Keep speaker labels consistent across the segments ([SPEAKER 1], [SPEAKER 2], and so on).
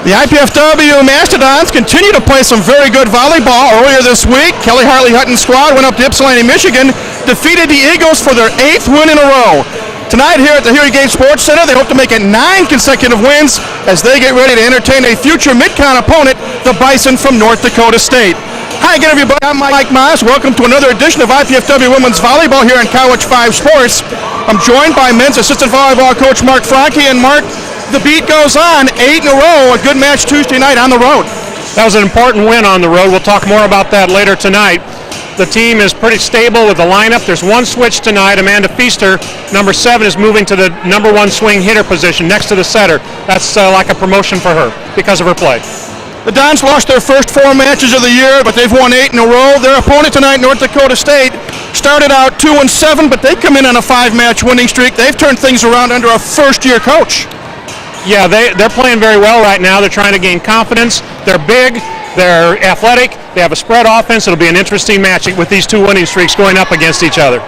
[SPEAKER 1] The IPFW Mastodons continue to play some very good volleyball. Earlier this week, Kelly Hartley-Hutton's squad went up to Ypsilanti, Michigan, defeated the Eagles for their 8th win in a row. Tonight here at the Huey Gage Sports Center, they hope to make it 9 consecutive wins as they get ready to entertain a future mid-con opponent, the Bison from North Dakota State. Hi again, everybody. I'm Mike Miles. Welcome to another edition of IPFW Women's Volleyball here on College 5 Sports. I'm joined by men's assistant volleyball coach Mark Franke. And Mark, the beat goes on, 8 in a row, a good match Tuesday night on the road.
[SPEAKER 2] That was an important win on the road. We'll talk more about that later tonight. The team is pretty stable with the lineup. There's one switch tonight. Amanda Feaster, number 7, is moving to the number 1 swing hitter position next to the setter. That's like a promotion for her because of her play.
[SPEAKER 1] The Dons lost their first 4 matches of the year, but they've won 8 in a row. Their opponent tonight, North Dakota State, started out 2-7, but they come in on a 5-match winning streak. They've turned things around under a first-year coach.
[SPEAKER 2] Yeah, they're playing very well right now. They're trying to gain confidence. They're big. They're athletic. They have a spread offense. It'll be an interesting match with these 2 winning streaks going up against each other.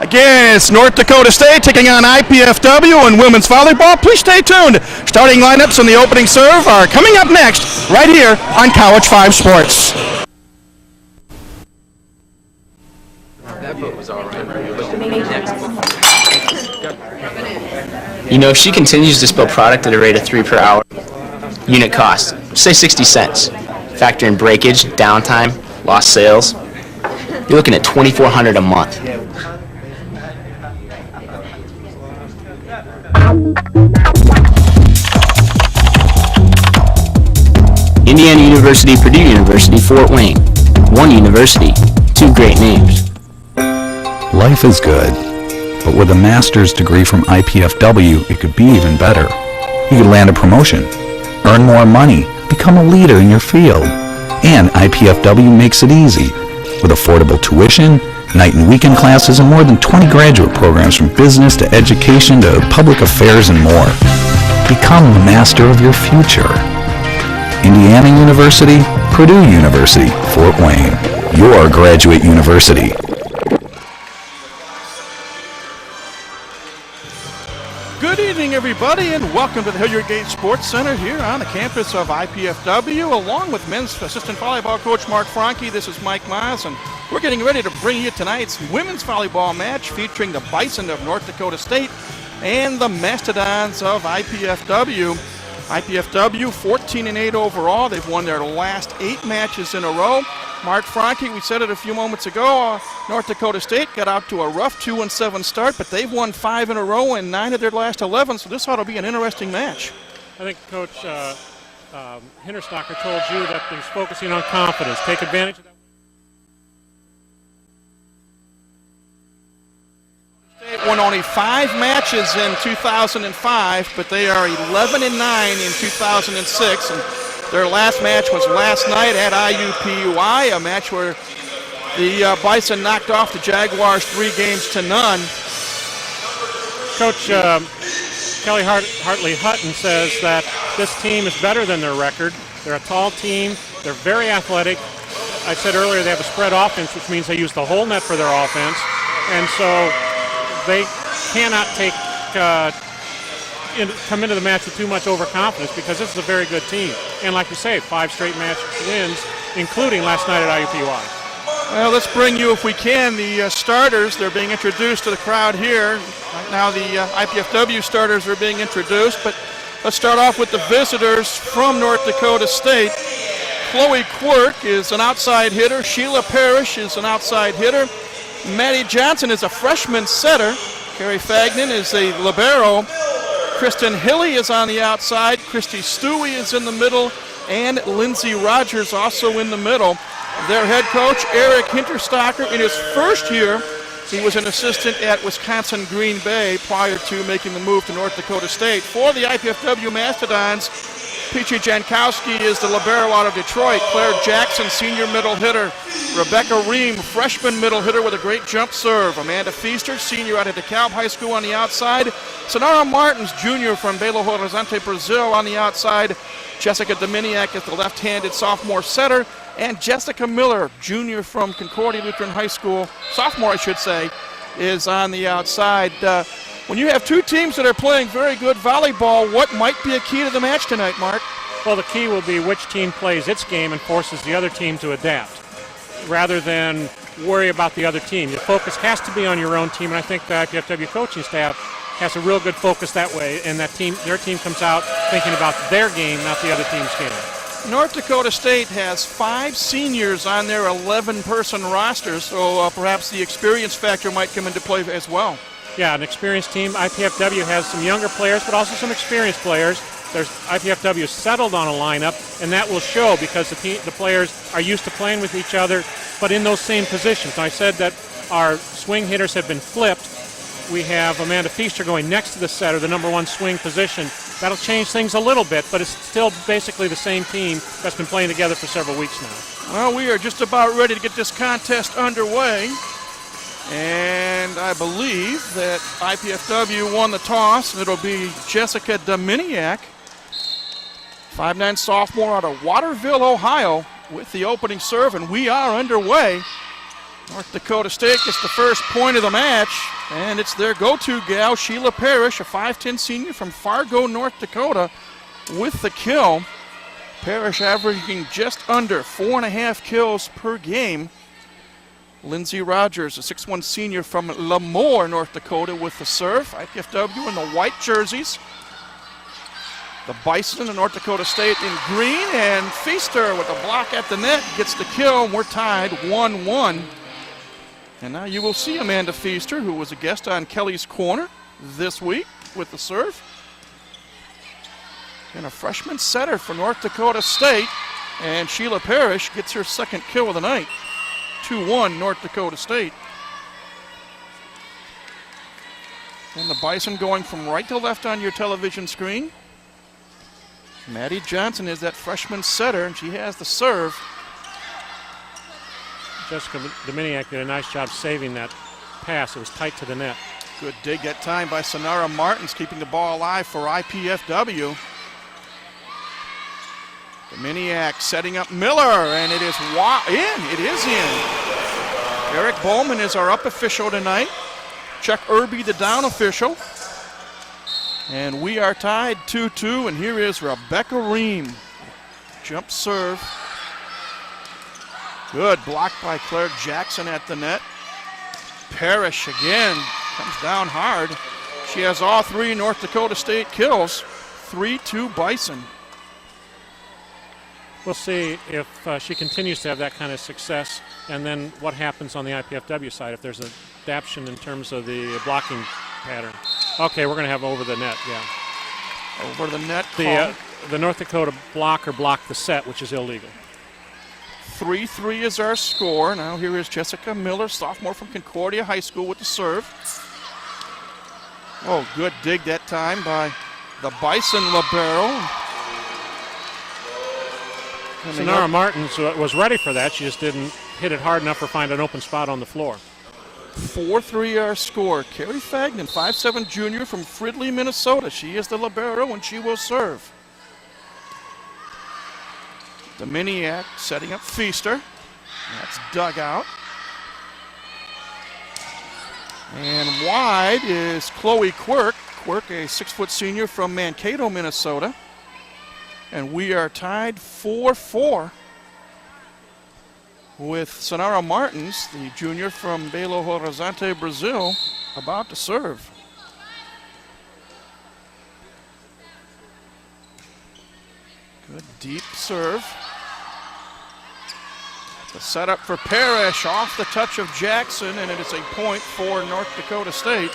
[SPEAKER 1] Again, it's North Dakota State taking on IPFW and women's volleyball. Please stay tuned. Starting lineups and the opening serve are coming up next right here on College 5 Sports.
[SPEAKER 3] That boat was all right. Next.
[SPEAKER 4] You know, if she continues to spill product at a rate of 3 per hour, unit cost, say 60 cents. Factor in breakage, downtime, lost sales, you're looking at $2,400 a month. Indiana University, Purdue University, Fort Wayne. One university, 2 great names.
[SPEAKER 5] Life is good, but with a master's degree from IPFW, it could be even better. You could land a promotion, earn more money, become a leader in your field. And IPFW makes it easy, with affordable tuition, night and weekend classes, and more than 20 graduate programs from business to education to public affairs and more. Become the master of your future. Indiana University, Purdue University, Fort Wayne, your graduate university.
[SPEAKER 1] Good evening, everybody, and welcome to the Hilliard Gate Sports Center here on the campus of IPFW, along with men's assistant volleyball coach Mark Franke. This is Mike Miles, and we're getting ready to bring you tonight's women's volleyball match featuring the Bison of North Dakota State and the Mastodons of IPFW. IPFW 14-8 overall. They've won their last 8 matches in a row. Mark Franke, we said it a few moments ago, North Dakota State got out to a rough 2-7 start, but they've won 5 in a row and 9 of their last 11, so this ought to be an interesting match.
[SPEAKER 2] I think Coach Hinterstocker told you that he's focusing on confidence. Take advantage of that.
[SPEAKER 1] State won only 5 matches in 2005, but they are 11-9 in 2006. And their last match was last night at IUPUI, a match where the Bison knocked off the Jaguars 3-0.
[SPEAKER 2] Coach Kelly Hartley-Hutton says that this team is better than their record. They're a tall team. They're very athletic. I said earlier they have a spread offense, which means they use the whole net for their offense. And so they cannot come into the match with too much overconfidence because this is a very good team. And like you say, 5 straight match wins, including last night at IUPUI.
[SPEAKER 1] Well, let's bring you, if we can, the starters. They're being introduced to the crowd here. Right now the IPFW starters are being introduced, but let's start off with the visitors from North Dakota State. Chloe Quirk is an outside hitter. Sheila Parrish is an outside hitter. Maddie Johnson is a freshman setter. Carrie Fagnan is a libero. Kristen Hilly is on the outside. Christy Stewie is in the middle. And Lindsay Rogers also in the middle. Their head coach, Eric Hinterstocker, in his first year, he was an assistant at Wisconsin Green Bay prior to making the move to North Dakota State. For the IPFW Mastodons, Peachy Jankowski is the libero out of Detroit. Claire Jackson, senior middle hitter. Rebecca Ream, freshman middle hitter with a great jump serve. Amanda Feaster, senior out of DeKalb High School on the outside. Sonara Martins, junior from Belo Horizonte, Brazil on the outside. Jessica Dominiak is the left-handed sophomore setter. And Jessica Miller, junior from Concordia Lutheran High School, sophomore I should say, is on the outside. When you have 2 teams that are playing very good volleyball, what might be a key to the match tonight, Mark?
[SPEAKER 2] Well, the key will be which team plays its game and forces the other team to adapt, rather than worry about the other team. Your focus has to be on your own team, and I think the IPFW coaching staff has a real good focus that way, and their team comes out thinking about their game, not the other team's game.
[SPEAKER 1] North Dakota State has 5 seniors on their 11-person roster, so perhaps the experience factor might come into play as well.
[SPEAKER 2] Yeah, an experienced team. IPFW has some younger players, but also some experienced players. IPFW settled on a lineup, and that will show because the players are used to playing with each other, but in those same positions. I said that our swing hitters have been flipped. We have Amanda Feaster going next to the setter, the number 1 swing position. That'll change things a little bit, but it's still basically the same team that's been playing together for several weeks now.
[SPEAKER 1] Well, we are just about ready to get this contest underway. And I believe that IPFW won the toss, and it'll be Jessica Dominiak, 5'9" sophomore out of Waterville, Ohio, with the opening serve, and we are underway. North Dakota State gets the first point of the match, and it's their go-to gal, Sheila Parrish, a 5'10" senior from Fargo, North Dakota, with the kill. Parrish averaging just under 4.5 kills per game. Lindsey Rogers, a 6'1" senior from Lemoore, North Dakota, with the serve. IPFW in the white jerseys. The Bison and North Dakota State in green, and Feaster with a block at the net gets the kill, and we're tied 1-1. And now you will see Amanda Feaster, who was a guest on Kelly's Corner this week, with the serve. And a freshman setter for North Dakota State, and Sheila Parrish gets her second kill of the night. 2-1 North Dakota State. And the Bison going from right to left on your television screen. Maddie Johnson is that freshman setter, and she has the serve.
[SPEAKER 2] Jessica Dominiak did a nice job saving that pass. It was tight to the net.
[SPEAKER 1] Good dig that time by Sonara Martins, keeping the ball alive for IPFW. Dominiak setting up Miller, and it is in. It is in. Eric Bowman is our up official tonight. Chuck Irby, the down official. And we are tied 2-2, and here is Rebecca Ream. Jump serve. Good block by Claire Jackson at the net. Parrish again comes down hard. She has all 3 North Dakota State kills. 3-2 Bison.
[SPEAKER 2] We'll see if she continues to have that kind of success, and then what happens on the IPFW side, if there's an adaptation in terms of the blocking pattern. Okay, we're going to have over the net, yeah.
[SPEAKER 1] Over the net.
[SPEAKER 2] The North Dakota blocker blocked the set, which is illegal.
[SPEAKER 1] 3-3 is our score. Now here is Jessica Miller, sophomore from Concordia High School, with the serve. Oh, good dig that time by the Bison libero.
[SPEAKER 2] Sonara Martins was ready for that. She just didn't hit it hard enough or find an open spot on the floor.
[SPEAKER 1] 4-3 our score. Carrie Fagnan, 5'7" junior from Fridley, Minnesota. She is the libero, and she will serve. Dominiak setting up Feaster. That's dug out. And wide is Chloe Quirk. Quirk, a 6' senior from Mankato, Minnesota. And we are tied 4-4 with Sonara Martins, the junior from Belo Horizonte, Brazil, about to serve. Good deep serve. The setup for Parrish off the touch of Jackson, and it is a point for North Dakota State.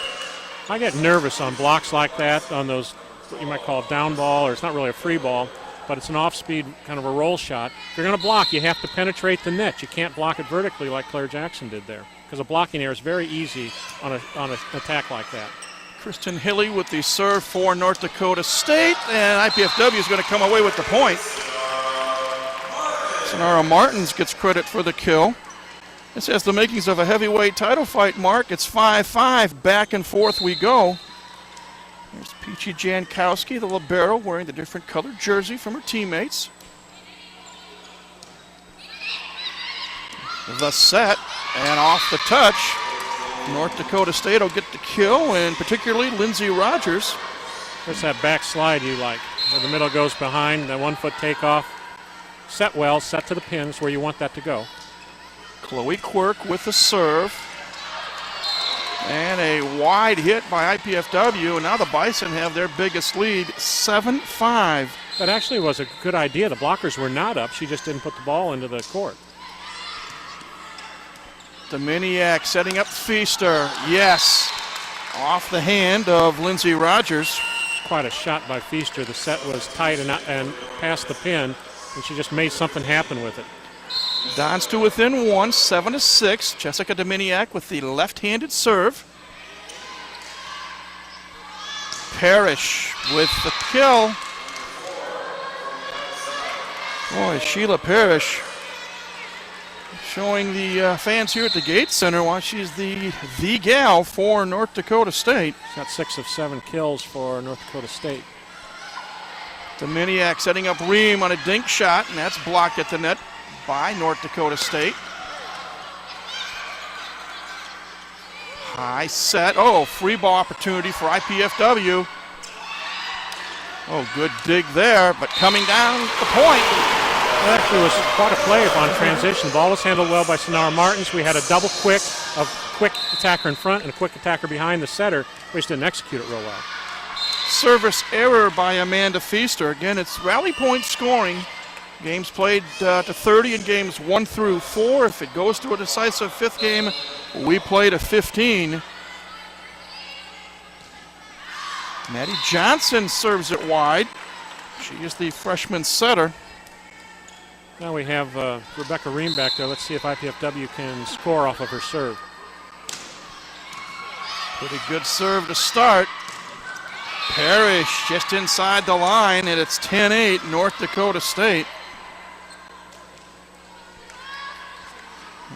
[SPEAKER 2] I get nervous on blocks like that, on those what you might call a down ball, or it's not really a free ball, but it's an off-speed kind of a roll shot. If you're going to block, you have to penetrate the net. You can't block it vertically like Claire Jackson did there, because a blocking error is very easy on an attack like that.
[SPEAKER 1] Kristen Hilly with the serve for North Dakota State, and IPFW is going to come away with the point. Sonara Martins gets credit for the kill. This has the makings of a heavyweight title fight, Mark. It's 5-5. Back and forth we go. There's Peachy Jankowski, the libero, wearing the different colored jersey from her teammates. The set, and off the touch. North Dakota State will get the kill, and particularly Lindsey Rogers.
[SPEAKER 2] There's that backslide you like. Where the middle goes behind, that 1 foot takeoff. Set well, set to the pins where you want that to go.
[SPEAKER 1] Chloe Quirk with the serve. And a wide hit by IPFW, and now the Bison have their biggest lead, 7-5.
[SPEAKER 2] That actually was a good idea. The blockers were not up. She just didn't put the ball into the court.
[SPEAKER 1] Dominiak setting up Feaster. Yes. Off the hand of Lindsey Rogers.
[SPEAKER 2] Quite a shot by Feaster. The set was tight and past the pin, and she just made something happen with it.
[SPEAKER 1] Dons to within 1, 7-6. Jessica Dominiak with the left-handed serve. Parrish with the kill. Boy, Sheila Parrish showing the fans here at the Gates Center why she's the gal for North Dakota State.
[SPEAKER 2] She's got 6 of 7 kills for North Dakota State.
[SPEAKER 1] Dominiak setting up Ream on a dink shot, and that's blocked at the net by North Dakota State. High set. Oh, free ball opportunity for IPFW. Oh, good dig there, but coming down the point.
[SPEAKER 2] That actually was quite a play upon transition. The ball was handled well by Sonara Martins. We had a double quick, a quick attacker in front and a quick attacker behind the setter. We just didn't execute it real well.
[SPEAKER 1] Service error by Amanda Feaster. Again, it's rally point scoring. Games played to 30 in games 1 through 4. If it goes to a decisive 5th game, we play to 15. Maddie Johnson serves it wide. She is the freshman setter.
[SPEAKER 2] Now we have Rebecca Ream back there. Let's see if IPFW can score off of her serve.
[SPEAKER 1] Pretty good serve to start. Parrish just inside the line, and it's 10-8 North Dakota State.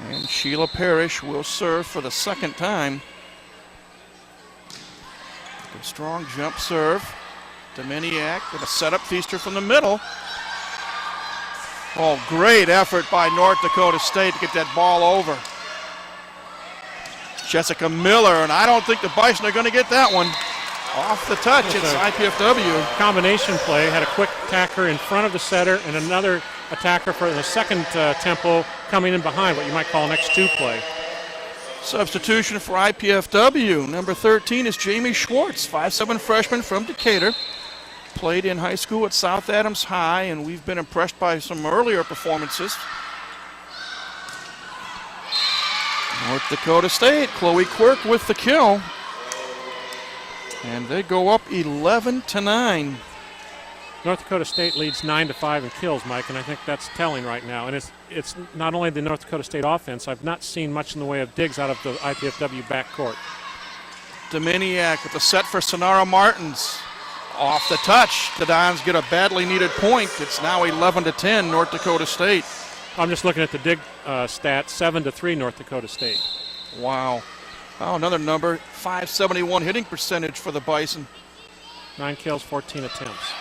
[SPEAKER 1] And Sheila Parrish will serve for the second time. Good strong jump serve. Dominiak with a setup Feaster from the middle. Oh, great effort by North Dakota State to get that ball over. Jessica Miller, and I don't think the Bison are going to get that one. Off the touch, it's IPFW.
[SPEAKER 2] Combination play, had a quick attacker in front of the setter and another attacker for the second tempo coming in behind, what you might call an X2 play.
[SPEAKER 1] Substitution for IPFW. Number 13 is Jamie Schwartz, 5'7" freshman from Dakota. Played in high school at South Adams High, and we've been impressed by some earlier performances. North Dakota State, Chloe Quirk with the kill. And they go up 11-9.
[SPEAKER 2] North Dakota State leads 9-5 in kills, Mike, and I think that's telling right now. And it's not only the North Dakota State offense. I've not seen much in the way of digs out of the IPFW backcourt.
[SPEAKER 1] Dominiak with the set for Sonara Martins. Off the touch, the Dons get a badly needed point. It's now 11-10 North Dakota State.
[SPEAKER 2] I'm just looking at the dig stats, 7-3 North Dakota State.
[SPEAKER 1] Wow. Oh, another number, 571 hitting percentage for the Bison.
[SPEAKER 2] 9 kills, 14 attempts.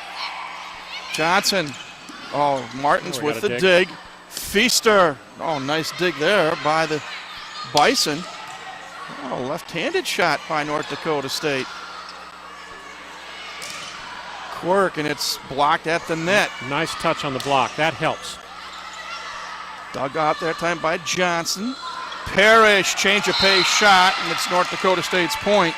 [SPEAKER 1] Johnson. Oh, Martins with the dig. Feaster. Oh, nice dig there by the Bison. Oh, left-handed shot by North Dakota State. Quirk, and it's blocked at the net.
[SPEAKER 2] Nice touch on the block. That helps.
[SPEAKER 1] Dug out that time by Johnson. Parrish, change of pace shot, and it's North Dakota State's point.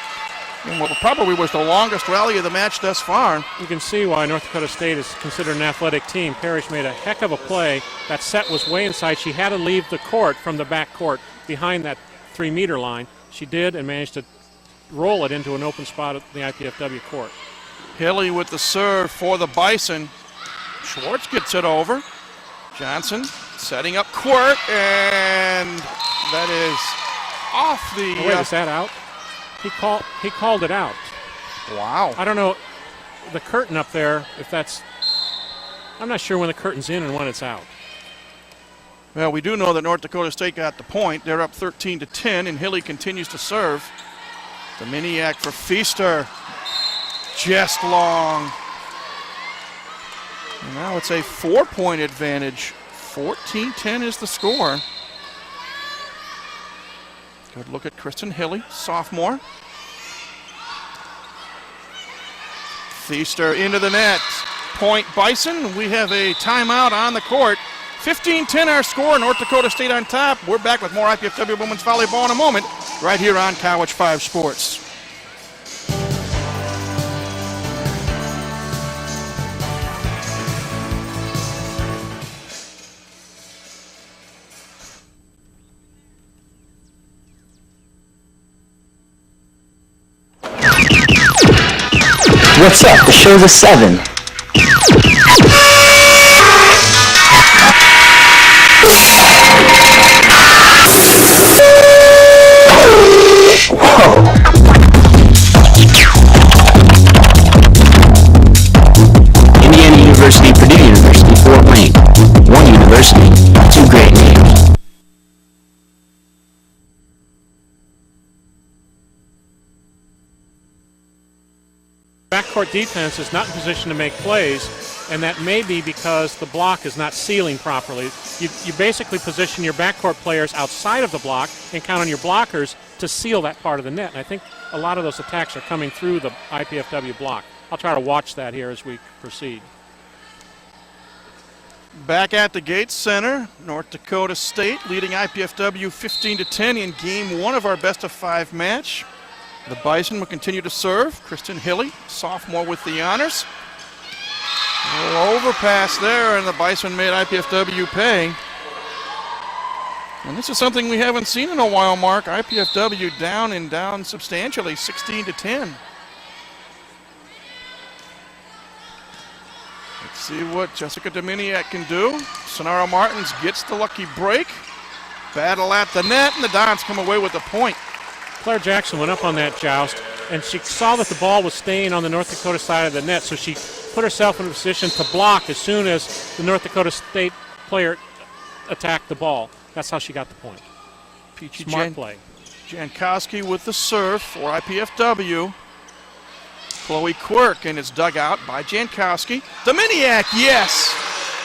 [SPEAKER 1] And what probably was the longest rally of the match thus far.
[SPEAKER 2] You can see why North Dakota State is considered an athletic team. Parrish made a heck of a play. That set was way inside. She had to leave the court from the back court behind that 3-meter line. She did and managed to roll it into an open spot at the IPFW court.
[SPEAKER 1] Hilly with the serve for the Bison. Schwartz gets it over. Johnson setting up Quirk, and that is off the...
[SPEAKER 2] Oh, wait, is that out? He called it out.
[SPEAKER 1] Wow.
[SPEAKER 2] I don't know, the curtain up there, if that's... I'm not sure when the curtain's in and when it's out.
[SPEAKER 1] Well, we do know that North Dakota State got the point. They're up 13-10, and Hilly continues to serve. Dominiak for Feaster. Just long. And now it's a 4-point advantage. 14-10 is the score. Good look at Kristen Hilly, sophomore. Feaster into the net. point Bison. We have a timeout on the court. 15-10 our score, North Dakota State on top. We're back with more IPFW women's volleyball in a moment, right here on College 5 Sports.
[SPEAKER 6] What's up? The show's at 7. Whoa.
[SPEAKER 4] Indiana University, Purdue University, Fort Wayne. One university, two great names.
[SPEAKER 2] Backcourt defense is not in position to make plays, and that may be because the block is not sealing properly. You basically position your backcourt players outside of the block and count on your blockers to seal that part of the net. And I think a lot of those attacks are coming through the IPFW block. I'll try to watch that here as we proceed.
[SPEAKER 1] Back at the Gates Center, North Dakota State leading IPFW 15-10 in game 1 of our best-of-5 match. The Bison will continue to serve. Kristen Hilly, sophomore with the honors. A little overpass there, and the Bison made IPFW pay. And this is something we haven't seen in a while, Mark. IPFW down substantially, 16-10. Let's see what Jessica Dominiak can do. Sonara Martins gets the lucky break. Battle at the net, and the Dons come away with a point.
[SPEAKER 2] Claire Jackson went up on that joust, and she saw that the ball was staying on the North Dakota side of the net, so she put herself in a position to block as soon as the North Dakota State player attacked the ball. That's how she got the point.
[SPEAKER 1] Peachy
[SPEAKER 2] Smart play.
[SPEAKER 1] Jankowski with the serve for IPFW. Chloe Quirk, and it's dug out by Jankowski. Dominiak, yes!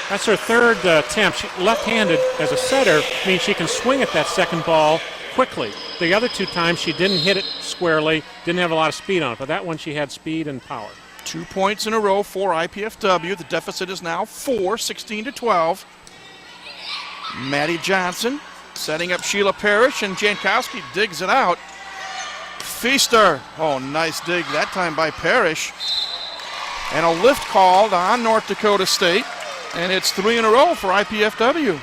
[SPEAKER 2] That's her third attempt. Left-handed as a setter means she can swing at that second ball quickly. The other 2 times she didn't hit it squarely, didn't have a lot of speed on it, but that one she had speed and power.
[SPEAKER 1] 2 points in a row for IPFW. The deficit is now 4, 16-12. Maddie Johnson setting up Sheila Parrish, and Jankowski digs it out. Feaster, oh, nice dig that time by Parrish. And a lift called on North Dakota State, and it's 3 in a row for IPFW.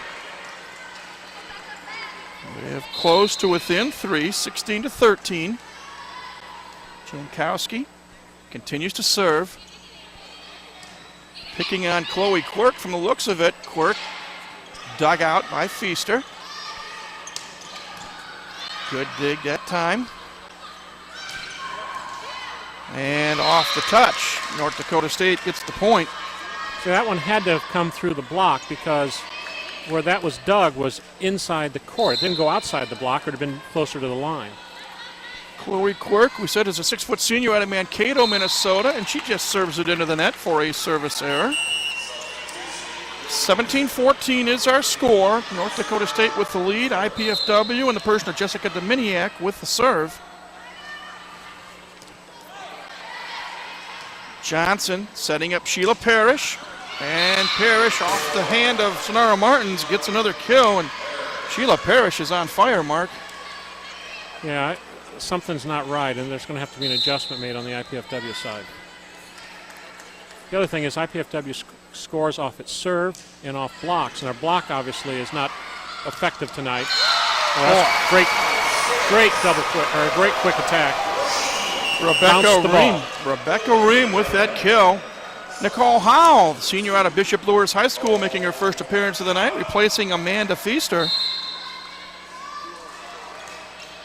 [SPEAKER 1] We have closed to within 3, 16-13. Jankowski continues to serve. Picking on Chloe Quirk from the looks of it. Quirk dug out by Feaster. Good dig that time. And off the touch. North Dakota State gets the point.
[SPEAKER 2] So that one had to have come through the block because where that was dug was inside the court. It didn't go outside the block, or it would have been closer to the line.
[SPEAKER 1] Chloe Quirk, we said, is a 6-foot senior out of Mankato, Minnesota, and she just serves it into the net for a service error. 17-14 is our score. North Dakota State with the lead. IPFW in the person of Jessica Dominiak with the serve. Johnson setting up Sheila Parrish. And Parrish off the hand of Sonara Martins gets another kill. And Sheila Parrish is on fire, Mark.
[SPEAKER 2] Yeah, something's not right, and there's going to have to be an adjustment made on the IPFW side. The other thing is IPFW scores off its serve and off blocks, and our block obviously is not effective tonight. Well, that's great double quick, or a great quick attack.
[SPEAKER 1] Rebecca Ream with that kill. Nicole Howell, the senior out of Bishop Luers High School, making her first appearance of the night, replacing Amanda Feaster.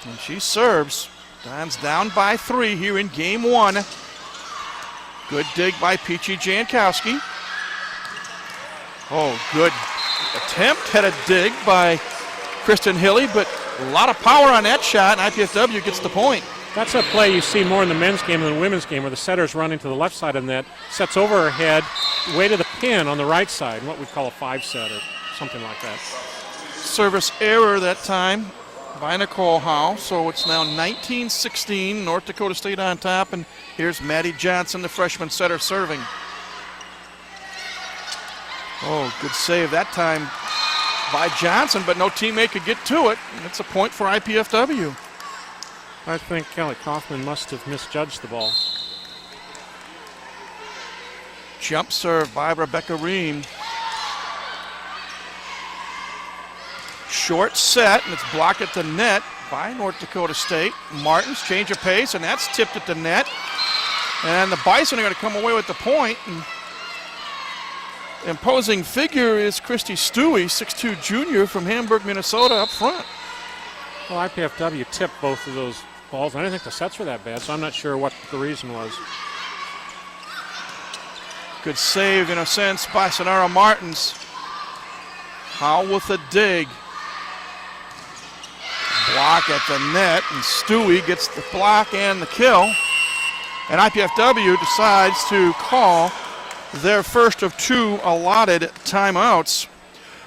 [SPEAKER 1] And she serves. Don's down by 3 here in game 1. Good dig by Peachy Jankowski. Oh, good attempt at a dig by Kristen Hilly, but a lot of power on that shot, and IPFW gets the point.
[SPEAKER 2] That's a play you see more in the men's game than the women's game, where the setter's running to the left side of the net, sets over her head, way to the pin on the right side, what we call a 5-set or something like that.
[SPEAKER 1] Service error that time by Nicole Howe, so it's now 19-16, North Dakota State on top, and here's Maddie Johnson, the freshman setter, serving. Oh, good save that time by Johnson, but no teammate could get to it. And it's a point for IPFW.
[SPEAKER 2] I think Kelly Kaufman must have misjudged the ball.
[SPEAKER 1] Jump serve by Rebecca Ream. Short set, and it's blocked at the net by North Dakota State. Martins change of pace, and that's tipped at the net. And the Bison are going to come away with the point. And imposing figure is Christy Stewie, 6'2" junior from Hamburg, Minnesota, up front.
[SPEAKER 2] Well, IPFW tipped both of those balls. I didn't think the sets were that bad, so I'm not sure what the reason was.
[SPEAKER 1] Good save, in a sense, by Sonara Martins. Howell with a dig. Block at the net, and Stewie gets the block and the kill. And IPFW decides to call their first of 2 allotted timeouts.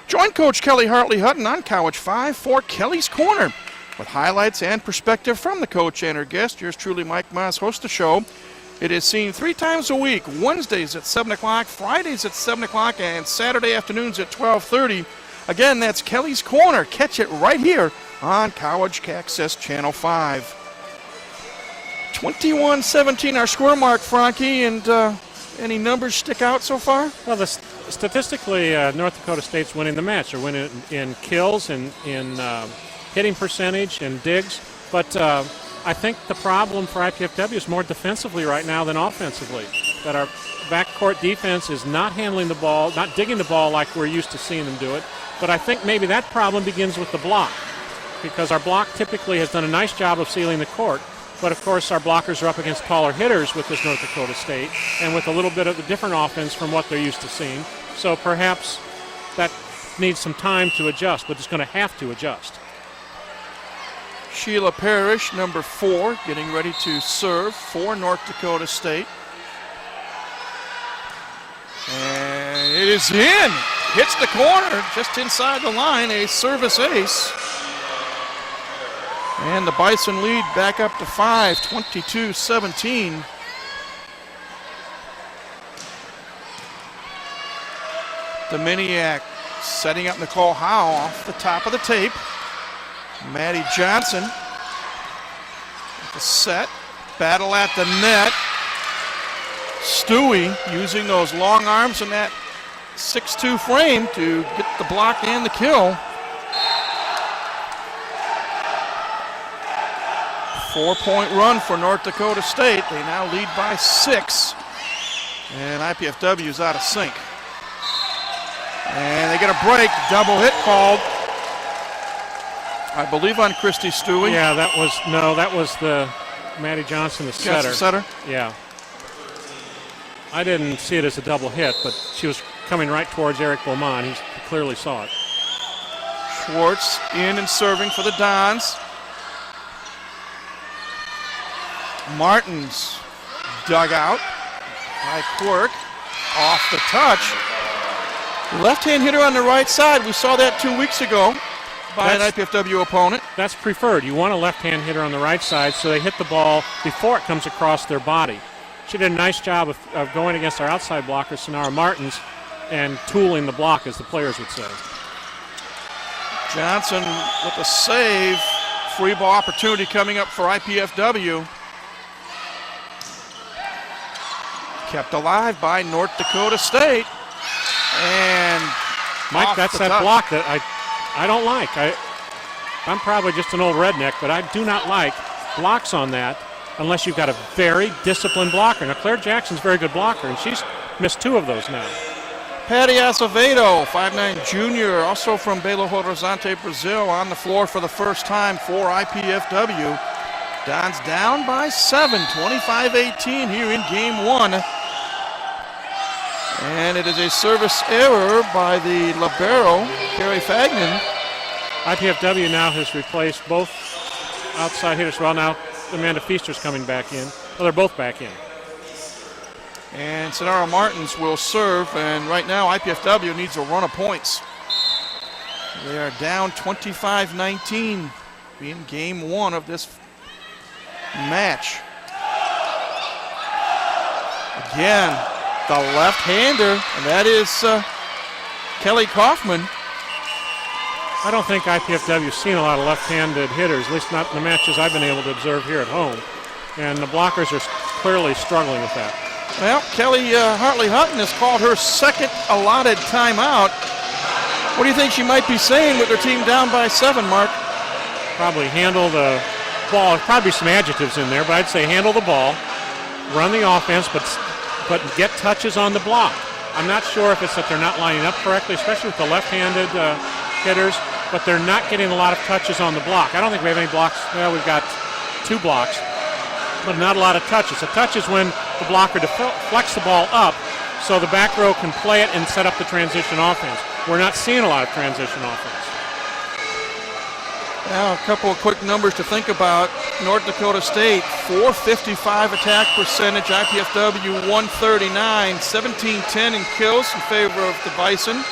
[SPEAKER 1] Join Coach Kelly Hartley Hutton on College 5 for Kelly's Corner, with highlights and perspective from the coach and her guest. Yours truly, Mike Moss, hosts the show. It is seen 3 times a week, Wednesdays at 7 o'clock, Fridays at 7 o'clock, and Saturday afternoons at 12:30. Again, that's Kelly's Corner. Catch it right here on College Access Channel 5. 21-17 our score mark, Frankie, and any numbers stick out so far?
[SPEAKER 2] Well, statistically, North Dakota State's winning the match. They're winning in kills and in hitting percentage and digs. But I think the problem for IPFW is more defensively right now than offensively. That our backcourt defense is not handling the ball, not digging the ball like we're used to seeing them do it. But I think maybe that problem begins with the block, because our block typically has done a nice job of sealing the court. But, of course, our blockers are up against taller hitters with this North Dakota State and with a little bit of a different offense from what they're used to seeing. So perhaps that needs some time to adjust, but it's going to have to adjust.
[SPEAKER 1] Sheila Parrish, number 4, getting ready to serve for North Dakota State. And it is in. Hits the corner just inside the line, a service ace. And the Bison lead back up to 5, 22-17. Dominiak setting up Nicole Howe off the top of the tape. Maddie Johnson with the set. Battle at the net. Stewie using those long arms and that 6'2" frame to get the block and the kill. 4-point run for North Dakota State. They now lead by 6. And IPFW is out of sync. And they get a break. Double hit called, I believe, on Christy Stewie.
[SPEAKER 2] Yeah, that was the Maddie Johnson, the setter.
[SPEAKER 1] Yes, the setter.
[SPEAKER 2] Yeah. I didn't see it as a double hit, but she was coming right towards Eric Beaumont. He clearly saw it.
[SPEAKER 1] Schwartz in and serving for the Dons. Martins dug out by Quirk. Off the touch. Left-hand hitter on the right side. We saw that 2 weeks ago by an IPFW opponent.
[SPEAKER 2] That's preferred. You want a left-hand hitter on the right side so they hit the ball before it comes across their body. She did a nice job of going against our outside blocker, Sonara Martins, and tooling the block, as the players would say.
[SPEAKER 1] Johnson with a save. Free ball opportunity coming up for IPFW. Kept alive by North Dakota State. And
[SPEAKER 2] Mike, that's that block that I don't like. I'm probably just an old redneck, but I do not like blocks on that unless you've got a very disciplined blocker. Now, Claire Jackson's a very good blocker, and she's missed 2 of those now.
[SPEAKER 1] Patty Acevedo, 5'9" junior, also from Belo Horizonte, Brazil, on the floor for the first time for IPFW. Dons down by 7, 25-18 here in game 1. And it is a service error by the libero, Carrie Fagnan.
[SPEAKER 2] IPFW now has replaced both outside hitters. Well, now Amanda Feaster's coming back in. Well, they're both back in.
[SPEAKER 1] And Sonara Martins will serve, and right now IPFW needs a run of points. They are down 25-19 in game 1 of this match. Again, the left-hander, and that is Kelly Kaufman.
[SPEAKER 2] I don't think IPFW's seen a lot of left-handed hitters, at least not in the matches I've been able to observe here at home. And the blockers are clearly struggling with that.
[SPEAKER 1] Well, Kelly Hartley-Hutton has called her second allotted timeout. What do you think she might be saying with her team down by 7, Mark?
[SPEAKER 2] Probably handle the ball. Probably some adjectives in there, but I'd say handle the ball, run the offense, but get touches on the block. I'm not sure if it's that they're not lining up correctly, especially with the left-handed hitters, but they're not getting a lot of touches on the block. I don't think we have any blocks. Well, we've got 2 blocks, but not a lot of touches. A touch is when the blocker deflects the ball up so the back row can play it and set up the transition offense. We're not seeing a lot of transition offense.
[SPEAKER 1] Now, a couple of quick numbers to think about. North Dakota State, .455 attack percentage. IPFW, 139. 17-10 in kills in favor of the Bison.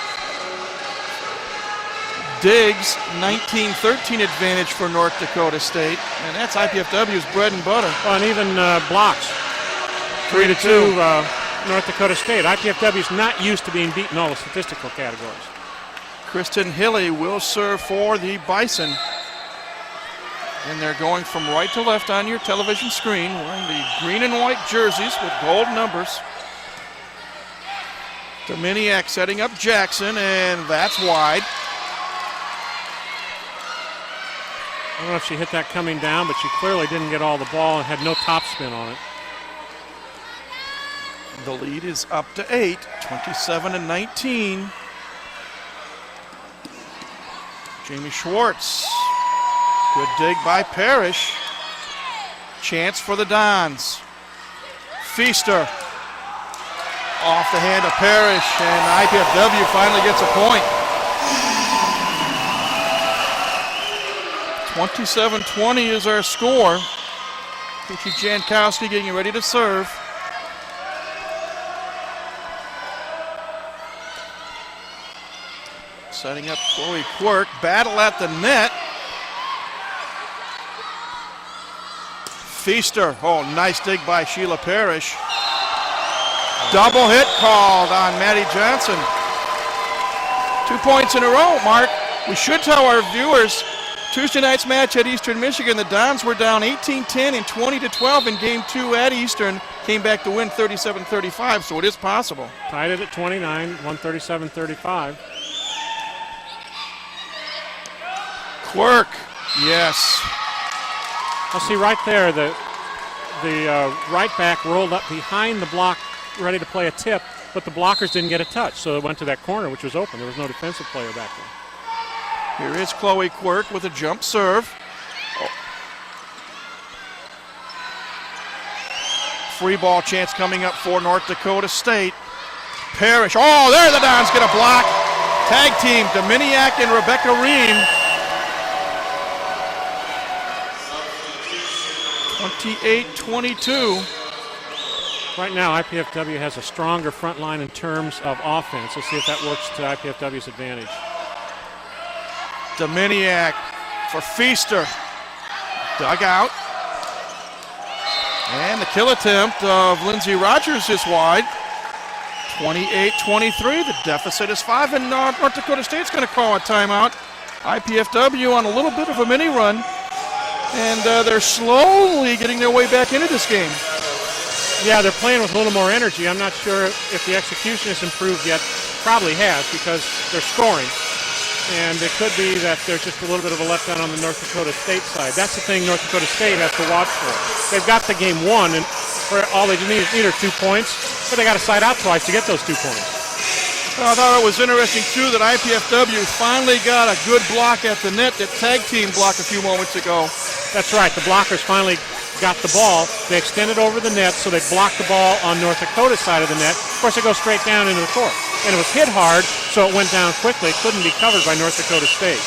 [SPEAKER 1] Digs, 19-13 advantage for North Dakota State. And that's IPFW's bread and butter.
[SPEAKER 2] Well, and even blocks. 3-2 North Dakota State. IPFW's not used to being beaten in all the statistical categories.
[SPEAKER 1] Kristen Hilly will serve for the Bison. And they're going from right to left on your television screen, wearing the green and white jerseys with gold numbers. Dominiak setting up Jackson, and that's wide.
[SPEAKER 2] I don't know if she hit that coming down, but she clearly didn't get all the ball and had no topspin on it.
[SPEAKER 1] The lead is up to 8, 27-19. Jamie Schwartz. Good dig by Parrish. Chance for the Dons. Feaster. Off the hand of Parrish, and IPFW finally gets a point. 27-20 is our score. Peachy Jankowski getting ready to serve. Setting up Chloe Quirk. Battle at the net. Feaster. Oh, nice dig by Sheila Parrish. Double hit called on Maddie Johnson. 2 points in a row, Mark. We should tell our viewers, Tuesday night's match at Eastern Michigan, the Dons were down 18-10 and 20-12 in Game 2 at Eastern. Came back to win 37-35, so it is possible.
[SPEAKER 2] Tied it at 29, won 37-35.
[SPEAKER 1] Quirk, yes.
[SPEAKER 2] I'll see right there the right back rolled up behind the block, ready to play a tip, but the blockers didn't get a touch, so it went to that corner, which was open. There was no defensive player back there.
[SPEAKER 1] Here is Chloe Quirk with a jump serve. Oh. Free ball chance coming up for North Dakota State. Parrish, oh, there the Dons get a block. Tag team, Dominiak and Rebecca Ream. 28-22.
[SPEAKER 2] Right now, IPFW has a stronger front line in terms of offense. Let's see if that works to IPFW's advantage.
[SPEAKER 1] Dominiak for Feaster. Dug out. And the kill attempt of Lindsey Rogers is wide. 28-23. The deficit is 5, and North Dakota State's going to call a timeout. IPFW on a little bit of a mini run. And they're slowly getting their way back into this game.
[SPEAKER 2] Yeah, they're playing with a little more energy. I'm not sure if the execution has improved yet. Probably has, because they're scoring. And it could be that there's just a little bit of a letdown on the North Dakota State side. That's the thing North Dakota State has to watch for. They've got the game won, and where all they need are 2 points, but they got to side out twice to get those 2 points.
[SPEAKER 1] I thought it was interesting, too, that IPFW finally got a good block at the net, that tag team block a few moments ago.
[SPEAKER 2] That's right. The blockers finally got the ball. They extended over the net, so they blocked the ball on North Dakota's side of the net. Of course, it goes straight down into the court. And it was hit hard, so it went down quickly. It couldn't be covered by North Dakota State.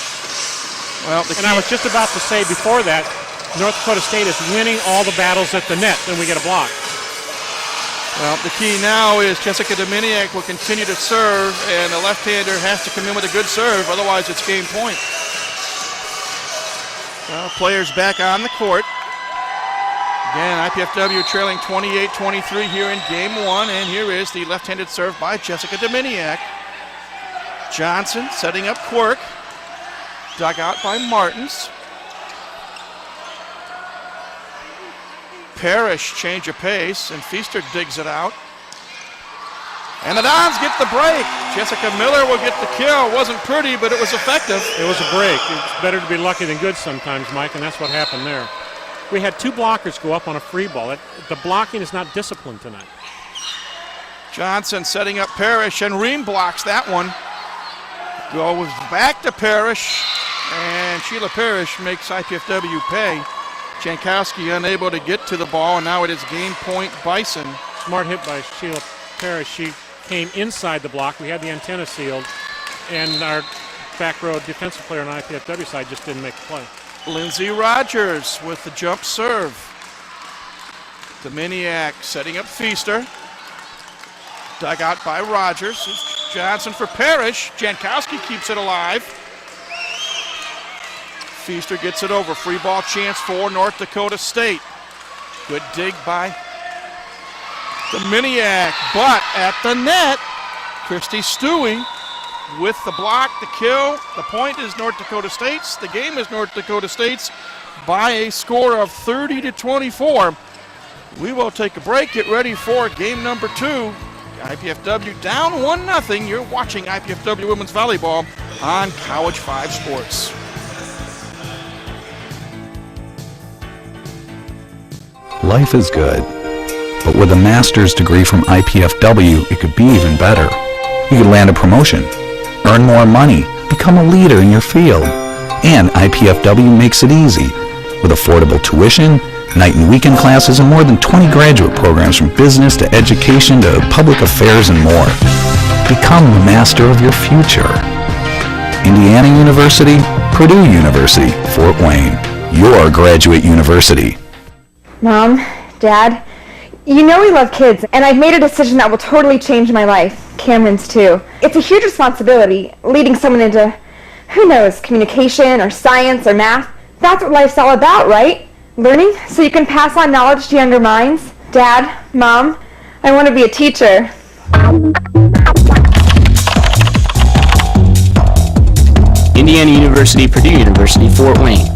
[SPEAKER 1] Well,
[SPEAKER 2] and I was just about to say before that, North Dakota State is winning all the battles at the net, then we get a block.
[SPEAKER 1] Well, the key now is Jessica Dominiak will continue to serve, and the left-hander has to come in with a good serve, otherwise it's game point. Well, players back on the court. Again, IPFW trailing 28-23 here in Game 1, and here is the left-handed serve by Jessica Dominiak. Johnson setting up Quirk. Dug out by Martins. Parrish, change of pace, and Feaster digs it out. And the Dons get the break. Jessica Miller will get the kill. It wasn't pretty, but it was effective.
[SPEAKER 2] It was a break. It's better to be lucky than good sometimes, Mike, and that's what happened there. We had 2 blockers go up on a free ball. The blocking is not disciplined tonight.
[SPEAKER 1] Johnson setting up Parrish, and Ream blocks that one. Goes back to Parrish, and Sheila Parrish makes IPFW pay. Jankowski unable to get to the ball, and now it is game point Bison.
[SPEAKER 2] Smart hit by Sheila Parrish. She came inside the block. We had the antenna sealed, and our back row defensive player on the IPFW side just didn't make the play.
[SPEAKER 1] Lindsey Rogers with the jump serve. Dominiak setting up Feaster. Dug out by Rogers. Johnson for Parrish. Jankowski keeps it alive. Feaster gets it over. Free ball chance for North Dakota State. Good dig by Dominiak, but at the net, Christy Stewie with the block, the kill. The point is North Dakota State's. The game is North Dakota State's by a score of 30-24. We will take a break. Get ready for game number 2. IPFW down 1-0. You're watching IPFW Women's Volleyball on College 5 Sports.
[SPEAKER 5] Life is good, but with a master's degree from IPFW, it could be even better. You could land a promotion, earn more money, become a leader in your field. And IPFW makes it easy, with affordable tuition, night and weekend classes, and more than 20 graduate programs from business to education to public affairs and more. Become the master of your future. Indiana University, Purdue University, Fort Wayne, your graduate university.
[SPEAKER 6] Mom, Dad, you know we love kids, and I've made a decision that will totally change my life. Cameron's too. It's a huge responsibility, leading someone into, who knows, communication or science or math. That's what life's all about, right? Learning so you can pass on knowledge to younger minds. Dad, Mom, I want to be a teacher.
[SPEAKER 4] Indiana University, Purdue University, Fort Wayne.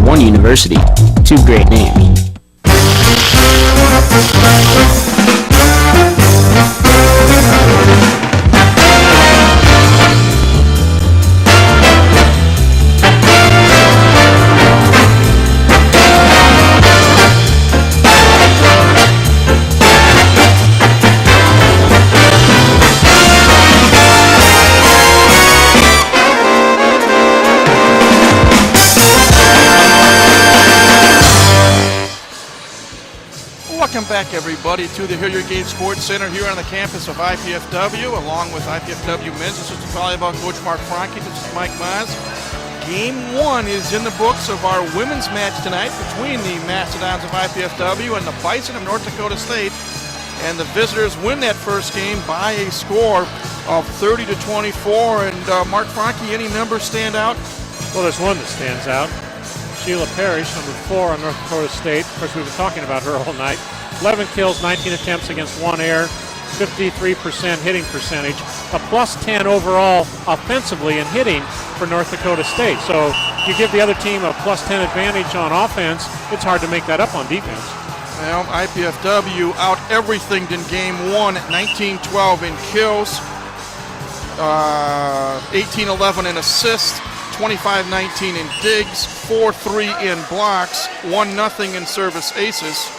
[SPEAKER 4] One university, 2 great names.
[SPEAKER 1] Welcome back, everybody, to the Hilliard Gate Sports Center here on the campus of IPFW, along with IPFW Men's Assistant Volleyball Coach Mark Franke. This is Mike Maz. Game 1 is in the books of our women's match tonight between the Mastodons of IPFW and the Bison of North Dakota State. And the visitors win that first game by a score of 30-24. And Mark Franke, any numbers stand out?
[SPEAKER 2] Well, there's one that stands out. Sheila Parrish, number 4 on North Dakota State. Of course, we've been talking about her all night. 11 kills, 19 attempts against 1 error, 53% hitting percentage, a +10 overall offensively in hitting for North Dakota State. So you give the other team a +10 advantage on offense, it's hard to make that up on defense.
[SPEAKER 1] Well, IPFW out everything in game 1 at 19-12 in kills, 18-11 in assists, 25-19 in digs, 4-3 in blocks, 1-0 in service aces.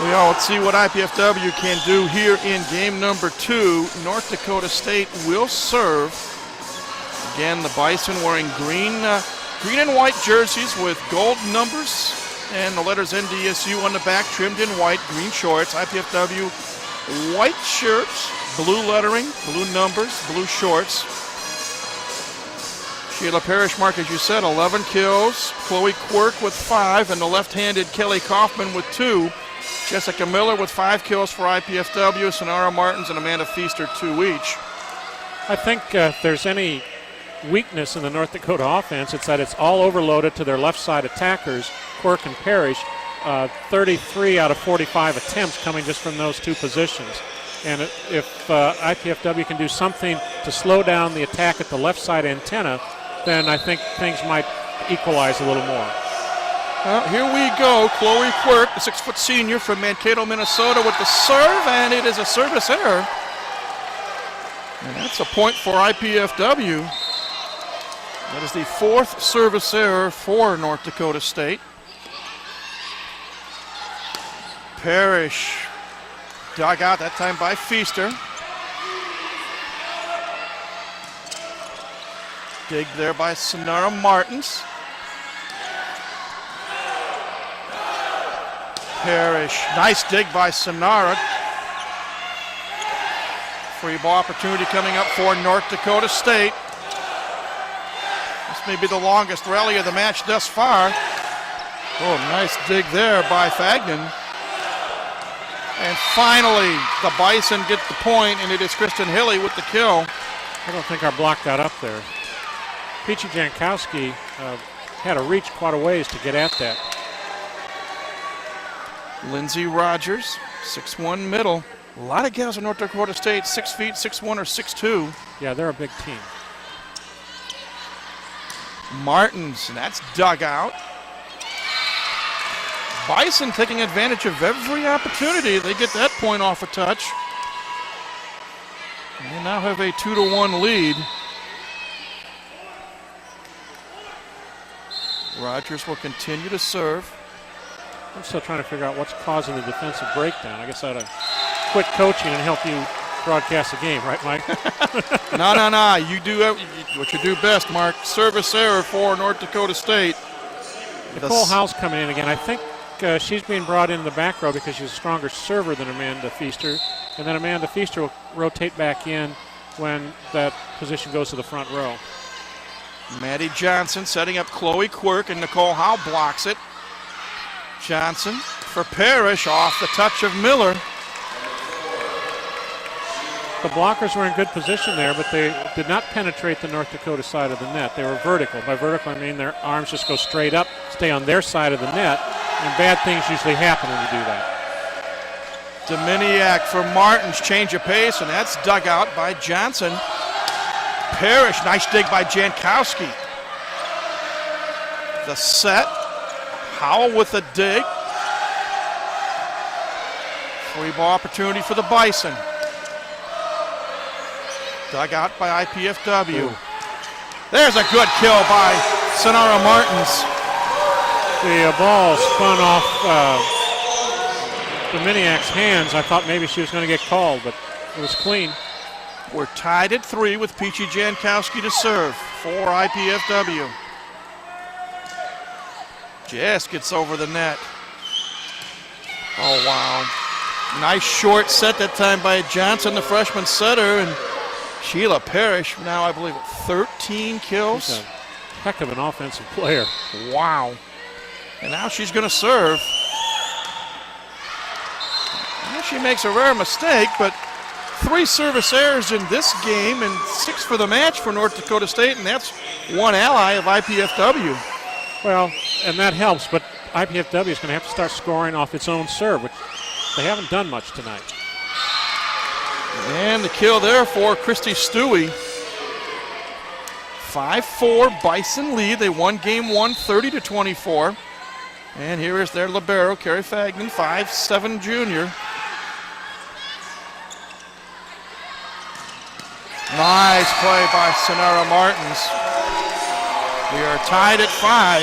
[SPEAKER 1] Let's see what IPFW can do here in game number 2. North Dakota State will serve. Again, the Bison wearing green and white jerseys with gold numbers and the letters NDSU on the back, trimmed in white, green shorts. IPFW white shirts, blue lettering, blue numbers, blue shorts. Sheila Parrish, Mark, as you said, 11 kills. Chloe Quirk with 5, and the left-handed Kelly Kaufman with 2. Jessica Miller with 5 kills for IPFW. Sonara Martins and Amanda Feaster 2 each.
[SPEAKER 2] I think if there's any weakness in the North Dakota offense, it's that it's all overloaded to their left side attackers, Quirk and Parrish. 33 out of 45 attempts coming just from those 2 positions. And if IPFW can do something to slow down the attack at the left side antenna, then I think things might equalize a little more.
[SPEAKER 1] Well, here we go. Chloe Quirk, the 6-foot senior from Mankato, Minnesota, with the serve, and it is a service error. And that's a point for IPFW. That is the 4th service error for North Dakota State. Parrish dug out that time by Feaster. Dig there by Sonara Martins. Parrish, nice dig by Sonara. Free ball opportunity coming up for North Dakota State. This may be the longest rally of the match thus far. Oh, nice dig there by Fagnan. And finally, the Bison get the point, and it is Kristen Hilly with the kill.
[SPEAKER 2] I don't think our block got up there. Peachy Jankowski had to reach quite a ways to get at that.
[SPEAKER 1] Lindsey Rogers, 6'1" middle. A lot of gals in North Dakota State, 6 feet, 6'1" or 6'2".
[SPEAKER 2] Yeah, they're a big team.
[SPEAKER 1] Martins, and that's dug out. Bison taking advantage of every opportunity. They get that point off a touch. They now have a 2-1 lead. Rogers will continue to serve.
[SPEAKER 2] I'm still trying to figure out what's causing the defensive breakdown. I guess I ought to quit coaching and help you broadcast the game, right, Mike?
[SPEAKER 1] No. You do what you do best, Mark. Service error for North Dakota State.
[SPEAKER 2] Nicole Howe's coming in again. I think she's being brought in the back row because she's a stronger server than Amanda Feaster. And then Amanda Feaster will rotate back in when that position goes to the front row.
[SPEAKER 1] Maddie Johnson setting up Chloe Quirk, and Nicole Howe blocks it. Johnson for Parrish off the touch of Miller.
[SPEAKER 2] The blockers were in good position there, but they did not penetrate the North Dakota side of the net. They were vertical. By vertical, I mean their arms just go straight up, stay on their side of the net, and bad things usually happen when you do that.
[SPEAKER 1] Dominiak for Martins, change of pace, and that's dug out by Johnson. Parrish, nice dig by Jankowski. The set. Howell with a dig. Free ball opportunity for the Bison. Dug out by IPFW.
[SPEAKER 2] Ooh.
[SPEAKER 1] There's a good kill by Sonara Martins.
[SPEAKER 2] The ball spun off Dominiak's hands. I thought maybe she was going to get called, but it was clean.
[SPEAKER 1] We're tied at 3 with Peachy Jankowski to serve for IPFW. Jess gets over the net. Oh, wow. Nice short set that time by Johnson, the freshman setter, and Sheila Parrish now, I believe, 13 kills.
[SPEAKER 2] She's a heck of an offensive player.
[SPEAKER 1] Wow. And now she's going to serve. And she makes a rare mistake, but 3 service errors in this game and 6 for the match for North Dakota State, and that's one ally of IPFW.
[SPEAKER 2] Well, and that helps, but IPFW is going to have to start scoring off its own serve, which they haven't done much tonight.
[SPEAKER 1] And the kill there for Christy Stewie. 5-4 Bison lead. They won game 1 30-24. And here is their libero, Carrie Fagnan, 5'7" junior. Nice play by Sonara Martins. We are tied at 5.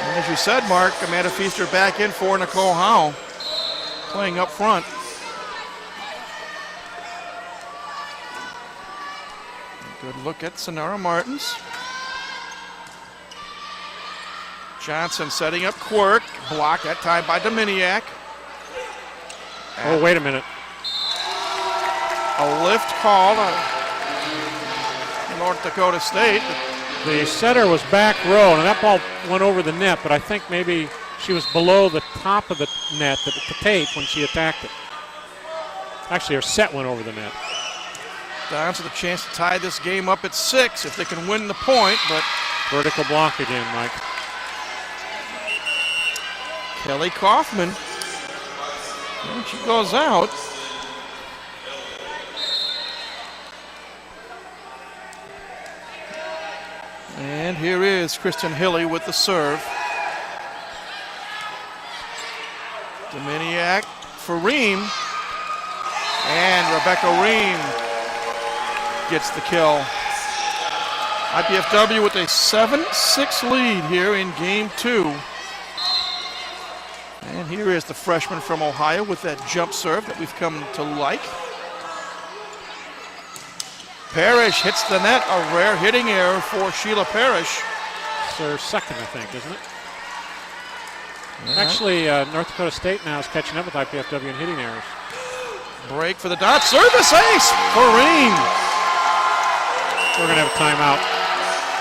[SPEAKER 1] And as you said, Mark, Amanda Feaster back in for Nicole Howe, playing up front. Good look at Sonara Martins. Johnson setting up Quirk. Blocked that time by Dominiak.
[SPEAKER 2] Oh, wait a minute.
[SPEAKER 1] A lift call on North Dakota State.
[SPEAKER 2] The setter was back row, and that ball went over the net, but I think maybe she was below the top of the net, the tape, when she attacked it. Actually, her set went over the net.
[SPEAKER 1] Down to the chance to tie this game up at 6 if they can win the point, but
[SPEAKER 2] Vertical block again, Mike.
[SPEAKER 1] Kelly Kaufman And she goes out. And here is Kristen Hilly with the serve. Dominiak for Ream. And Rebecca Ream gets the kill. IPFW with a 7-6 lead here in game 2. And here is the freshman from Ohio with that jump serve that we've come to like. Parrish hits the net, a rare hitting error for Sheila Parrish.
[SPEAKER 2] It's her second, I think, isn't it?
[SPEAKER 1] Yeah.
[SPEAKER 2] Actually, North Dakota State now is catching up with IPFW in hitting errors.
[SPEAKER 1] Break for the dot, service ace for Ream.
[SPEAKER 2] We're going to have a timeout.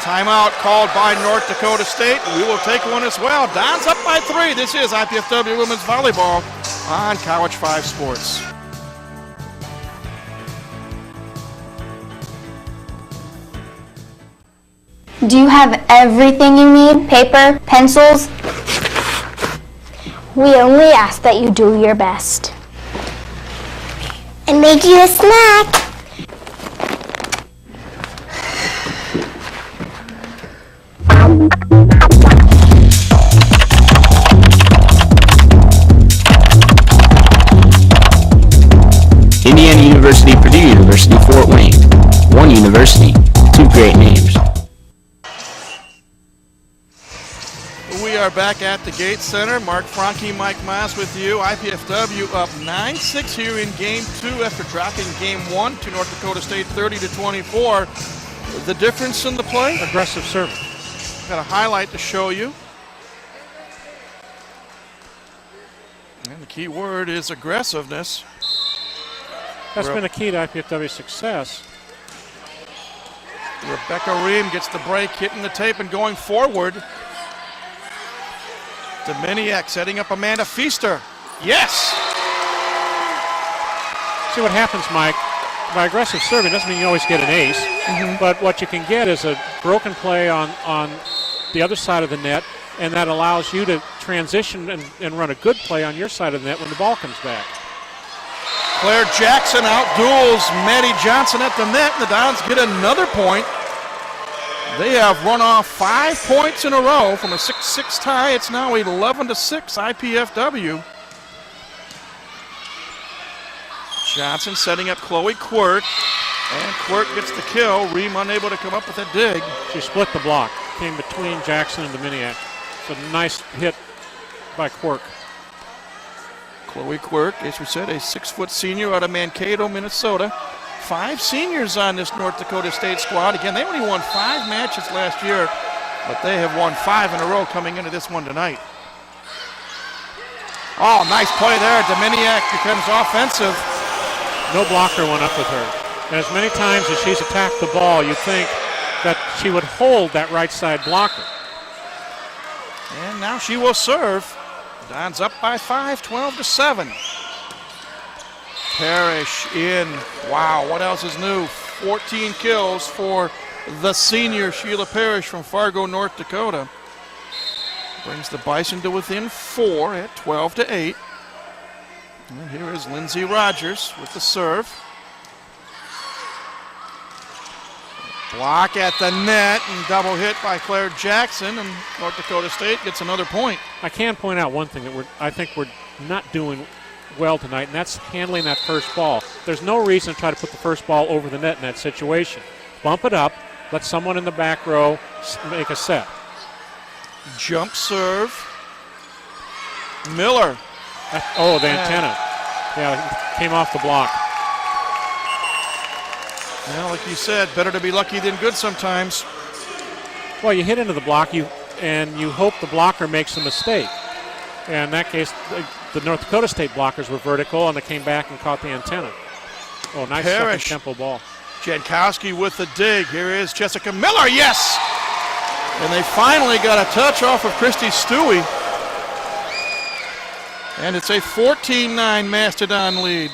[SPEAKER 1] Timeout called by North Dakota State. We will take one as well. Don's up by 3. This is IPFW Women's Volleyball on College 5 Sports.
[SPEAKER 7] Do you have everything you need? Paper, pencils? We only ask that you do your best.
[SPEAKER 8] I made you a snack.
[SPEAKER 4] Indiana University, Purdue University, Fort Wayne. One university, 2 great names.
[SPEAKER 1] We are back at the Gates Center. Mark Franke, Mike Maas with you. IPFW up 9-6 here in game 2 after dropping game 1 to North Dakota State 30-24. The difference in the play?
[SPEAKER 2] Aggressive serving.
[SPEAKER 1] Got a highlight to show you. And the key word is aggressiveness.
[SPEAKER 2] That's been a key to IPFW's success.
[SPEAKER 1] Rebecca Ream gets the break, hitting the tape and going forward. Dominiak setting up Amanda Feaster. Yes!
[SPEAKER 2] See what happens, Mike. By aggressive serving doesn't mean you always get an ace, but what you can get is a broken play on the other side of the net, and that allows you to transition and run a good play on your side of the net when the ball comes back.
[SPEAKER 1] Claire Jackson outduels Maddie Johnson at the net, and the Dons get another point. They have run off 5 points in a row from a 6-6 tie. It's now 11-6 IPFW. Johnson setting up Chloe Quirk, and Quirk gets the kill. Ream unable to come up with a dig.
[SPEAKER 2] She split the block, came between Jackson and Dominiak. It's a nice hit by Quirk.
[SPEAKER 1] Chloe Quirk, as we said, a 6-foot senior out of Mankato, Minnesota. 5 seniors on this North Dakota State squad. Again, they only won 5 matches last year, but they have won 5 in a row coming into this one tonight. Oh, nice play there. Dominiak becomes offensive.
[SPEAKER 2] No blocker went up with her. And as many times as she's attacked the ball, you think that she would hold that right side blocker.
[SPEAKER 1] And now she will serve. Don's up by 5, 12-7. Parrish in. Wow, what else is new? 14 kills for the senior Sheila Parrish from Fargo, North Dakota. Brings the Bison to within 4 at 12-8. And here is Lindsay Rogers with the serve. Block at the net and double hit by Claire Jackson, and North Dakota State gets another point.
[SPEAKER 2] I can point out one thing that I think we're not doing well tonight, and that's handling that first ball. There's no reason to try to put the first ball over the net in that situation. Bump it up, let someone in the back row make a set.
[SPEAKER 1] Jump serve. Miller.
[SPEAKER 2] Oh, the antenna. Yeah, it came off the block.
[SPEAKER 1] Well, like you said, better to be lucky than good sometimes.
[SPEAKER 2] Well, you hit into the block, and you hope the blocker makes a mistake. And in that case, the North Dakota State blockers were vertical, and they came back and caught the antenna. Oh, nice second tempo ball.
[SPEAKER 1] Jankowski with the dig. Here is Jessica Miller. Yes! And they finally got a touch off of Christy Stewie. And it's a 14-9 Mastodon lead.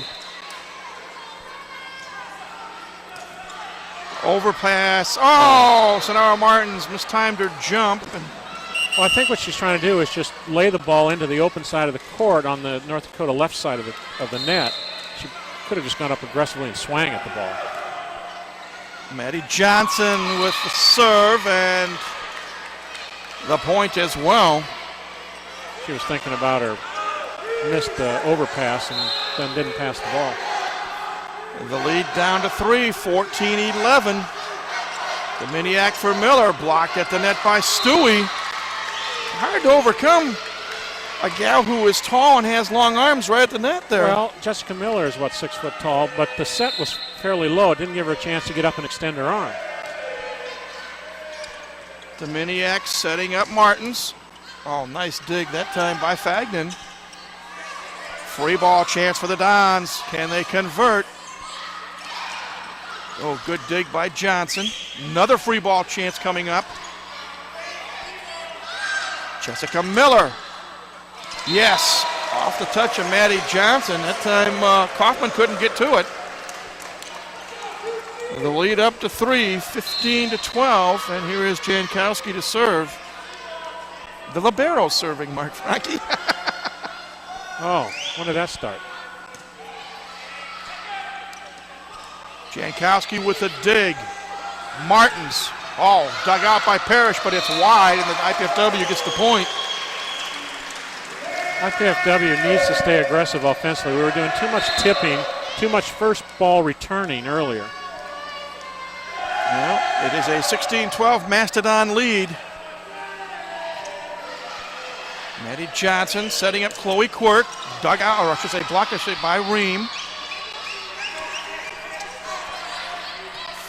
[SPEAKER 1] Overpass. Oh, Sonara Martins mistimed her jump. And
[SPEAKER 2] Well, I think what she's trying to do is just lay the ball into the open side of the court on the North Dakota left side of the net. She could have just gone up aggressively and swang at the ball.
[SPEAKER 1] Maddie Johnson with the serve and the point as well.
[SPEAKER 2] She was thinking about her missed overpass and then didn't pass the ball.
[SPEAKER 1] The lead down to 3, 14-11. Dominiak for Miller, blocked at the net by Stewie. Hard to overcome a gal who is tall and has long arms right at the net there.
[SPEAKER 2] Well, Jessica Miller is, 6 foot tall, but the set was fairly low. It didn't give her a chance to get up and extend her arm.
[SPEAKER 1] Dominiak setting up Martins. Oh, nice dig that time by Fagnan. Free ball chance for the Dons. Can they convert? Oh, good dig by Johnson. Another free ball chance coming up. Jessica Miller. Yes, off the touch of Maddie Johnson. That time Kaufman couldn't get to it. The lead up to 3, 15-12, and here is Jankowski to serve. The libero serving, Mark Franke.
[SPEAKER 2] Oh, when did that start?
[SPEAKER 1] Jankowski with a dig. Martins. Oh, dug out by Parrish, but it's wide, and the IPFW gets the point.
[SPEAKER 2] IPFW needs to stay aggressive offensively. We were doing too much tipping, too much first ball returning earlier.
[SPEAKER 1] Well, it is a 16-12 Mastodon lead. Maddie Johnson setting up Chloe Quirk. Dug out, or I should say blocked by Ream.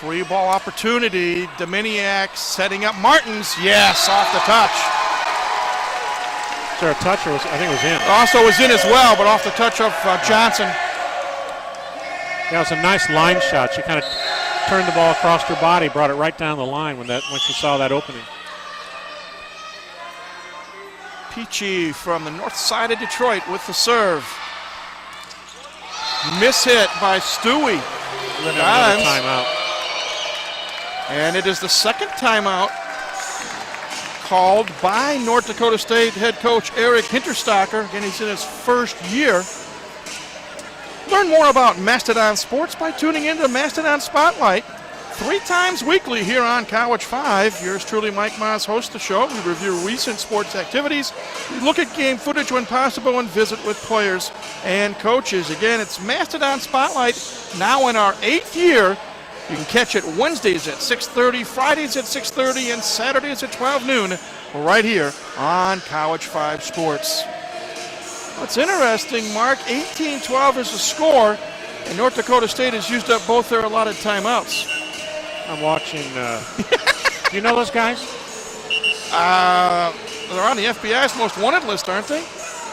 [SPEAKER 1] Free ball opportunity. Dominiak setting up Martins. Yes, off the touch.
[SPEAKER 2] Is there a touch, or I think it was in?
[SPEAKER 1] Also was in as well, but off the touch of Johnson.
[SPEAKER 2] That was a nice line shot. She kind of turned the ball across her body, brought it right down the line when she saw that opening.
[SPEAKER 1] Peachy from the north side of Detroit with the serve. Miss hit by Stewie.
[SPEAKER 2] Another timeout.
[SPEAKER 1] And it is the second timeout called by North Dakota State head coach Eric Hinterstocker. Again, he's in his first year. Learn more about Mastodon Sports by tuning into Mastodon Spotlight 3 times weekly here on College 5. Yours truly, Mike Moss, hosts the show. We review recent sports activities, we look at game footage when possible, and visit with players and coaches. Again, it's Mastodon Spotlight, now in our 8th year. You can catch it Wednesdays at 6:30, Fridays at 6:30, and Saturdays at 12 noon right here on College 5 Sports. What's interesting, Mark, 18-12 is the score, and North Dakota State has used up both their allotted timeouts.
[SPEAKER 2] I'm watching. Do you know those guys?
[SPEAKER 1] They're on the FBI's most wanted list, aren't they?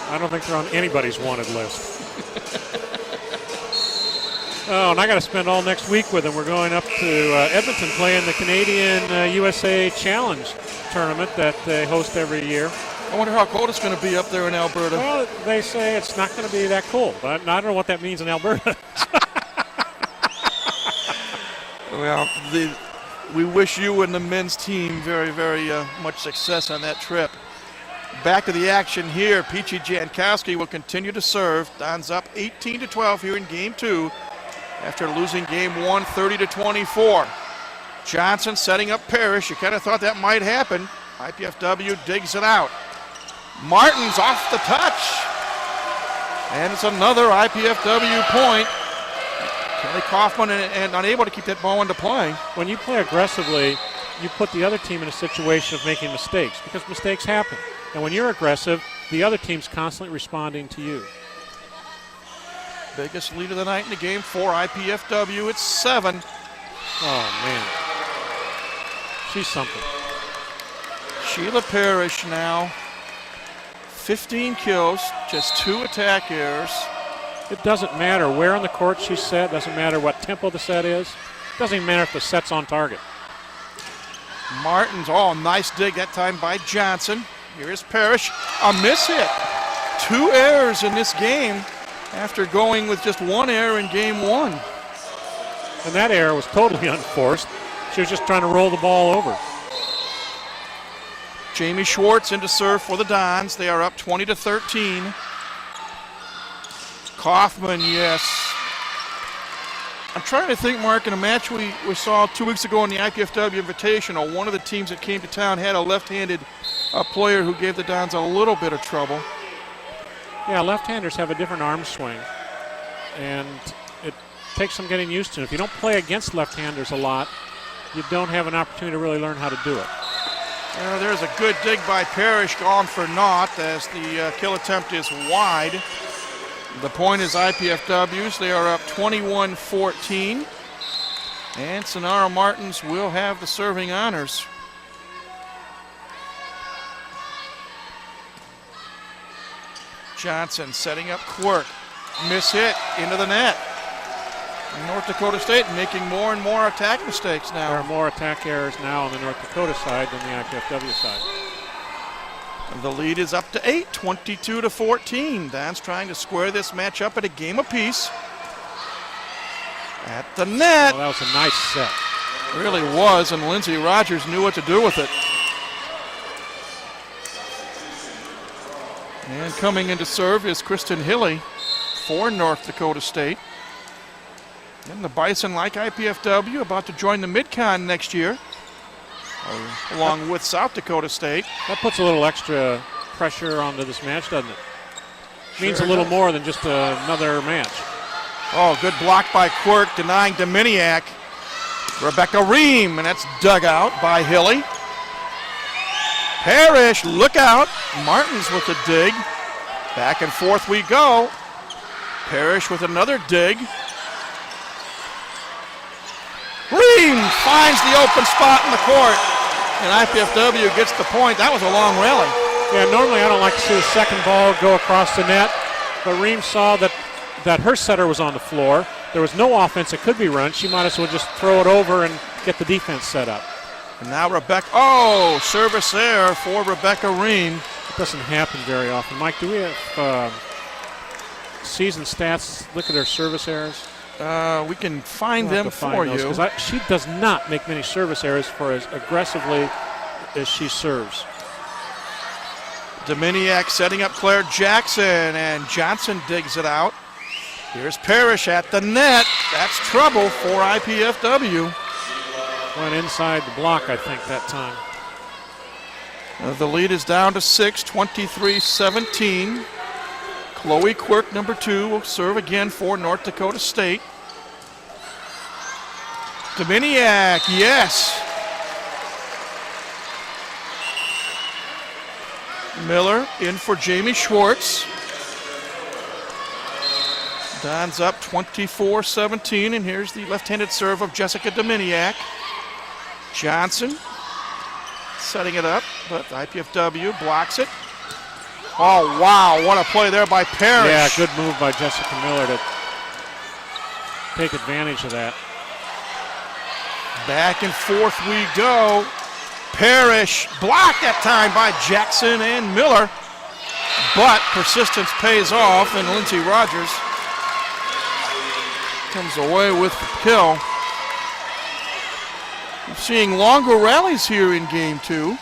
[SPEAKER 2] I don't think they're on anybody's wanted list. Oh, and I got to spend all next week with them. We're going up to Edmonton playing the Canadian USA Challenge tournament that they host every year.
[SPEAKER 1] I wonder how cold it's going to be up there in Alberta.
[SPEAKER 2] Well, they say it's not going to be that cold, but I don't know what that means in Alberta.
[SPEAKER 1] Well, we wish you and the men's team very, very much success on that trip. Back to the action here. Peachy Jankowski will continue to serve. Don's up 18-12 here in game 2 after losing game 1 30-24. Johnson setting up Parrish. You kind of thought that might happen. IPFW digs it out. Martins off the touch. And it's another IPFW point. Kelly Kaufman and unable to keep that ball into play.
[SPEAKER 2] When you play aggressively, you put the other team in a situation of making mistakes because mistakes happen. And when you're aggressive, the other team's constantly responding to you.
[SPEAKER 1] Biggest lead of the night in the game for IPFW. It's 7.
[SPEAKER 2] Oh, man. She's something.
[SPEAKER 1] Sheila Parrish now. 15 kills, just 2 attack errors.
[SPEAKER 2] It doesn't matter where on the court she's set. Doesn't matter what tempo the set is. Doesn't even matter if the set's on target.
[SPEAKER 1] Martins, oh, nice dig that time by Johnson. Here is Parrish, a miss hit. 2 errors in this game after going with just 1 error in game 1.
[SPEAKER 2] And that error was totally unforced. She was just trying to roll the ball over.
[SPEAKER 1] Jamie Schwartz into serve for the Dons. They are up 20-13. Kaufman, yes. I'm trying to think, Mark, in a match we saw 2 weeks ago in the IPFW Invitational, one of the teams that came to town had a left-handed player who gave the Dons a little bit of trouble.
[SPEAKER 2] Yeah, left-handers have a different arm swing, and it takes some getting used to. If you don't play against left-handers a lot, you don't have an opportunity to really learn how to do it.
[SPEAKER 1] There's a good dig by Parrish, gone for naught as the kill attempt is wide. The point is IPFW's. They are up 21-14. And Sonara Martins will have the serving honors. Johnson setting up Quirk. Miss hit into the net. North Dakota State making more and more attack mistakes now.
[SPEAKER 2] There are more attack errors now on the North Dakota side than the IPFW side.
[SPEAKER 1] The lead is up to 8, 22-14. Don's trying to square this match up at a game apiece. At the net.
[SPEAKER 2] Well, that was a nice set.
[SPEAKER 1] Really was, and Lindsey Rogers knew what to do with it. And coming into serve is Kristen Hilly for North Dakota State. And the Bison, like IPFW, about to join the Mid-Con next year, along with South Dakota State.
[SPEAKER 2] That puts a little extra pressure onto this match, doesn't it? Means
[SPEAKER 1] Sure
[SPEAKER 2] a little
[SPEAKER 1] does.
[SPEAKER 2] more than just another match.
[SPEAKER 1] Oh, good block by Quirk, denying Dominiak. Rebecca Ream, and that's dug out by Hilly. Parrish, look out. Martins with a dig. Back and forth we go. Parrish with another dig. Ream finds the open spot in the court, and IPFW gets the point. That was a long rally.
[SPEAKER 2] Yeah, normally I don't like to see the second ball go across the net, but Ream saw that her setter was on the floor. There was no offense that could be run. She might as well just throw it over and get the defense set up.
[SPEAKER 1] And now service there for Rebecca Ream.
[SPEAKER 2] It doesn't happen very often. Mike, do we have season stats? Look at her service errors.
[SPEAKER 1] We can find them for you.
[SPEAKER 2] Because she does not make many service errors for as aggressively as she serves.
[SPEAKER 1] Dominiak setting up Claire Jackson, and Johnson digs it out. Here's Parrish at the net. That's trouble for IPFW.
[SPEAKER 2] Went inside the block, I think, that time.
[SPEAKER 1] The lead is down to 6, 23-17. Chloe Quirk, number 2, will serve again for North Dakota State. Dominiak, yes. Miller in for Jamie Schwartz. Don's up 24-17, and here's the left-handed serve of Jessica Dominiak. Johnson setting it up, but IPFW blocks it. Oh, wow, what a play there by Parrish.
[SPEAKER 2] Yeah, good move by Jessica Miller to take advantage of that.
[SPEAKER 1] Back and forth we go. Parrish blocked that time by Jackson and Miller, but persistence pays off, and Lindsey Rogers comes away with the kill. I'm seeing longer rallies here in game 2.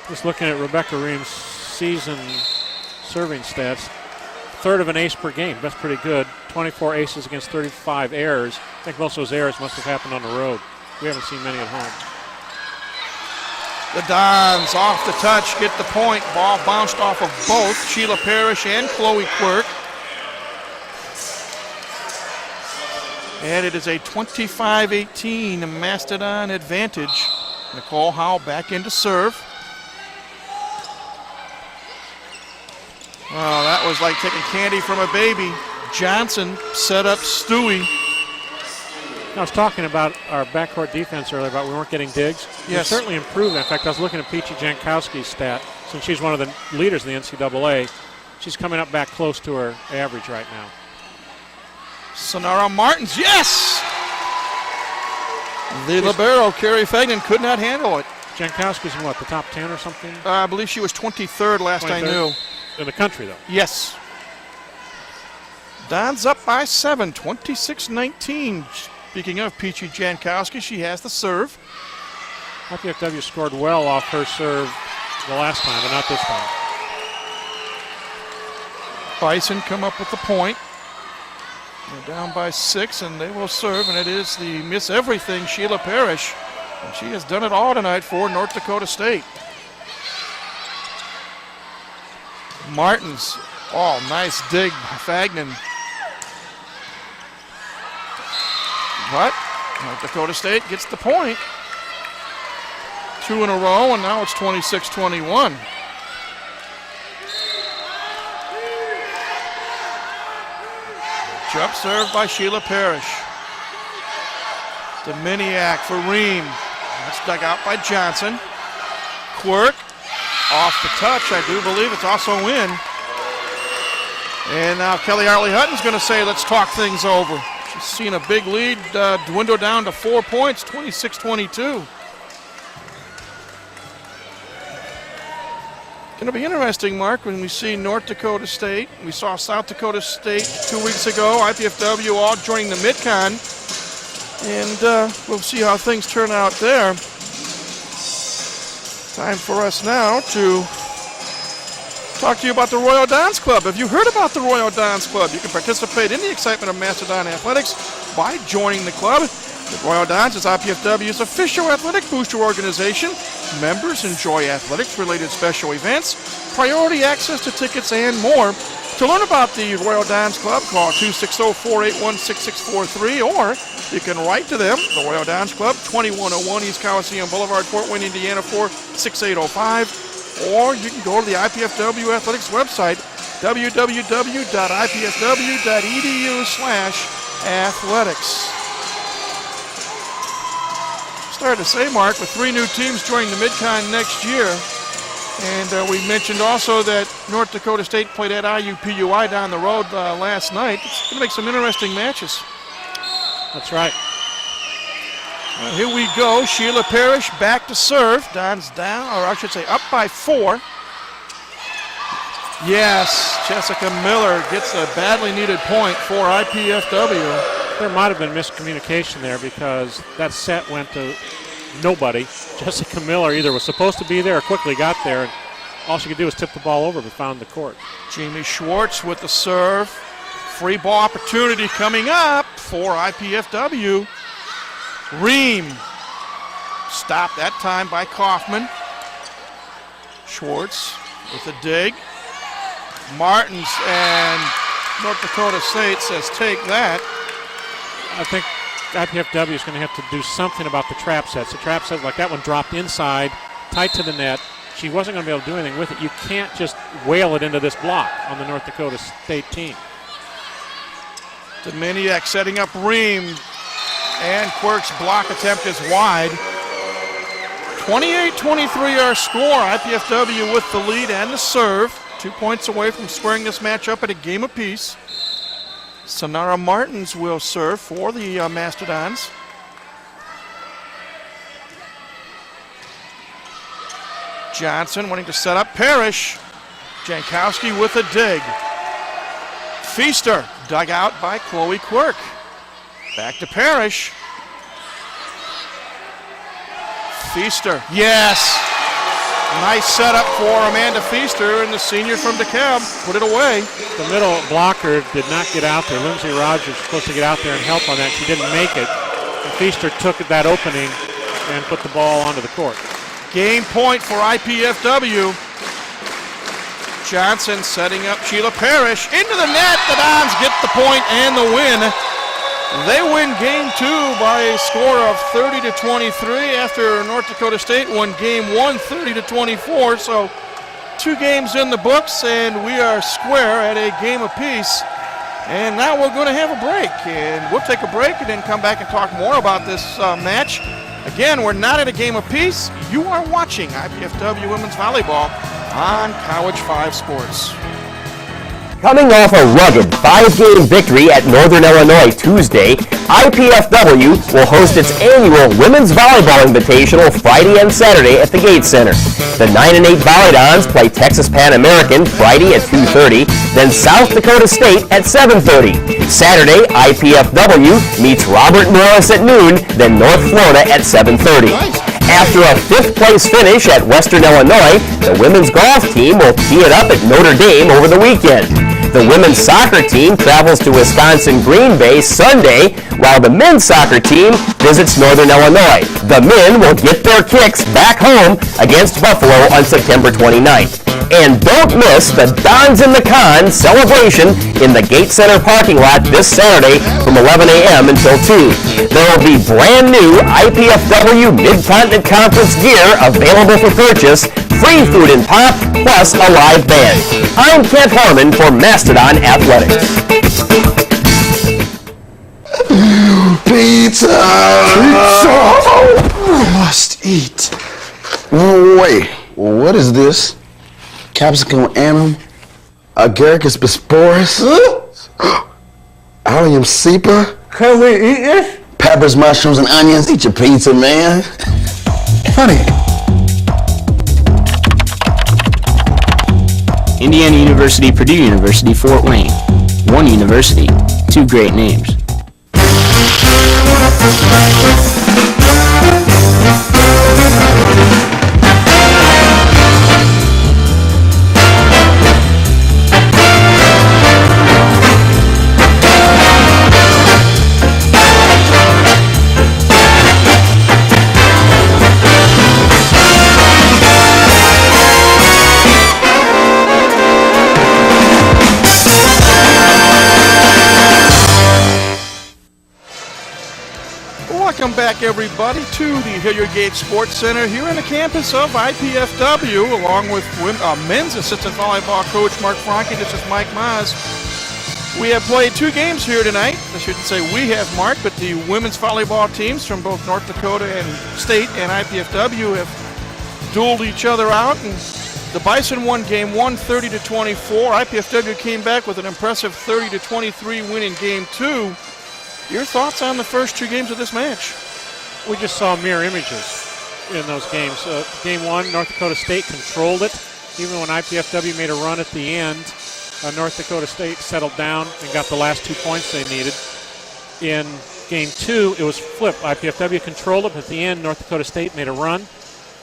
[SPEAKER 2] Just looking at Rebecca Ream's season serving stats, third of an ace per game. That's pretty good. 24 aces against 35 errors. I think most of those errors must have happened on the road. We haven't seen many at home.
[SPEAKER 1] The Dons off the touch, get the point. Ball bounced off of both Sheila Parrish and Chloe Quirk. And it is a 25-18 Mastodon advantage. Nicole Howell back into serve. Oh, that was like taking candy from a baby. Johnson set up Stewie.
[SPEAKER 2] I was talking about our backcourt defense earlier, about we weren't getting digs.
[SPEAKER 1] Yes.
[SPEAKER 2] We certainly improved. In fact, I was looking at Peachy Jankowski's stat. Since she's one of the leaders in the NCAA, she's coming up back close to her average right now.
[SPEAKER 1] Sonara Martins, yes! The libero, Carrie Fagnan, could not handle it.
[SPEAKER 2] Jankowski's in what, the top 10 or something?
[SPEAKER 1] I believe she was 23rd last I
[SPEAKER 2] 23rd?
[SPEAKER 1] knew.
[SPEAKER 2] In the country, though.
[SPEAKER 1] Yes. Don's up by 7, 26-19. Speaking of Peachy Jankowski, she has the serve.
[SPEAKER 2] IPFW scored well off her serve the last time, but not this time.
[SPEAKER 1] Bison come up with the point. They're down by 6, and they will serve, and it is the Miss Everything, Sheila Parrish. And she has done it all tonight for North Dakota State. Martins. Oh, nice dig by Fagnan. But North Dakota State gets the point. 2 in a row, and now it's 26-21. Jump serve by Sheila Parrish. Dominiak for Ream. That's dug out by Johnson. Quirk off the touch. I do believe it's also in. And now Kelly Hartley-Hutton's going to say, let's talk things over. She's seen a big lead dwindle down to 4 points, 26-22. Going to be interesting, Mark, when we see North Dakota State. We saw South Dakota State 2 weeks ago, IPFW all joining the Mid-Con. And we'll see how things turn out there. Time for us now to talk to you about the Royal Dons Club. Have you heard about the Royal Dons Club? You can participate in the excitement of Mastodon athletics by joining the club. The Royal Dons is IPFW's official athletic booster organization. Members enjoy athletics-related special events, priority access to tickets, and more. To learn about the Royal Dons Club, call 260-481-6643, or you can write to them, the Royal Dons Club, 2101 East Coliseum Boulevard, Fort Wayne, Indiana, 46805. Or you can go to the IPFW Athletics website, www.ipfw.edu/athletics. Started to say, Mark, with 3 new teams joining the Mid-Con next year. And we mentioned also that North Dakota State played at IUPUI down the road last night. It's going to make some interesting matches.
[SPEAKER 2] That's right.
[SPEAKER 1] Here we go. Sheila Parrish back to serve. Don's down, or I should say up by 4. Yes, Jessica Miller gets a badly needed point for IPFW.
[SPEAKER 2] There might have been miscommunication there because that set went to nobody. Jessica Miller either was supposed to be there or quickly got there, and all she could do was tip the ball over but found the court.
[SPEAKER 1] Jamie Schwartz with the serve. Free ball opportunity coming up for IPFW. Ream. Stopped that time by Kaufman. Schwartz with a dig. Martins, and North Dakota State says take that.
[SPEAKER 2] I think IPFW is going to have to do something about the trap sets. The trap set, like that one, dropped inside, tight to the net. She wasn't going to be able to do anything with it. You can't just whale it into this block on the North Dakota State team.
[SPEAKER 1] Dominiak setting up Ream, and Quirk's block attempt is wide. 28-23 our score. IPFW with the lead and the serve. 2 points away from squaring this match up at a game apiece. Sonara Martins will serve for the Mastodons. Johnson wanting to set up Parrish. Jankowski with a dig. Feaster dug out by Chloe Quirk. Back to Parrish. Feaster, yes! Nice setup for Amanda Feaster, and the senior from DeKalb put it away.
[SPEAKER 2] The middle blocker did not get out there. Lindsay Rogers was supposed to get out there and help on that. She didn't make it. And Feaster took that opening and put the ball onto the court.
[SPEAKER 1] Game point for IPFW. Johnson setting up Sheila Parrish into the net. The Dons get the point and the win. They win game 2 by a score of 30-23 after North Dakota State won game 1 30-24. So 2 games in the books, and we are square at a game apiece. And now we're going to have a break, and we'll take a break and then come back and talk more about this match. Again, we're not at a game apiece. You are watching IPFW Women's Volleyball on College 5 Sports.
[SPEAKER 8] Coming off a rugged 5-game victory at Northern Illinois Tuesday, IPFW will host its annual Women's Volleyball Invitational Friday and Saturday at the Gates Center. The 9-8 Volleydons play Texas Pan American Friday at 2:30, then South Dakota State at 7:30. Saturday, IPFW meets Robert Morris at noon, then North Florida at 7:30. After a 5th place finish at Western Illinois, the women's golf team will tee it up at Notre Dame over the weekend. The women's soccer team travels to Wisconsin Green Bay Sunday, while the men's soccer team visits Northern Illinois. The men will get their kicks back home against Buffalo on September 29th. And don't miss the Dons in the Con celebration in the Gate Center parking lot this Saturday from 11 a.m. until 2. There will be brand new IPFW Mid-Continent Conference gear available for purchase, free food and pop, plus a live band. I'm Kent Harmon for Mastodon Athletics.
[SPEAKER 9] Pizza! Must eat. Wait, what is this? Capsicum annum? Agaricus bisporus? Allium cepa?
[SPEAKER 10] Can we eat this?
[SPEAKER 9] Peppers, mushrooms, and onions. Eat your pizza, man. Honey.
[SPEAKER 4] Indiana University, Purdue University, Fort Wayne. One university, two great names.
[SPEAKER 1] Welcome back, everybody, to the Hilliard Gate Sports Center here on the campus of IPFW, along with men's assistant volleyball coach Mark Franke. This is Mike Maz. We have played 2 games here tonight. I shouldn't say we have, Mark, but the women's volleyball teams from both North Dakota and State and IPFW have dueled each other out. And the Bison won game 1, 30-24. IPFW came back with an impressive 30-23 win in game 2. Your thoughts on the first 2 games of this match?
[SPEAKER 2] We just saw mirror images in those games. Game 1, North Dakota State controlled it. Even when IPFW made a run at the end, North Dakota State settled down and got the last 2 points they needed. In game 2, it was flipped. IPFW controlled it, but at the end, North Dakota State made a run.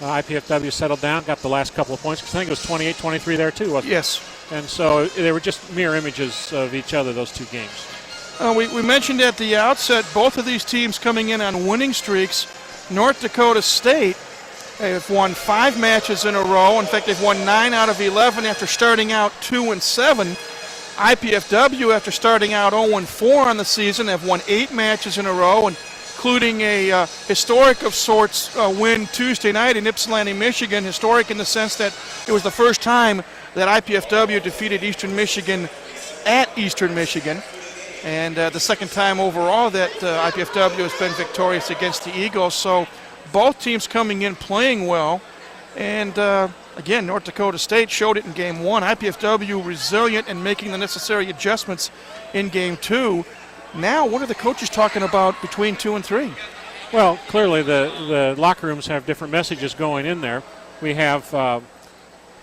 [SPEAKER 2] IPFW settled down, got the last couple of points. I think it was 28-23 there too, wasn't it?
[SPEAKER 1] Yes.
[SPEAKER 2] And so they were just mirror images of each other, those 2 games.
[SPEAKER 1] We mentioned at the outset both of these teams coming in on winning streaks. North Dakota State have won 5 matches in a row. In fact, they've won 9 out of 11 after starting out 2-7. IPFW, after starting out 0-4 on the season, have won 8 matches in a row, including a historic of sorts win Tuesday night in Ypsilanti, Michigan. Historic in the sense that it was the first time that IPFW defeated Eastern Michigan at Eastern Michigan. And the second time overall that IPFW has been victorious against the Eagles. So both teams coming in playing well. And again, North Dakota State showed it in game 1. IPFW resilient and making the necessary adjustments in game 2. Now, what are the coaches talking about between 2 and 3?
[SPEAKER 2] Well, clearly the locker rooms have different messages going in there. We have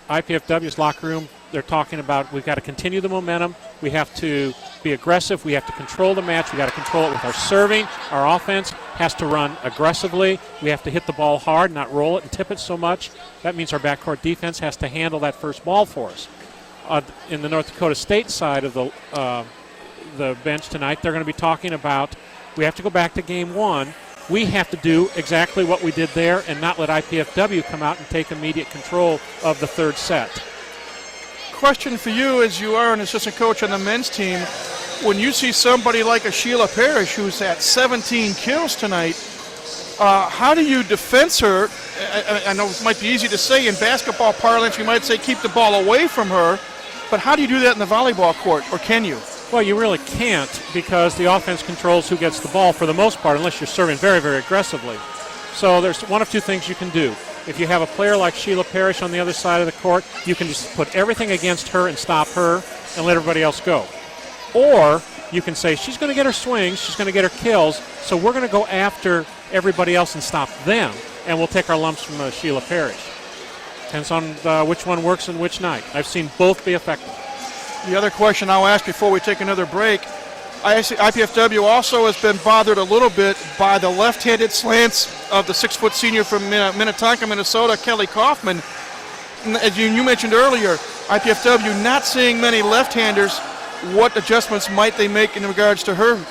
[SPEAKER 2] IPFW's locker room. They're talking about we've got to continue the momentum. We have to be aggressive. We have to control the match. We've got to control it with our serving. Our offense has to run aggressively. We have to hit the ball hard, not roll it and tip it so much. That means our backcourt defense has to handle that first ball for us. In the North Dakota State side of the bench tonight, they're going to be talking about we have to go back to game 1. We have to do exactly what we did there and not let IPFW come out and take immediate control of the third set.
[SPEAKER 1] Question for you, as you are an assistant coach on the men's team, when you see somebody like a Sheila Parrish who's at 17 kills tonight, how do you defense her? I know it might be easy to say in basketball parlance, you might say keep the ball away from her, but how do you do that in the volleyball court, or can you?
[SPEAKER 2] Well, you really can't because the offense controls who gets the ball for the most part unless you're serving very, very aggressively. So there's one of 2 things you can do. If you have a player like Sheila Parrish on the other side of the court, you can just put everything against her and stop her and let everybody else go. Or you can say she's going to get her swings, she's going to get her kills, so we're going to go after everybody else and stop them, and we'll take our lumps from Sheila Parrish. Depends on which one works and which night. I've seen both be effective.
[SPEAKER 1] The other question I'll ask before we take another break, IPFW also has been bothered a little bit by the left-handed slants of the 6-foot senior from Minnetonka, Minnesota, Kelly Kaufman. As you mentioned earlier, IPFW not seeing many left-handers. What adjustments might they make in regards to her?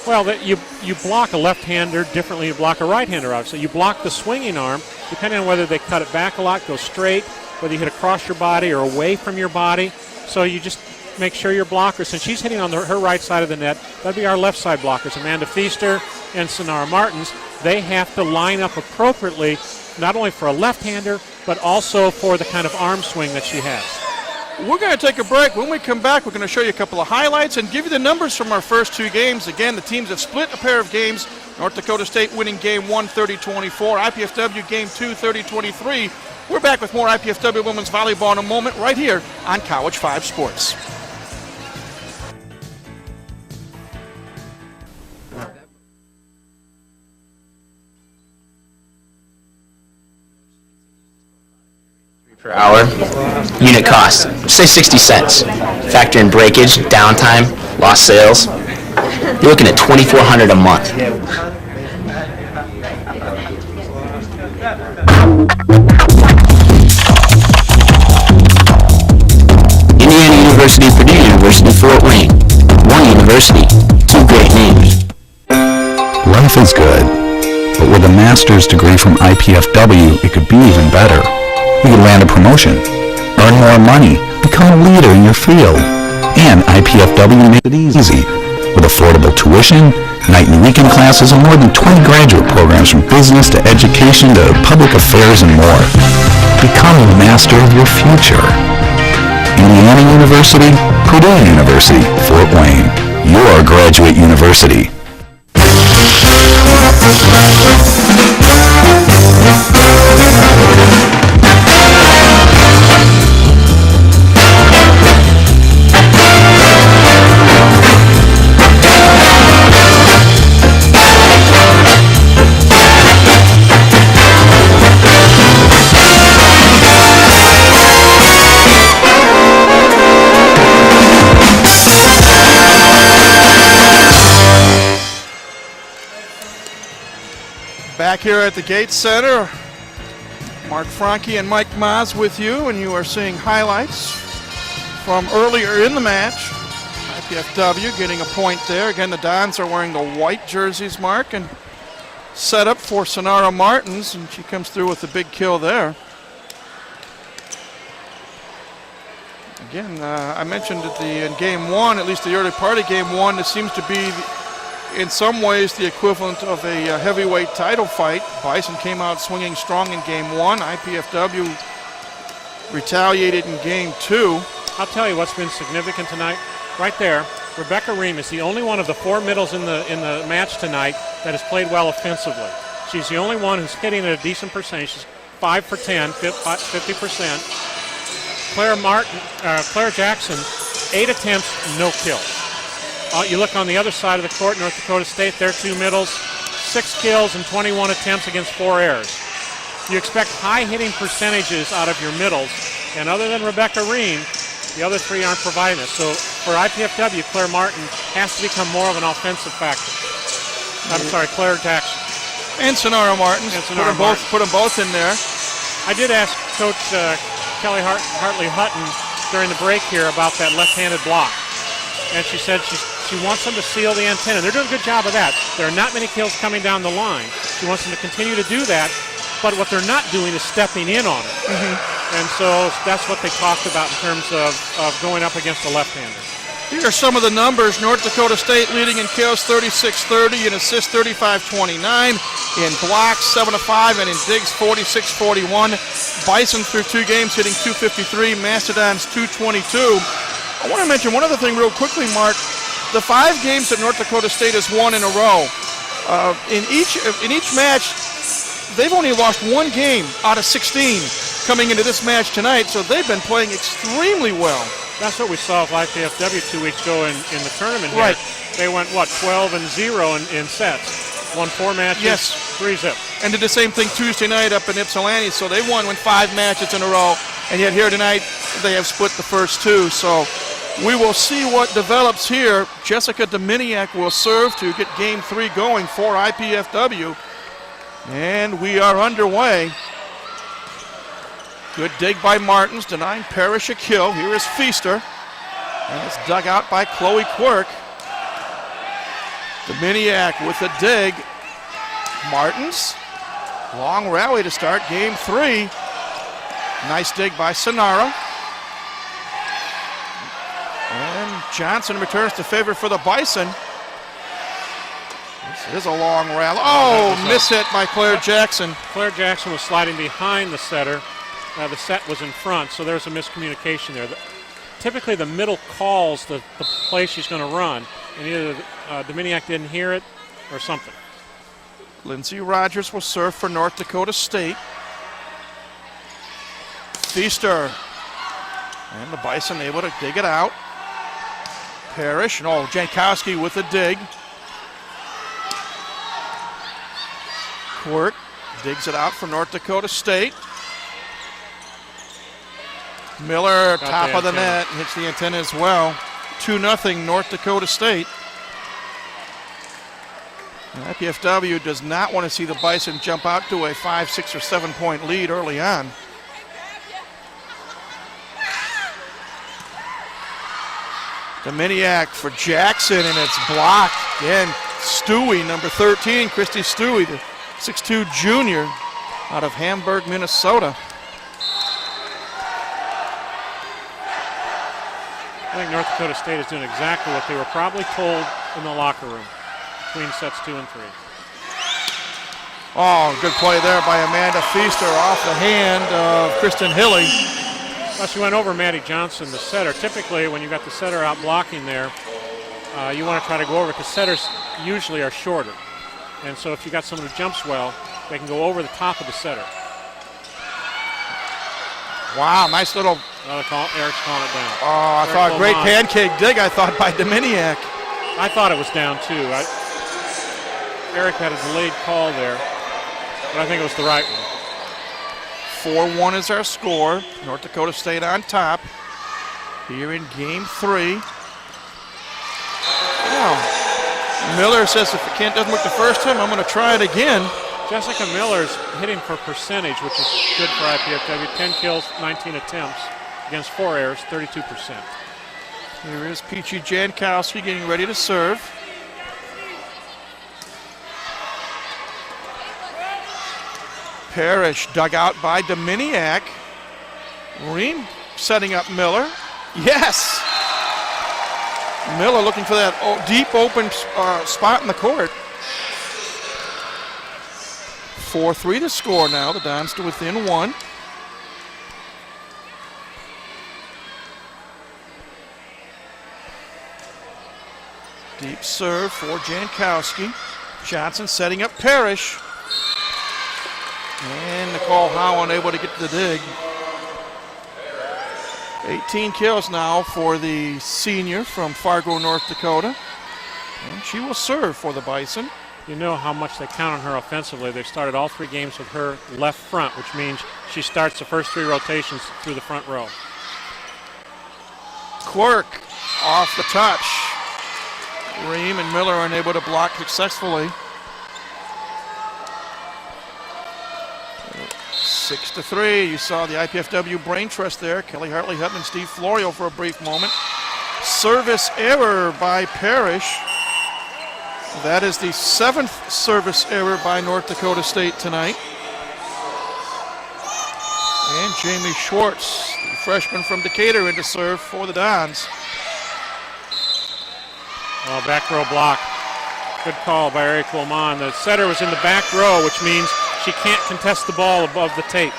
[SPEAKER 2] Well, you block a left-hander differently than you block a right-hander, obviously. You block the swinging arm, depending on whether they cut it back a lot, go straight, whether you hit across your body or away from your body. So you just make sure your blockers, since she's hitting on her right side of the net, that'd be our left side blockers, Amanda Feaster and Sonara Martins. They have to line up appropriately, not only for a left-hander, but also for the kind of arm swing that she has.
[SPEAKER 1] We're going to take a break. When we come back, we're going to show you a couple of highlights and give you the numbers from our first two games. Again, the teams have split a pair of games. North Dakota State winning game 1, 30-24. IPFW game 2, 30-23. We're back with more IPFW women's volleyball in a moment right here on College 5 Sports.
[SPEAKER 4] Per hour. Unit cost, say 60 cents. Factor in breakage, downtime, lost sales. You're looking at $2,400 a month. Indiana University, Purdue University, Fort Wayne. One university, two great names.
[SPEAKER 5] Life is good, but with a master's degree from IPFW, it could be even better. You could land a promotion, earn more money, become a leader in your field. And IPFW makes it easy. With affordable tuition, night and weekend classes, and more than 20 graduate programs from business to education to public affairs and more. Become the master of your future. Indiana University, Purdue University, Fort Wayne. Your graduate university.
[SPEAKER 1] Back here at the Gates Center, Mark Franke and Mike Maas with you, and you are seeing highlights from earlier in the match. IPFW getting a point there. Again, the Dons are wearing the white jerseys, Mark, and set up for Sonara Martins, and she comes through with a big kill there. Again, I mentioned that in game one, at least the early part of game one, this seems to be in some ways the equivalent of a heavyweight title fight. Bison came out swinging strong in game one. IPFW retaliated in game two.
[SPEAKER 2] I'll tell you what's been significant tonight. Right there, Rebecca Ream is the only one of the four middles in the match tonight that has played well offensively. She's the only one who's hitting at a decent percentage. She's 5 for 10, 50%. Claire Jackson, 8 attempts, no kills. You look on the other side of the court, North Dakota State, their two middles, 6 kills and 21 attempts against 4 errors. You expect high hitting percentages out of your middles, and other than Rebecca Ream, the other three aren't providing it. So for IPFW, Claire Martin has to become more of an offensive factor. I'm sorry, Claire Jackson.
[SPEAKER 1] And Sonara Martins. Put them both in there.
[SPEAKER 2] I did ask Coach Kelly Hartley Hutton during the break here about that left-handed block. And she said she wants them to seal the antenna. They're doing a good job of that. There are not many kills coming down the line. She wants them to continue to do that, but what they're not doing is stepping in on it. Mm-hmm. And so that's what they talked about in terms of going up against the left-hander.
[SPEAKER 1] Here are some of the numbers. North Dakota State leading in kills 36-30, in assists 35-29, in blocks 7-5, and in digs 46-41. Bison through 2 games hitting .253, Mastodons .222. I want to mention one other thing real quickly, Mark. The 5 games that North Dakota State has won in a row, in each match, they've only lost 1 game out of 16 coming into this match tonight, so they've been playing extremely well.
[SPEAKER 2] That's what we saw with IPFW 2 weeks ago in the tournament here.
[SPEAKER 1] Right.
[SPEAKER 2] They went, 12-0 in sets. Won 4 matches,
[SPEAKER 1] yes.
[SPEAKER 2] 3-zip.
[SPEAKER 1] And did the same thing Tuesday night up in Ypsilanti, so they won 5 matches in a row, and yet here tonight they have split the first 2. So We will see what develops here. Jessica Dominiak will serve to get game 3 going for IPFW. And we are underway. Good dig by Martins, denying Parrish a kill. Here is Feaster. And it's dug out by Chloe Quirk. Dominiak with a dig. Martins. Long rally to start game 3. Nice dig by Sonara. And Johnson returns to favor for the Bison. This is a long rally. Oh, miss hit by Claire Jackson.
[SPEAKER 2] Claire Jackson was sliding behind the setter. The set was in front, so there's a miscommunication there. Typically, the middle calls the play she's going to run, and either Dominiak didn't hear it or something.
[SPEAKER 1] Lindsey Rogers will serve for North Dakota State. Feaster. And the Bison able to dig it out. Parrish. No, Jankowski with a dig. Quirk digs it out for North Dakota State. Miller, top of the net, hits the antenna as well. 2-0 North Dakota State. IPFW does not want to see the Bison jump out to a 5, 6, or 7 point lead early on. Dominiak for Jackson, and it's blocked. Again, Stewie, number 13, Christy Stewie, the 6'2 junior out of Hamburg, Minnesota.
[SPEAKER 2] I think North Dakota State is doing exactly what they were probably told in the locker room between sets 2 and 3.
[SPEAKER 1] Oh, good play there by Amanda Feaster off the hand of Kristen Hilly.
[SPEAKER 2] Well, she went over Maddie Johnson, the setter. Typically, when you've got the setter out blocking there, you want to try to go over because setters usually are shorter. And so if you got someone who jumps well, they can go over the top of the setter.
[SPEAKER 1] Wow, nice little...
[SPEAKER 2] Eric's calling it down.
[SPEAKER 1] Oh, I thought great pancake dig, I thought, by Dominiak.
[SPEAKER 2] I thought it was down, too. Eric had a delayed call there, but I think it was the right one.
[SPEAKER 1] 4-1 is our score. North Dakota State on top here in game 3. Now, Miller says if it doesn't work the first time, I'm going to try it again.
[SPEAKER 2] Jessica Miller's hitting for percentage, which is good for IPFW. 10 kills, 19 attempts against 4 errors, 32%.
[SPEAKER 1] Here is Peachy Jankowski getting ready to serve. Parrish dug out by Dominiak. Ream setting up Miller. Yes! Miller looking for that deep open spot in the court. 4-3 to score now. The Dons to within 1. Deep serve for Jankowski. Johnson setting up Parrish. And Nicole Howe unable to get to the dig. 18 kills now for the senior from Fargo, North Dakota. And she will serve for the Bison.
[SPEAKER 2] You know how much they count on her offensively. They started all 3 games with her left front, which means she starts the first 3 rotations through the front row.
[SPEAKER 1] Quirk off the touch. Ream and Miller are unable to block successfully. 6-3. You saw the IPFW brain trust there. Kelly Hartley Hutton and Steve Florio for a brief moment. Service error by Parrish. That is the 7th service error by North Dakota State tonight. And Jamie Schwartz, the freshman from Decatur, in to serve for the Dons.
[SPEAKER 2] Well, back row block. Good call by Eric Wilmon. The setter was in the back row, which means she can't contest the ball above the tape.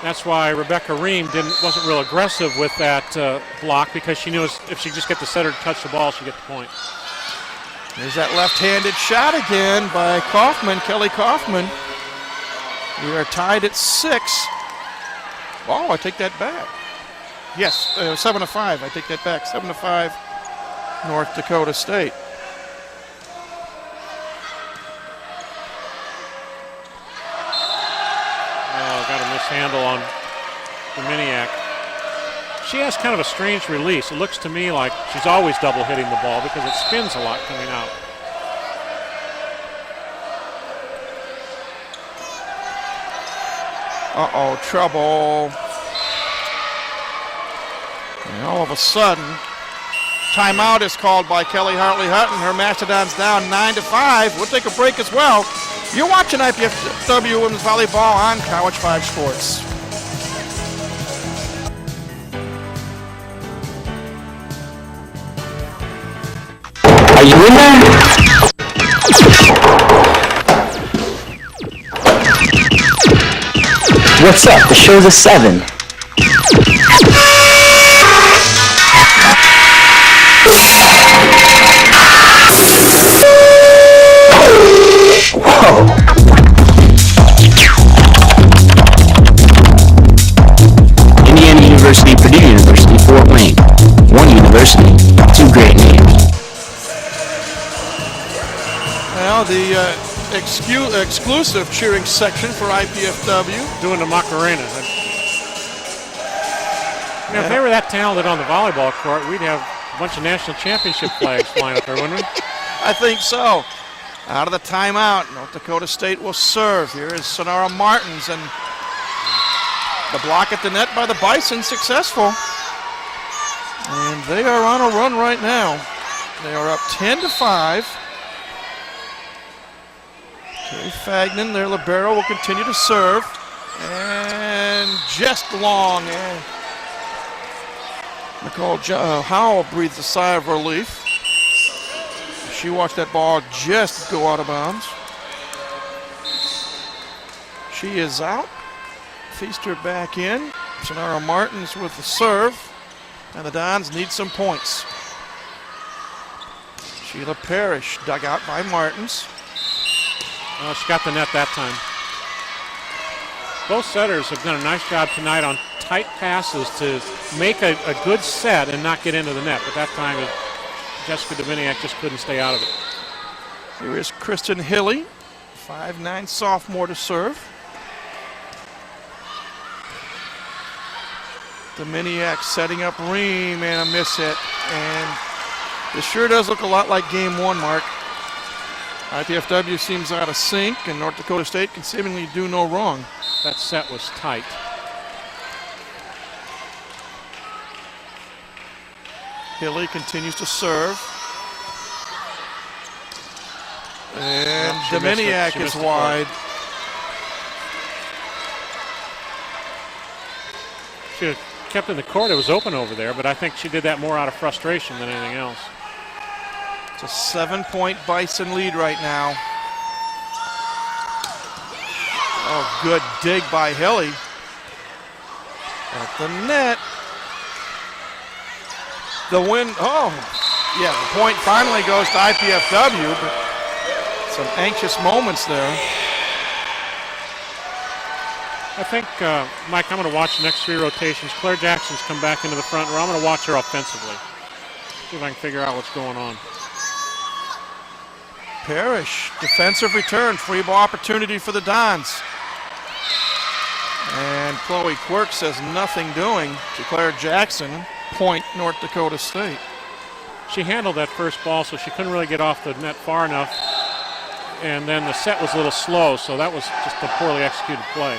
[SPEAKER 2] That's why Rebecca Ream wasn't real aggressive with that block, because she knew if she just get the setter to touch the ball, she'd get the point.
[SPEAKER 1] There's that left-handed shot again by Kaufman, Kelly Kaufman. We are tied at 6. Oh, I take that back. Yes, 7-5. I take that back. 7-5, North Dakota State.
[SPEAKER 2] Oh, got a mishandle on Dominiak. She has kind of a strange release. It looks to me like she's always double hitting the ball because it spins a lot coming out.
[SPEAKER 1] Uh-oh, trouble. And all of a sudden, timeout is called by Kelly Hartley Hutton. Her Mastodons down 9-5. We'll take a break as well. You're watching IPFW Women's Volleyball on College 5 Sports.
[SPEAKER 4] Are you in there? What's up? The show's at 7. Whoa. Indiana University, Purdue University, Fort Wayne. One university, two great names.
[SPEAKER 1] Well, the exclusive cheering section for IPFW.
[SPEAKER 2] Doing the Macarena. If they were that talented on the volleyball court, we'd have a bunch of national championship flags flying up there, wouldn't we?
[SPEAKER 1] I think so. Out of the timeout, North Dakota State will serve. Here is Sonara Martins, and the block at the net by the Bison successful. And they are on a run right now. They are up 10-5. Terry Fagnan, their libero, will continue to serve. And just long. And Nicole Howell breathes a sigh of relief. She watched that ball just go out of bounds. She is out. Feaster back in. Sonara Martins with the serve. And the Dons need some points. Sheila Parrish dug out by Martins.
[SPEAKER 2] Oh, she got the net that time. Both setters have done a nice job tonight on tight passes to make a good set and not get into the net. But that time, Jessica Dominiak just couldn't stay out of it.
[SPEAKER 1] Here is Kristen Hilly, 5'9" sophomore to serve. Dominiak setting up Ream and a miss hit. And this sure does look a lot like game one, Mark. IPFW seems out of sync, and North Dakota State can seemingly do no wrong.
[SPEAKER 2] That set was tight.
[SPEAKER 1] Hilly continues to serve. And Dominiak is wide.
[SPEAKER 2] Should have kept in the court. It was open over there, but I think she did that more out of frustration than anything else.
[SPEAKER 1] It's a 7-point Bison lead right now. Oh, good dig by Hilly. At the net. The win, yeah, the point finally goes to IPFW, but some anxious moments there.
[SPEAKER 2] I think, Mike, I'm going to watch the next 3 rotations. Claire Jackson's come back into the front row. I'm going to watch her offensively. See if I can figure out what's going on.
[SPEAKER 1] Parrish, defensive return, free ball opportunity for the Dons. And Chloe Quirk says nothing doing to Claire Jackson, point North Dakota State.
[SPEAKER 2] She handled that first ball, so she couldn't really get off the net far enough. And then the set was a little slow, so that was just a poorly executed play.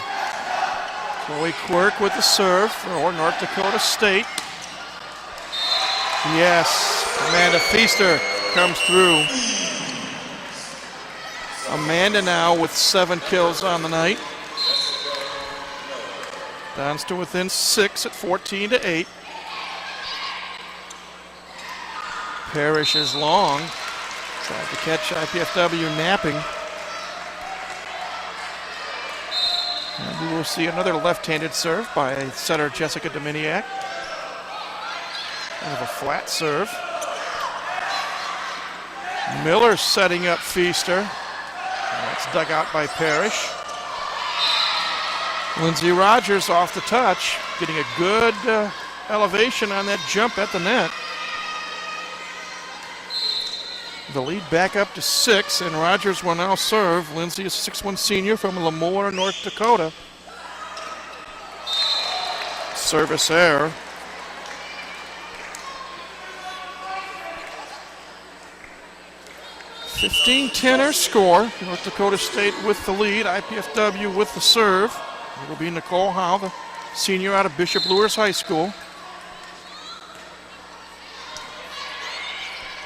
[SPEAKER 1] Chloe Quirk with the serve for North Dakota State. Yes, Amanda Feaster comes through. Amanda now with 7 kills on the night. Dons to within 6 at 14-8. Parrish is long. Tried to catch IPFW napping. And we will see another left-handed serve by setter Jessica Dominiak. Kind of a flat serve. Miller setting up Feaster. That's dug out by Parrish. Lindsey Rogers off the touch, getting a good elevation on that jump at the net. The lead back up to 6, and Rogers will now serve. Lindsey is a 6'1" senior from Lemoore, North Dakota. Service error. 15-10 our score. North Dakota State with the lead. IPFW with the serve. It'll be Nicole Howe, the senior out of Bishop Lewis High School.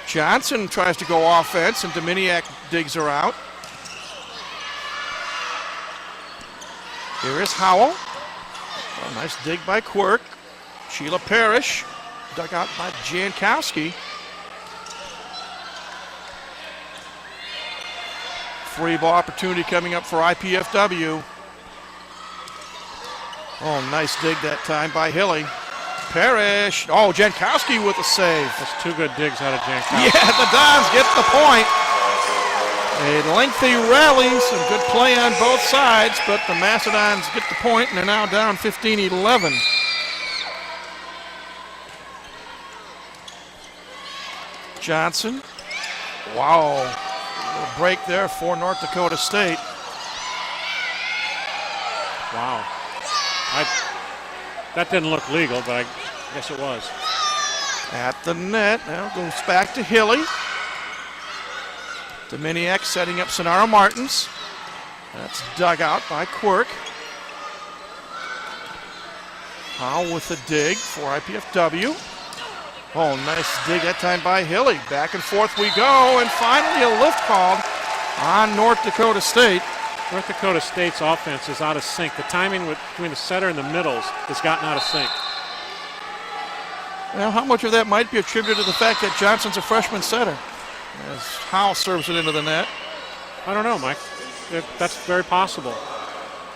[SPEAKER 1] Johnson tries to go offense, and Dominiak digs her out. Here is Howell. Oh, nice dig by Quirk. Sheila Parrish, dug out by Jankowski. Free ball opportunity coming up for IPFW. Oh, nice dig that time by Hilly. Parrish. Oh, Jankowski with a save.
[SPEAKER 2] That's two good digs out of Jankowski.
[SPEAKER 1] Yeah, the Dons get the point. A lengthy rally, some good play on both sides, but the Mastodons get the point and they're now down 15-11. Johnson. Wow. A little break there for North Dakota State.
[SPEAKER 2] Wow. That didn't look legal, but I guess it was.
[SPEAKER 1] At the net, now goes back to Hilly. Dominiak setting up Sonara Martins. That's dug out by Quirk. Howe with a dig for IPFW. Oh, nice dig that time by Hilly. Back and forth we go, and finally a lift called on North Dakota State.
[SPEAKER 2] North Dakota State's offense is out of sync. The timing between the setter and the middles has gotten out of sync.
[SPEAKER 1] Well, how much of that might be attributed to the fact that Johnson's a freshman setter, as Howe serves it into the net?
[SPEAKER 2] I don't know, Mike. That's very possible.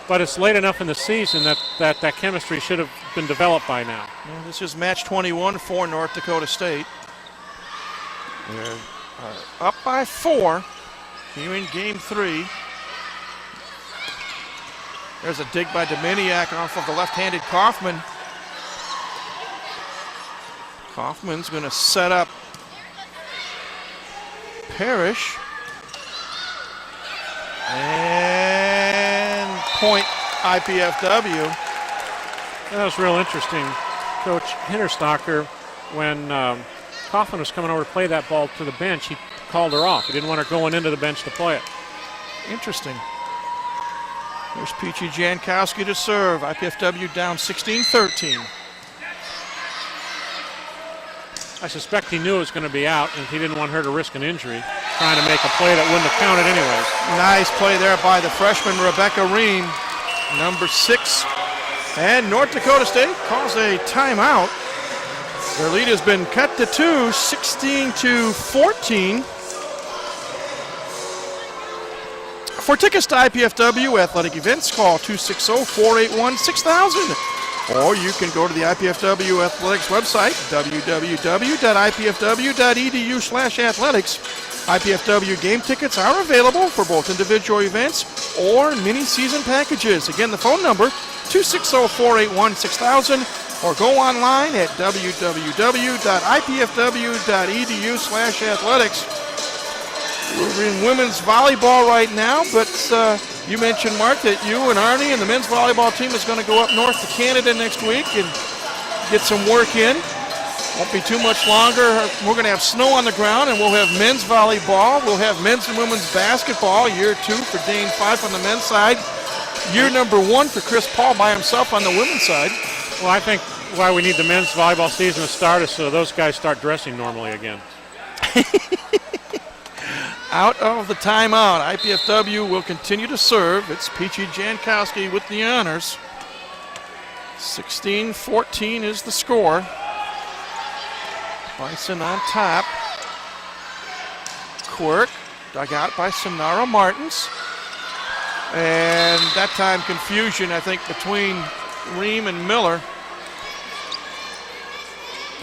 [SPEAKER 2] But it's late enough in the season that chemistry should have been developed by now.
[SPEAKER 1] Well, this is match 21 for North Dakota State. They're up by 4 here in game 3. There's a dig by Dominiak off of the left-handed Kaufman. Kaufman's going to set up Parrish. And point IPFW.
[SPEAKER 2] That was real interesting. Coach Hinterstocker, when Kaufman was coming over to play that ball to the bench, he called her off. He didn't want her going into the bench to play it.
[SPEAKER 1] Interesting. There's Peachy Jankowski to serve. IPFW down 16-13.
[SPEAKER 2] I suspect he knew it was going to be out, and he didn't want her to risk an injury, trying to make a play that wouldn't have counted anyways.
[SPEAKER 1] Nice play there by the freshman Rebecca Ream, number 6. And North Dakota State calls a timeout. Their lead has been cut to 2, 16-14. For tickets to IPFW athletic events, call 260-481-6000. Or you can go to the IPFW Athletics website, www.ipfw.edu/athletics. IPFW game tickets are available for both individual events or mini-season packages. Again, the phone number, 260-481-6000, or go online at www.ipfw.edu/athletics. We're in women's volleyball right now, but you mentioned, Mark, that you and Arnie and the men's volleyball team is going to go up north to Canada next week and get some work in. Won't be too much longer. We're going to have snow on the ground, and we'll have men's volleyball. We'll have men's and women's basketball, year 2 for Dane Fife on the men's side. Year number 1 for Chris Paul by himself on the women's side.
[SPEAKER 2] Well, I think why we need the men's volleyball season to start is so those guys start dressing normally again.
[SPEAKER 1] Out of the timeout, IPFW will continue to serve. It's Peachy Jankowski with the honors. 16-14 is the score. Bison on top. Quirk dug out by Sonara Martins. And that time confusion, I think, between Ream and Miller.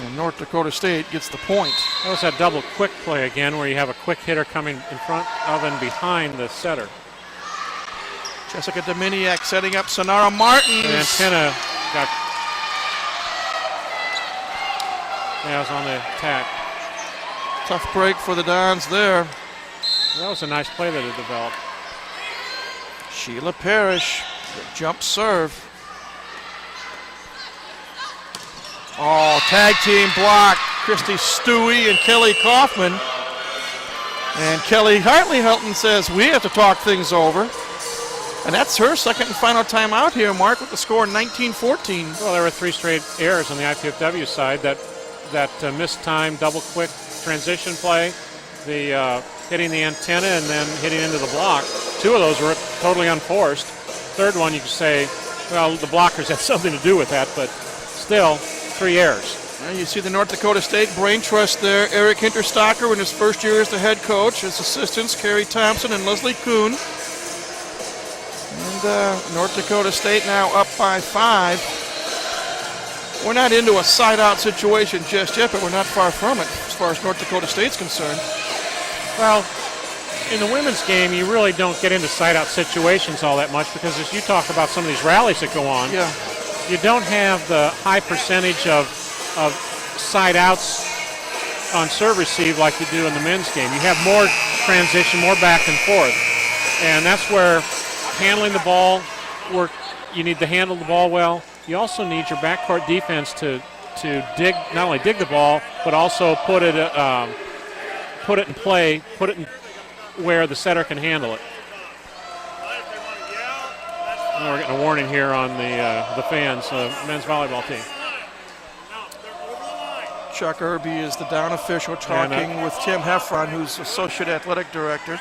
[SPEAKER 1] And North Dakota State gets the point.
[SPEAKER 2] That was that double quick play again where you have a quick hitter coming in front of and behind the setter.
[SPEAKER 1] Jessica Dominiak setting up Sonara Martins.
[SPEAKER 2] The antenna got... Yeah, it was on the attack.
[SPEAKER 1] Tough break for the Dons there.
[SPEAKER 2] That was a nice play that had developed.
[SPEAKER 1] Sheila Parrish, the jump serve. Oh, tag team block. Christy Stewie and Kelly Kaufman. And Kelly Hartley-Hilton says we have to talk things over. And that's her second and final timeout here, Mark, with the score 19-14.
[SPEAKER 2] Well, there were 3 straight errors on the IPFW side. That missed time, double quick transition play, the hitting the antenna and then hitting into the block. 2 of those were totally unforced. Third one, you could say, well, the blockers had something to do with that, but still, 3 errors.
[SPEAKER 1] And you see the North Dakota State brain trust there. Eric Hinterstocker in his first year as the head coach. His assistants, Kerry Thompson and Leslie Kuhn. And North Dakota State now up by 5. We're not into a side-out situation just yet, but we're not far from it as far as North Dakota State's concerned.
[SPEAKER 2] Well, in the women's game, you really don't get into side-out situations all that much because as you talk about some of these rallies that go on, you don't have the high percentage of side-outs on serve-receive like you do in the men's game. You have more transition, more back and forth. And that's where handling the ball, you need to handle the ball well. You also need your backcourt defense to dig, not only dig the ball, but also put it in play, put it in where the setter can handle it. We're getting a warning here on the fans, men's volleyball team.
[SPEAKER 1] Chuck Irby is the down official talking with Tim Heffron, who's Associate Athletic Director.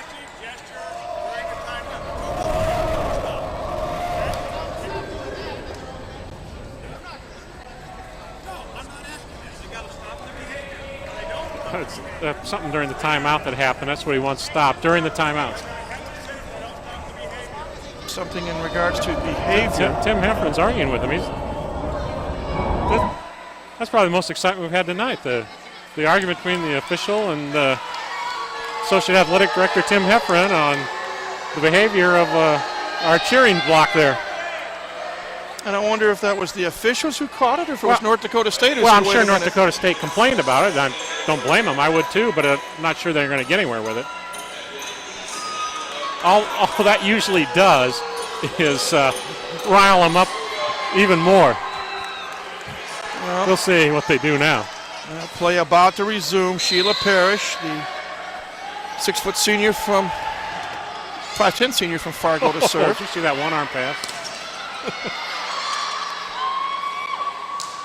[SPEAKER 2] It's something during the timeout that happened. That's what he wants stopped during the timeouts.
[SPEAKER 1] Something in regards to behavior.
[SPEAKER 2] Tim Heffron's arguing with him. That's probably the most excitement we've had tonight. The argument between the official and Associate Athletic Director Tim Heffron on the behavior of our cheering block there.
[SPEAKER 1] And I wonder if that was the officials who caught it or if it was North Dakota State.
[SPEAKER 2] Well, I'm sure North Dakota State complained about it. I don't blame them. I would too, but I'm not sure they're going to get anywhere with it. All that usually does is rile them up even more. Well, we'll see what they do now.
[SPEAKER 1] Play about to resume. Sheila Parrish, the 6-foot senior from 5'10" senior from Fargo to serve.
[SPEAKER 2] Did you see that one-arm pass?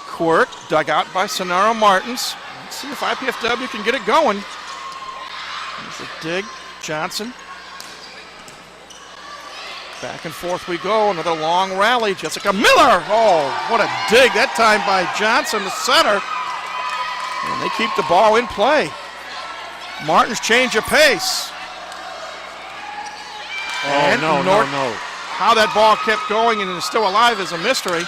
[SPEAKER 1] Quirk dug out by Sonara Martins. Let's see if IPFW can get it going. There's a dig. Johnson. Back and forth we go. Another long rally. Jessica Miller. Oh, what a dig that time by Johnson, the center. And they keep the ball in play. Martins change of pace.
[SPEAKER 2] Oh, no.
[SPEAKER 1] How that ball kept going and is still alive is a mystery.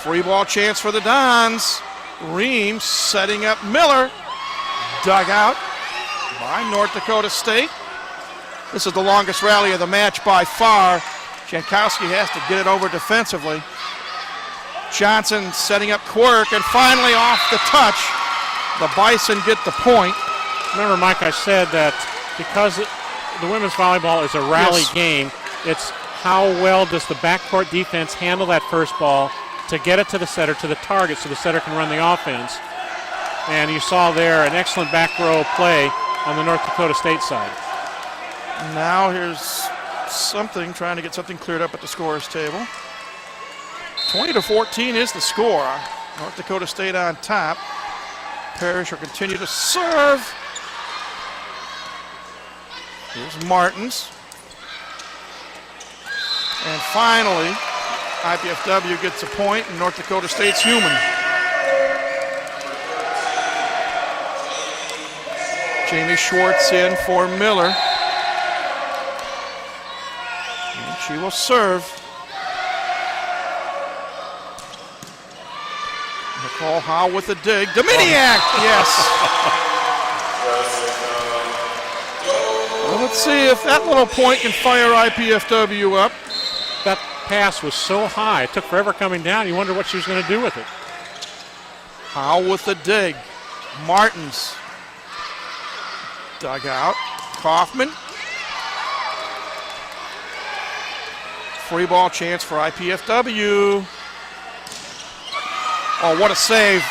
[SPEAKER 1] Free ball chance for the Dons. Reams setting up Miller. Dug out by North Dakota State. This is the longest rally of the match by far. Jankowski has to get it over defensively. Johnson setting up Quirk, and finally off the touch, the Bison get the point.
[SPEAKER 2] Remember, Mike, I said that because the women's volleyball is a rally game, it's how well does the backcourt defense handle that first ball to get it to the setter, to the target, so the setter can run the offense. And you saw there an excellent back row play on the North Dakota State side.
[SPEAKER 1] Now here's something, trying to get something cleared up at the scorer's table. 20-14 is the score. North Dakota State on top. Parrish will continue to serve. Here's Martins. And finally, IPFW gets a point, and North Dakota State's human. Jamie Schwartz in for Miller. And she will serve. Nicole Howe with a dig. Dominiak, yes. Well, let's see if that little point can fire IPFW up.
[SPEAKER 2] That pass was so high, it took forever coming down. You wonder what she was going to do with it.
[SPEAKER 1] Howe with a dig. Martins. Dug out. Kaufman. Free ball chance for IPFW. Oh, what a save.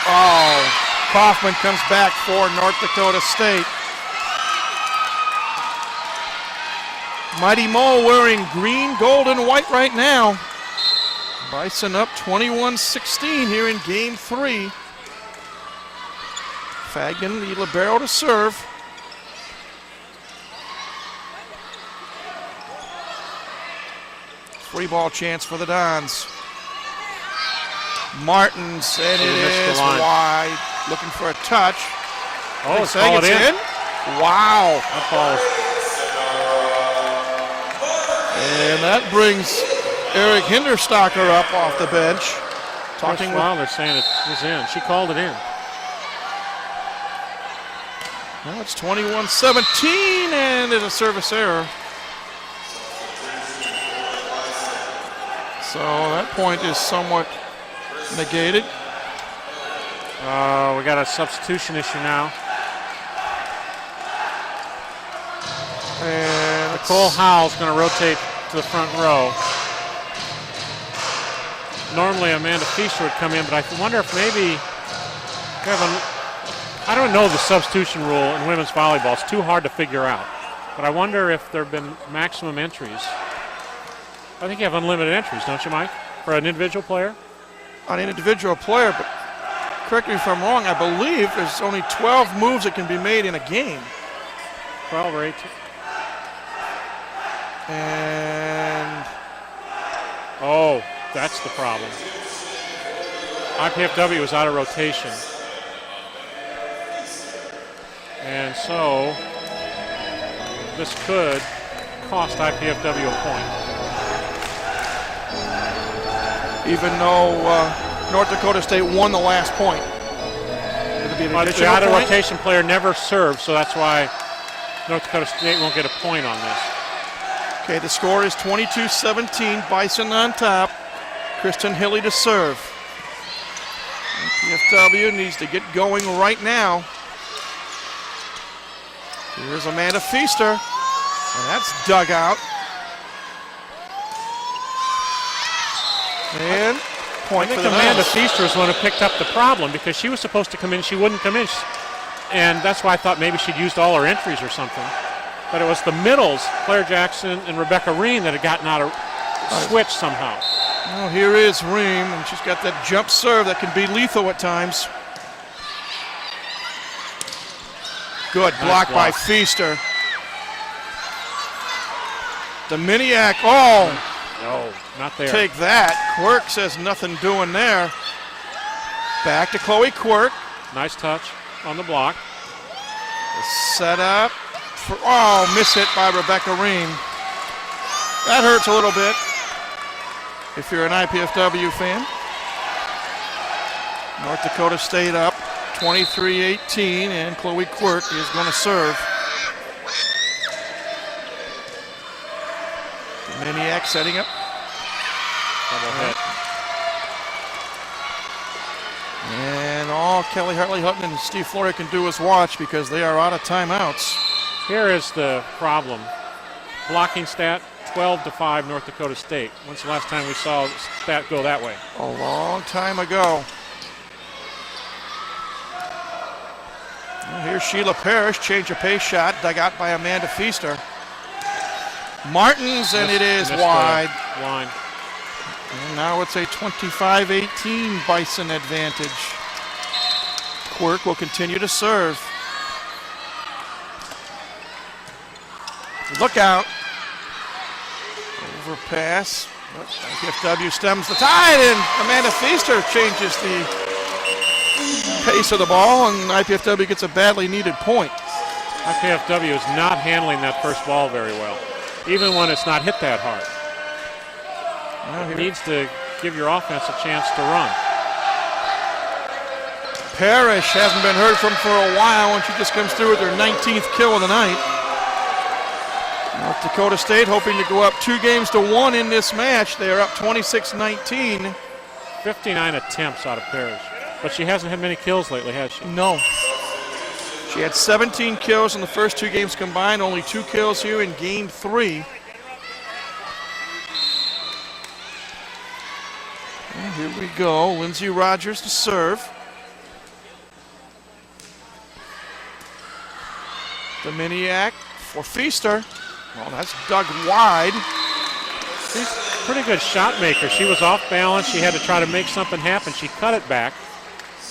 [SPEAKER 1] Oh, Kaufman comes back for North Dakota State. Mighty Mo wearing green, gold, and white right now. Bison up 21-16 here in game 3. Fagin, the libero, to serve. Free ball chance for the Dons. Martins, and it is wide. Looking for a touch.
[SPEAKER 2] Oh, it's in.
[SPEAKER 1] Wow.
[SPEAKER 2] That ball is.
[SPEAKER 1] And that brings Eric Hinderstocker up off the bench.
[SPEAKER 2] Talking while they're saying it was in. She called it in.
[SPEAKER 1] Now it's 21-17, and it's a service error. So that point is somewhat negated.
[SPEAKER 2] We got a substitution issue now.
[SPEAKER 1] And
[SPEAKER 2] Nicole Howell's going to rotate to the front row. Normally Amanda Feaster would come in, but I wonder if maybe I don't know the substitution rule in women's volleyball. It's too hard to figure out. But I wonder if there have been maximum entries. I think you have unlimited entries, don't you, Mike, for an individual player?
[SPEAKER 1] On an individual player, but correct me if I'm wrong, I believe there's only 12 moves that can be made in a game.
[SPEAKER 2] 12 or 18.
[SPEAKER 1] And
[SPEAKER 2] oh, that's the problem. IPFW is out of rotation. And so this could cost IPFW a point.
[SPEAKER 1] Even though North Dakota State won the last point.
[SPEAKER 2] The out of rotation player never serves, so that's why North Dakota State won't get a point on this.
[SPEAKER 1] Okay, the score is 22-17. Bison on top. Kristen Hilly to serve. PFW needs to get going right now. Here's Amanda Feaster, and that's dug out. And point for the
[SPEAKER 2] Amanda Feaster is the one who picked up the problem because she was supposed to come in, she wouldn't come in. And that's why I thought maybe she'd used all her entries or something. But it was the middles, Claire Jackson and Rebecca Reen, that had gotten out of switch somehow.
[SPEAKER 1] Well, here is Ream, and she's got that jump serve that can be lethal at times. Good block by Feaster. Dominiak,
[SPEAKER 2] no, not there.
[SPEAKER 1] Take that. Quirk says nothing doing there. Back to Chloe Quirk.
[SPEAKER 2] Nice touch on the block.
[SPEAKER 1] Set up. Miss hit by Rebecca Ream. That hurts a little bit if you're an IPFW fan. North Dakota State up 23-18, and Chloe Quirk is going to serve. Dominiak setting up.
[SPEAKER 2] Double hit.
[SPEAKER 1] And all Kelly Hartley Hutton and Steve Flory can do is watch because they are out of timeouts.
[SPEAKER 2] Here is the problem. Blocking stat, 12-5 North Dakota State. When's the last time we saw that go that way?
[SPEAKER 1] A long time ago. Well, here's Sheila Parrish, change of pace shot, dug out by Amanda Feaster. Martins, and it is wide.
[SPEAKER 2] Line.
[SPEAKER 1] And now it's a 25-18 Bison advantage. Quirk will continue to serve. Look out. Overpass. IPFW stems the tide, and Amanda Feaster changes the pace of the ball, and IPFW gets a badly needed point.
[SPEAKER 2] IPFW is not handling that first ball very well, even when it's not hit that hard. It needs to give your offense a chance to run.
[SPEAKER 1] Parrish hasn't been heard from for a while, and she just comes through with her 19th kill of the night. North Dakota State hoping to go up 2-1 in this match. They are up 26-19.
[SPEAKER 2] 59 attempts out of Parrish, but she hasn't had many kills lately, has she?
[SPEAKER 1] No. She had 17 kills in the first 2 games combined, only 2 kills here in game 3. And here we go. Lindsey Rogers to serve. Dominiak for Feaster. Well, that's dug wide.
[SPEAKER 2] She's a pretty good shot maker. She was off balance. She had to try to make something happen. She cut it back.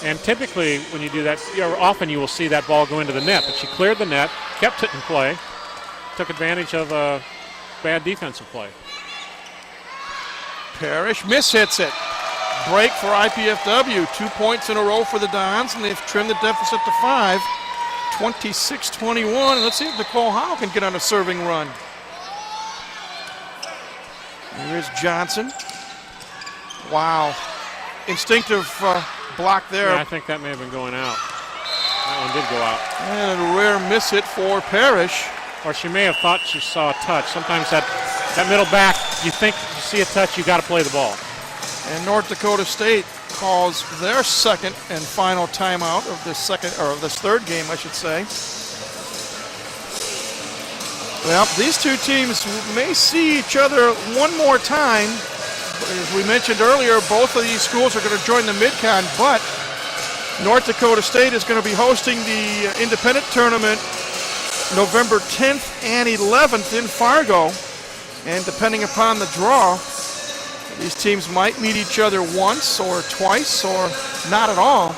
[SPEAKER 2] And typically when you do that, often you will see that ball go into the net. But she cleared the net, kept it in play, took advantage of a bad defensive play.
[SPEAKER 1] Parrish mishits it. Break for IPFW. 2 points in a row for the Dons, and they've trimmed the deficit to 5. 26-21. Let's see if Nicole Howell can get on a serving run. Here is Johnson. Wow. Instinctive block there.
[SPEAKER 2] Yeah, I think that may have been going out. That one did go out.
[SPEAKER 1] And a rare miss hit for Parrish.
[SPEAKER 2] Or she may have thought she saw a touch. Sometimes that middle back, you think you see a touch, you got to play the ball.
[SPEAKER 1] And North Dakota State calls their second and final timeout of this third game, I should say. Well, these two teams may see each other one more time. As we mentioned earlier, both of these schools are going to join the Mid-Con, but North Dakota State is going to be hosting the independent tournament November 10th and 11th in Fargo. And depending upon the draw, these teams might meet each other once or twice or not at all.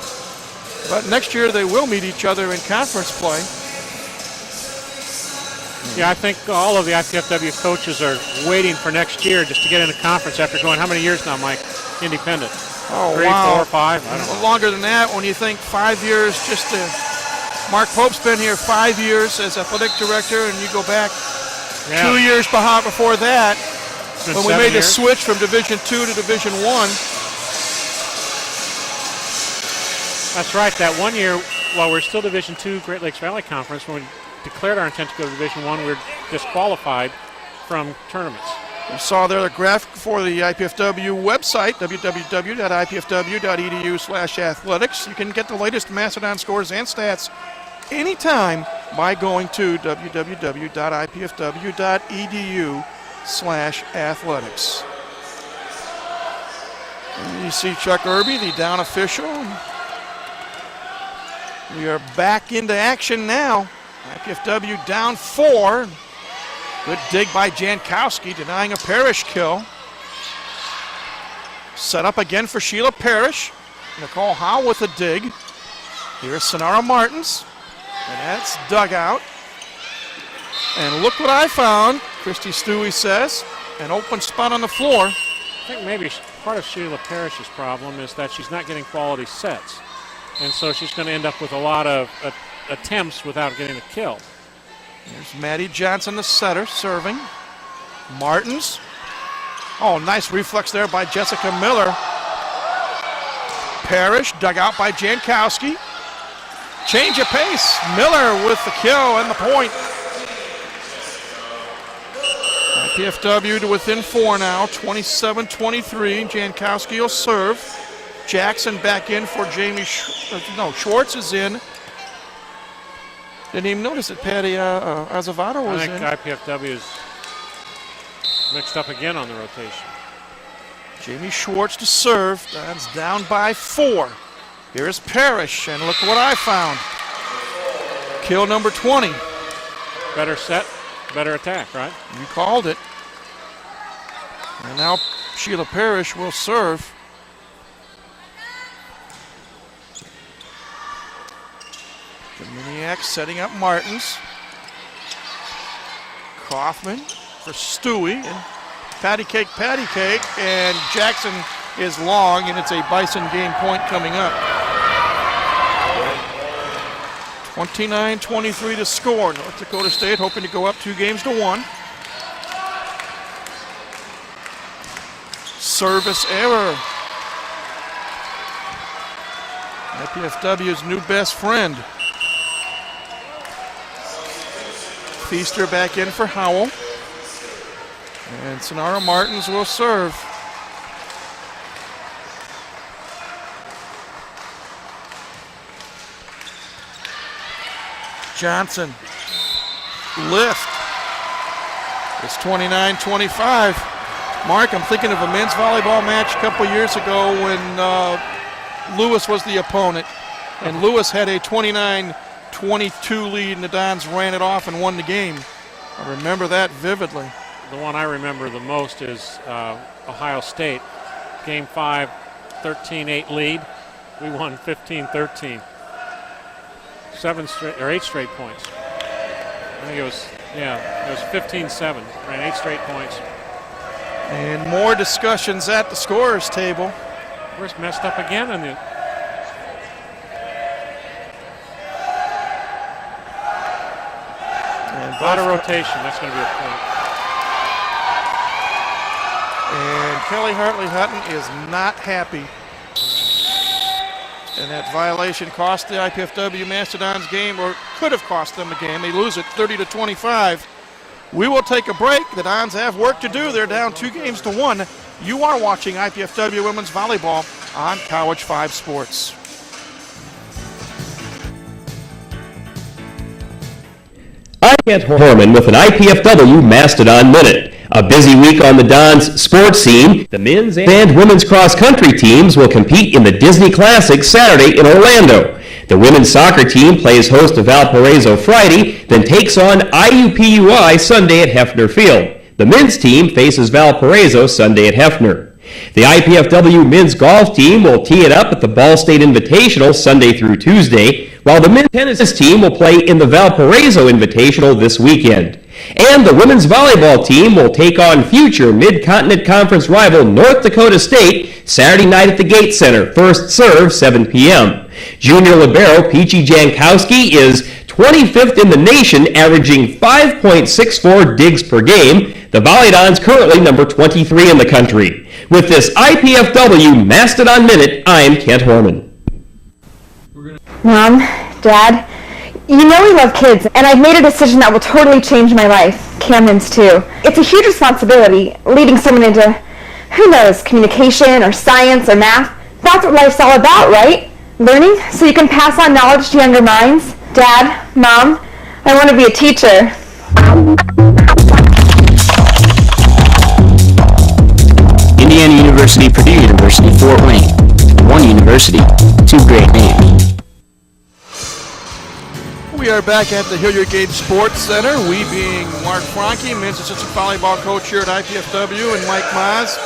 [SPEAKER 1] But next year they will meet each other in conference play.
[SPEAKER 2] Yeah, I think all of the IPFW coaches are waiting for next year just to get into conference after going, how many years now, Mike? Independent?
[SPEAKER 1] Oh,
[SPEAKER 2] 3,
[SPEAKER 1] wow.
[SPEAKER 2] 4, 5? I don't know.
[SPEAKER 1] Longer than that when you think 5 years just to... Mark Pope's been here 5 years as athletic director, and you go back 2 years before that when we made the switch from Division II to Division I.
[SPEAKER 2] That's right. That 1 year, while we're still Division II Great Lakes Valley Conference, when we declared our intent to go to Division I, we were disqualified from tournaments.
[SPEAKER 1] You saw there the graphic for the IPFW website, www.ipfw.edu/athletics. You can get the latest Mastodon scores and stats anytime by going to www.ipfw.edu/athletics. And you see Chuck Irby, the down official. We are back into action now. IPFW down 4. Good dig by Jankowski, denying a Parrish kill. Set up again for Sheila Parrish. Nicole Howe with a dig. Here's Sonara Martins. And that's dug out. And look what I found, Christy Stewie says. An open spot on the floor.
[SPEAKER 2] I think maybe part of Sheila Parrish's problem is that she's not getting quality sets. And so she's going to end up with a lot of attempts without getting a kill.
[SPEAKER 1] There's Maddie Johnson, the setter, serving. Martins. Oh, nice reflex there by Jessica Miller. Parrish dug out by Jankowski. Change of pace. Miller with the kill and the point. IPFW to within 4 now, 27-23. Jankowski will serve. Jackson back in for Schwartz is in. Didn't even notice that Patty Azevedo was in.
[SPEAKER 2] I think IPFW is mixed up again on the rotation.
[SPEAKER 1] Jamie Schwartz to serve. That's down by 4. Here's Parrish, and look what I found. Kill number 20.
[SPEAKER 2] Better set, better attack, right?
[SPEAKER 1] You called it. And now Sheila Parrish will serve. Dominiak setting up Martins. Kaufman for Stewie. And patty cake, and Jackson is long, and it's a Bison game point coming up. 29-23 to score. North Dakota State hoping to go up 2-1. Service error. IPFW's new best friend. Feaster back in for Howell. And Sonara Martins will serve. Johnson. Lift. It's 29-25. Mark, I'm thinking of a men's volleyball match a couple years ago when Lewis was the opponent. And Lewis had a 29-12 22 lead, and the Dons ran it off and won the game. I remember that vividly.
[SPEAKER 2] The one I remember the most is Ohio State. Game 5, 13-8 lead. We won 15-13. 8 straight points. I think it was 15-7. Ran 8 straight points.
[SPEAKER 1] And more discussions at the scorer's table.
[SPEAKER 2] We're messed up again on the.
[SPEAKER 1] And
[SPEAKER 2] a lot of rotation. That's going to be a point.
[SPEAKER 1] And Kelly Hartley-Hutton is not happy. And that violation cost the IPFW Mastodons game, or could have cost them a game. They lose it 30-25. We will take a break. The Dons have work to do. They're down 2-1. You are watching IPFW Women's Volleyball on College 5 Sports.
[SPEAKER 8] I'm Kent Horman with an IPFW Mastodon Minute. A busy week on the Dons sports scene. The men's and women's cross-country teams will compete in the Disney Classic Saturday in Orlando. The women's soccer team plays host to Valparaiso Friday, then takes on IUPUI Sunday at Hefner Field. The men's team faces Valparaiso Sunday at Hefner. The IPFW men's golf team will tee it up at the Ball State Invitational Sunday through Tuesday, while the men's tennis team will play in the Valparaiso Invitational this weekend. And the women's volleyball team will take on future Mid-Continent Conference rival North Dakota State Saturday night at the Gate Center, first serve 7 p.m. Junior libero Peachy Jankowski is 25th in the nation, averaging 5.64 digs per game. The Volleydons currently number 23 in the country. With this IPFW Mastodon Minute, I'm Kent Horman.
[SPEAKER 6] Mom, Dad, you know we love kids, and I've made a decision that will totally change my life. Cameron's too. It's a huge responsibility, leading someone into, who knows, communication or science or math. That's what life's all about, right? Learning so you can pass on knowledge to younger minds. Dad, Mom, I want to be a teacher.
[SPEAKER 4] Indiana University, Purdue University, Fort Wayne. One university, two great names.
[SPEAKER 1] We are back at the Hilliard Gate Sports Center. We being Mark Franke, men's assistant volleyball coach here at IPFW, and Mike Maas.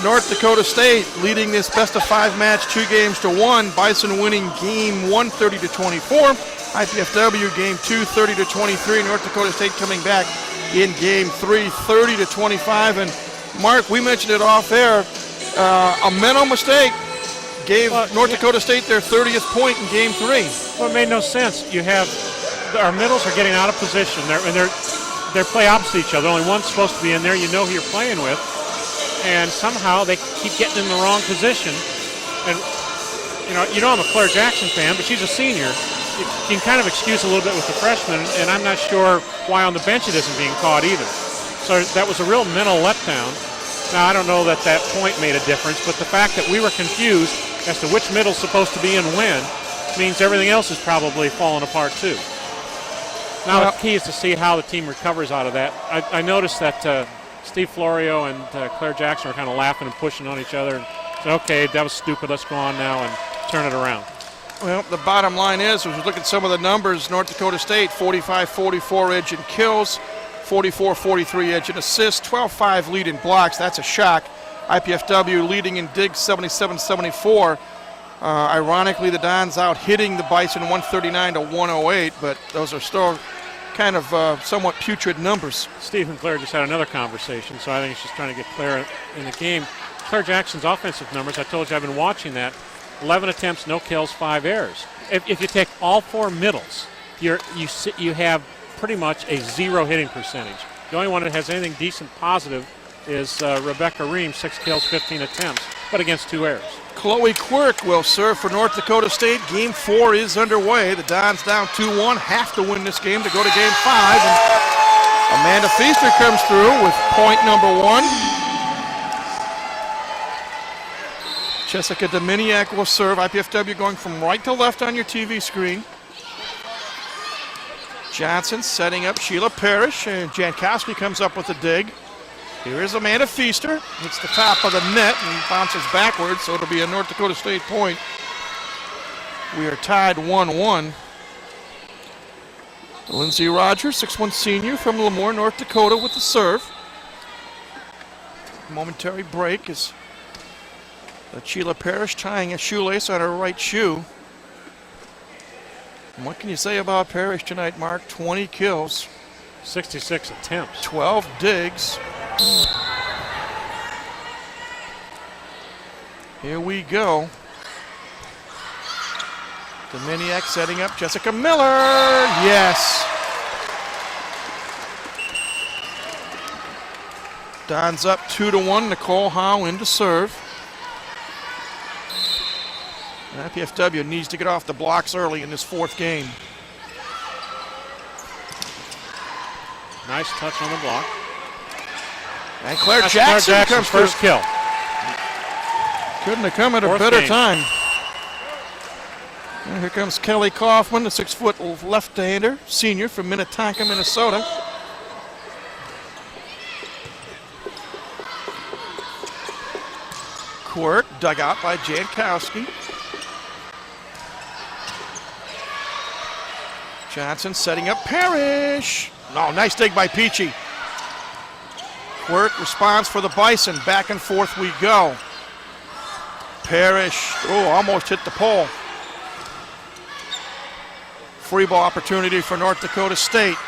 [SPEAKER 1] North Dakota State leading this best-of-5 match 2-1. Bison winning game 1, 30-24. IPFW game 2, 30-23. North Dakota State coming back in game 3, 30-25. And Mark, we mentioned it off air. A mental mistake gave North Dakota State their 30th point in game 3.
[SPEAKER 2] Well, it made no sense. You have our middles are getting out of position. They're play opposite each other. Only one's supposed to be in there. You know who you're playing with. And somehow they keep getting in the wrong position. And, you know I'm a Claire Jackson fan, but she's a senior. You can kind of excuse a little bit with the freshman, and I'm not sure why on the bench it isn't being caught either. So that was a real mental letdown. Now, I don't know that point made a difference, but the fact that we were confused as to which middle's supposed to be in when means everything else is probably falling apart too. Now, the key is to see how the team recovers out of that. I noticed that Steve Florio and Claire Jackson were kind of laughing and pushing on each other and said, okay, that was stupid, let's go on now and turn it around.
[SPEAKER 1] Well, the bottom line is, as we look at some of the numbers, North Dakota State 45-44 edge in kills, 44-43 edge in assists, 12-5 lead in blocks. That's a shock. IPFW leading in digs 77-74. Ironically, the Dons out hitting the Bison 139-108, but those are still kind of somewhat putrid numbers.
[SPEAKER 2] Steve and Claire just had another conversation, so I think it's just trying to get Claire in the game. Claire Jackson's offensive numbers, I told you I've been watching that. 11 attempts, no kills, 5 errors. If you take all 4 middles, you have pretty much a 0 hitting percentage. The only one that has anything decent positive is Rebecca Ream, 6 kills, 15 attempts, but against 2 errors.
[SPEAKER 1] Chloe Quirk will serve for North Dakota State. Game 4 is underway. The Dons down 2-1, have to win this game to go to game 5. And Amanda Feaster comes through with point number 1. Jessica Dominiak will serve. IPFW going from right to left on your TV screen. Johnson setting up Sheila Parrish, and Jankowski comes up with a dig. Here is Amanda Feaster. Hits the top of the net and bounces backwards, so it'll be a North Dakota State point. We are tied 1-1. Lindsey Rogers, 6'1" senior from Lemoore, North Dakota with the serve. Momentary break is Sheila Parrish tying a shoelace on her right shoe. And what can you say about Parrish tonight, Mark? 20 kills.
[SPEAKER 2] 66 attempts.
[SPEAKER 1] 12 digs. Here we go. Dominiak setting up Jessica Miller. Yes. Don's up 2-1. Nicole Howe in to serve. And IPFW needs to get off the blocks early in this fourth game.
[SPEAKER 2] Nice touch on the block.
[SPEAKER 1] And Claire Jackson comes
[SPEAKER 2] first kill.
[SPEAKER 1] Couldn't have come at a better time. And here comes Kelly Kaufman, the 6-foot left-hander, senior from Minnetonka, Minnesota. Quirk dug out by Jankowski. Johnson setting up Parrish. No, nice dig by Peachy. Quirk responds for the Bison. Back and forth we go. Parrish, almost hit the pole. Free ball opportunity for North Dakota State.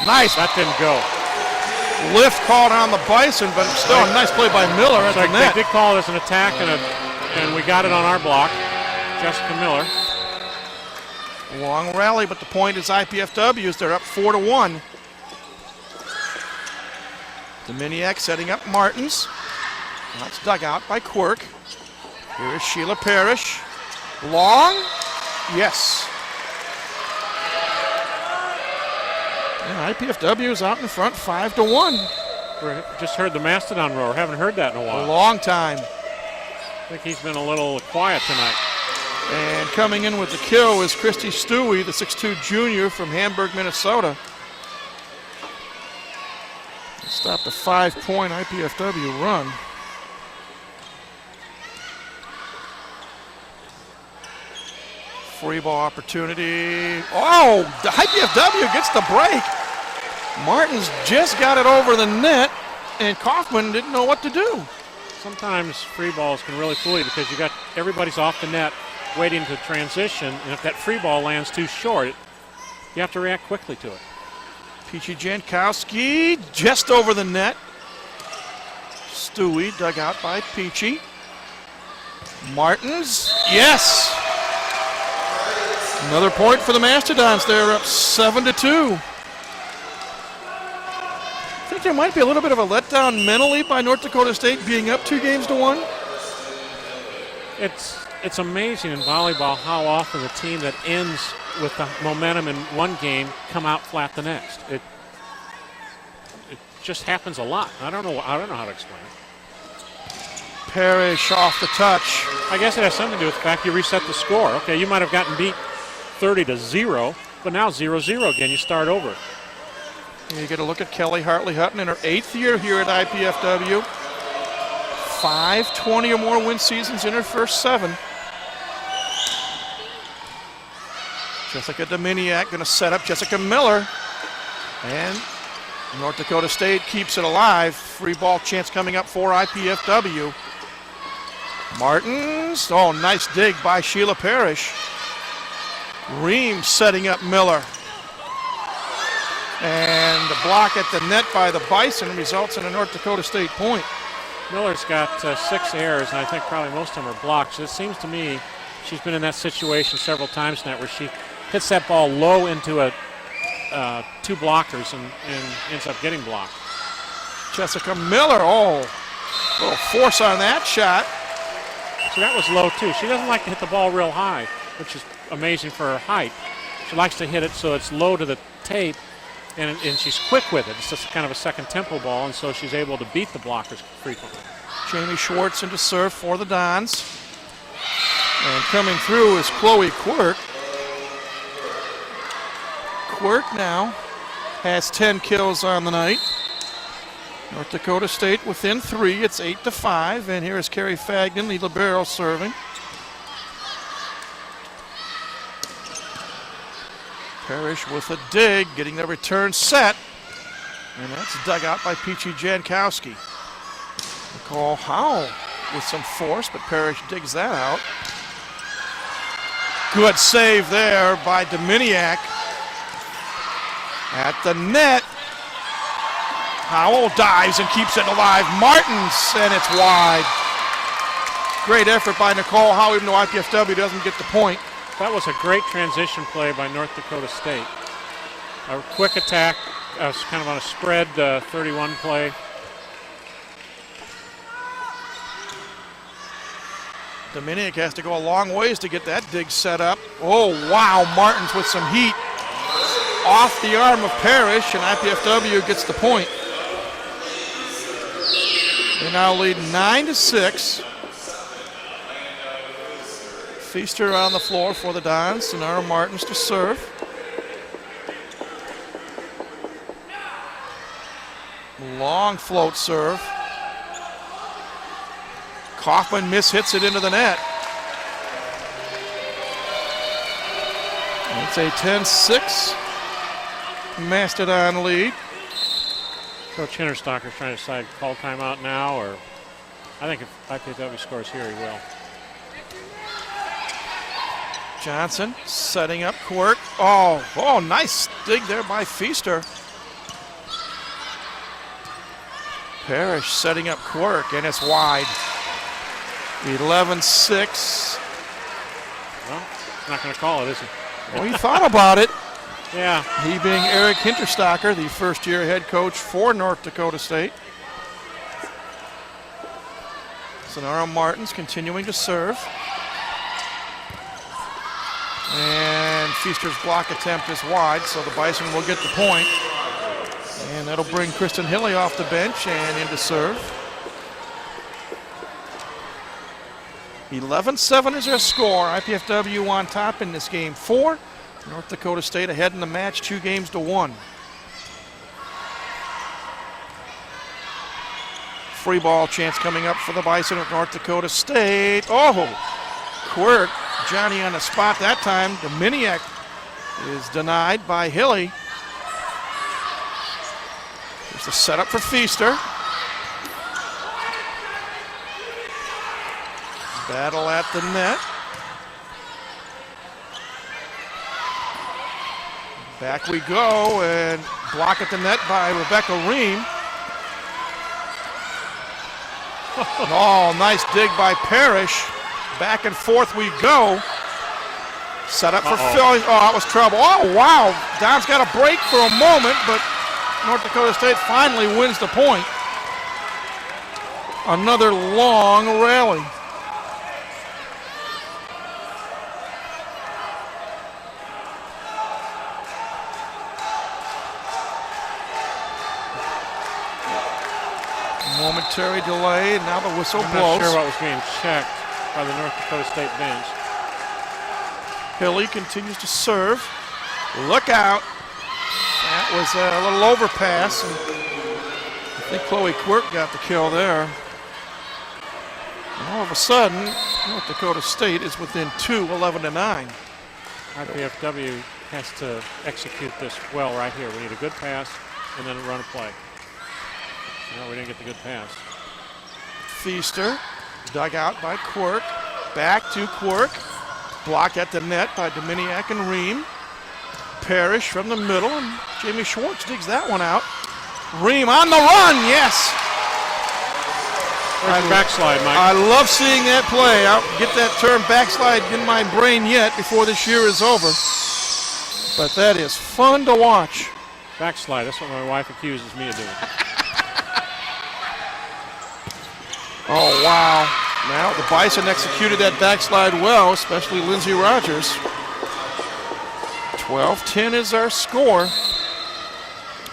[SPEAKER 1] Nice.
[SPEAKER 2] That didn't go.
[SPEAKER 1] Lift called on the Bison, but still a nice play by Miller at the net.
[SPEAKER 2] They did call it as an attack, and we got it on our block. Jessica Miller.
[SPEAKER 1] Long rally, but the point is IPFW's. They're up 4-1. Dominiak setting up Martins. That's dug out by Quirk. Here is Sheila Parrish. Long. Yes. And IPFW is out in front 5-1.
[SPEAKER 2] We just heard the Mastodon roar. Haven't heard that in a while.
[SPEAKER 1] A long time.
[SPEAKER 2] I think he's been a little quiet tonight.
[SPEAKER 1] And coming in with the kill is Christy Stewie, the 6'2" junior from Hamburg, Minnesota. Stopped a 5-point IPFW run. Free ball opportunity. Oh, the IPFW gets the break. Martins just got it over the net, and Kaufman didn't know what to do.
[SPEAKER 2] Sometimes free balls can really fool you because you got everybody's off the net waiting to transition, and if that free ball lands too short, you have to react quickly to it.
[SPEAKER 1] Peachy Jankowski just over the net. Stewie dug out by Peachy. Martins, yes. Another point for the Mastodons. They're up 7-2. I think there might be a little bit of a letdown mentally by North Dakota State being up 2-1.
[SPEAKER 2] It's amazing in volleyball how often the team that ends with the momentum in one game come out flat the next. It just happens a lot. I don't know how to explain it.
[SPEAKER 1] Parrish off the touch.
[SPEAKER 2] I guess it has something to do with the fact you reset the score. Okay, you might have gotten beat 30-0, but now 0-0 again. You start over.
[SPEAKER 1] You get a look at Kelly Hartley Hutton in her 8th year here at IPFW. 5 20 or more win seasons in her first 7. Jessica Dominiak going to set up Jessica Miller. And North Dakota State keeps it alive. Free ball chance coming up for IPFW. Martins. Oh, nice dig by Sheila Parrish. Reams setting up Miller. And the block at the net by the Bison results in a North Dakota State point.
[SPEAKER 2] Miller's got 6 errors, and I think probably most of them are blocks. It seems to me she's been in that situation several times now where she hits that ball low into 2 blockers and ends up getting blocked.
[SPEAKER 1] Jessica Miller, a little force on that shot.
[SPEAKER 2] So that was low too. She doesn't like to hit the ball real high, which is amazing for her height. She likes to hit it so it's low to the tape, and she's quick with it. It's just kind of a second tempo ball, and so she's able to beat the blockers frequently.
[SPEAKER 1] Jamie Schwartz into serve for the Dons. And coming through is Chloe Quirk. Quirk now has 10 kills on the night. North Dakota State within 3. It's 8-5. And here is Carrie Fagnan, the libero, serving. Parrish with a dig, getting the return set. And that's dug out by Peachy Jankowski. Nicole Howell with some force, but Parrish digs that out. Good save there by Dominiak. At the net. Howell dives and keeps it alive. Martins, and it's wide. Great effort by Nicole Howell, even though IPFW doesn't get the point.
[SPEAKER 2] That was a great transition play by North Dakota State. A quick attack, kind of on a spread 31 play.
[SPEAKER 1] Dominiak has to go a long ways to get that dig set up. Oh, wow, Martins with some heat. Off the arm of Parrish, and IPFW gets the point. They now lead 9-6. Feaster on the floor for the Dons. Sonara Martins to serve. Long float serve. Kaufman mishits it into the net. It's a 10-6 Mastodon lead.
[SPEAKER 2] Coach Hinterstocker's trying to decide call timeout now, or I think if IPFW scores here, he will.
[SPEAKER 1] Johnson setting up Quirk. Oh, nice dig there by Feaster. Parrish setting up Quirk, and it's wide. 11-6.
[SPEAKER 2] Well, he's not going to call it, is he?
[SPEAKER 1] Well, he thought about it.
[SPEAKER 2] Yeah.
[SPEAKER 1] He being Eric Hinterstocker, the first-year head coach for North Dakota State. Sonara Martins continuing to serve. And Feaster's block attempt is wide, so the Bison will get the point. And that'll bring Kristen Hilly off the bench and into serve. 11-7 is their score. IPFW on top in this game 4. North Dakota State ahead in the match 2-1. Free ball chance coming up for the Bison of North Dakota State. Oh, Quirk, Johnny on the spot that time. Dominiak is denied by Hilly. There's the setup for Feaster. Battle at the net. Back we go, and block at the net by Rebecca Ream. Oh, nice dig by Parrish. Back and forth we go. Set up for Philly. Oh, that was trouble. Oh, wow. Don's got a break for a moment, but North Dakota State finally wins the point. Another long rally. Momentary delay, and now the whistle blows.
[SPEAKER 2] I'm not sure what was being checked by the North Dakota State bench.
[SPEAKER 1] Hilly continues to serve. Look out. That was a little overpass. And I think Chloe Quirk got the kill there. And all of a sudden, North Dakota State is within 2, 11-9.
[SPEAKER 2] IPFW has to execute this well right here. We need a good pass and then run a play. No, we didn't get the good pass.
[SPEAKER 1] Feaster, dug out by Quirk. Back to Quirk. Blocked at the net by Dominiak and Ream. Parrish from the middle, and Jamie Schwartz digs that one out. Ream on the run, yes!
[SPEAKER 2] Backslide, Mike.
[SPEAKER 1] I love seeing that play. I'll get that term backslide in my brain yet before this year is over. But that is fun to watch.
[SPEAKER 2] Backslide, that's what my wife accuses me of doing.
[SPEAKER 1] Oh, wow. Now the Bison executed that backslide well, especially Lindsey Rogers. 12-10 is our score.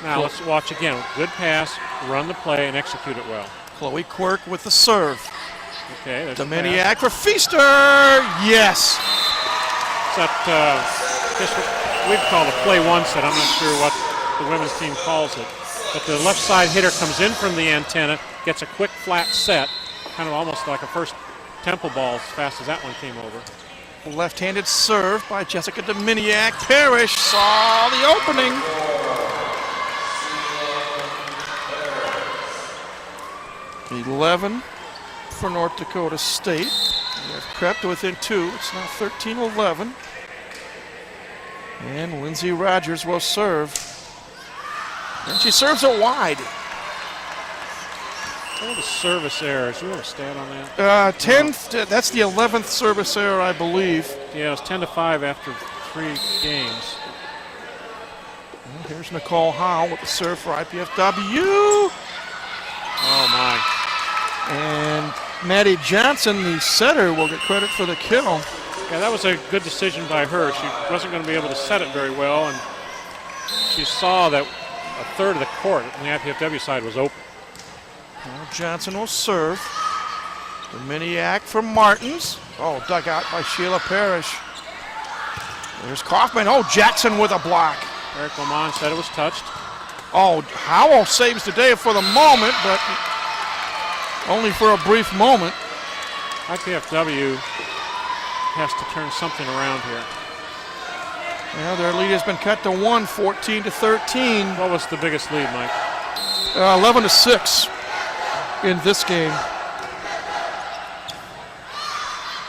[SPEAKER 2] Now let's watch again. Good pass, run the play, and execute it well.
[SPEAKER 1] Chloe Quirk with the serve.
[SPEAKER 2] Okay, there's
[SPEAKER 1] Dominiak for Feaster. Yes.
[SPEAKER 2] That just what we'd call a play one set. I'm not sure what the women's team calls it. But the left side hitter comes in from the antenna, gets a quick flat set, kind of almost like a first temple ball as fast as that one came over.
[SPEAKER 1] Left-handed serve by Jessica Dominiak. Parrish saw the opening. (11) for North Dakota State. They have crept within 2. It's now 13-11. And Lindsey Rogers will serve. And she serves it wide.
[SPEAKER 2] What are the service errors? Do you have a stat on that?
[SPEAKER 1] 10th, that's the 11th service error, I believe.
[SPEAKER 2] Yeah, it was 10-5 after 3 games.
[SPEAKER 1] And here's Nicole Howe with the serve for IPFW.
[SPEAKER 2] Oh, my.
[SPEAKER 1] And Maddie Johnson, the setter, will get credit for the kill.
[SPEAKER 2] Yeah, that was a good decision by her. She wasn't going to be able to set it very well, and she saw that a third of the court on the IPFW side was open.
[SPEAKER 1] Now Johnson will serve. Dominiak for Martins. Oh, dug out by Sheila Parrish. There's Kaufman. Oh, Jackson with a block.
[SPEAKER 2] Eric Lamont said it was touched.
[SPEAKER 1] Oh, Howell saves the day for the moment, but only for a brief moment.
[SPEAKER 2] IPFW has to turn something around here.
[SPEAKER 1] Well, their lead has been cut to 1, 14-13.
[SPEAKER 2] What was the biggest lead, Mike?
[SPEAKER 1] 11-6 in this game.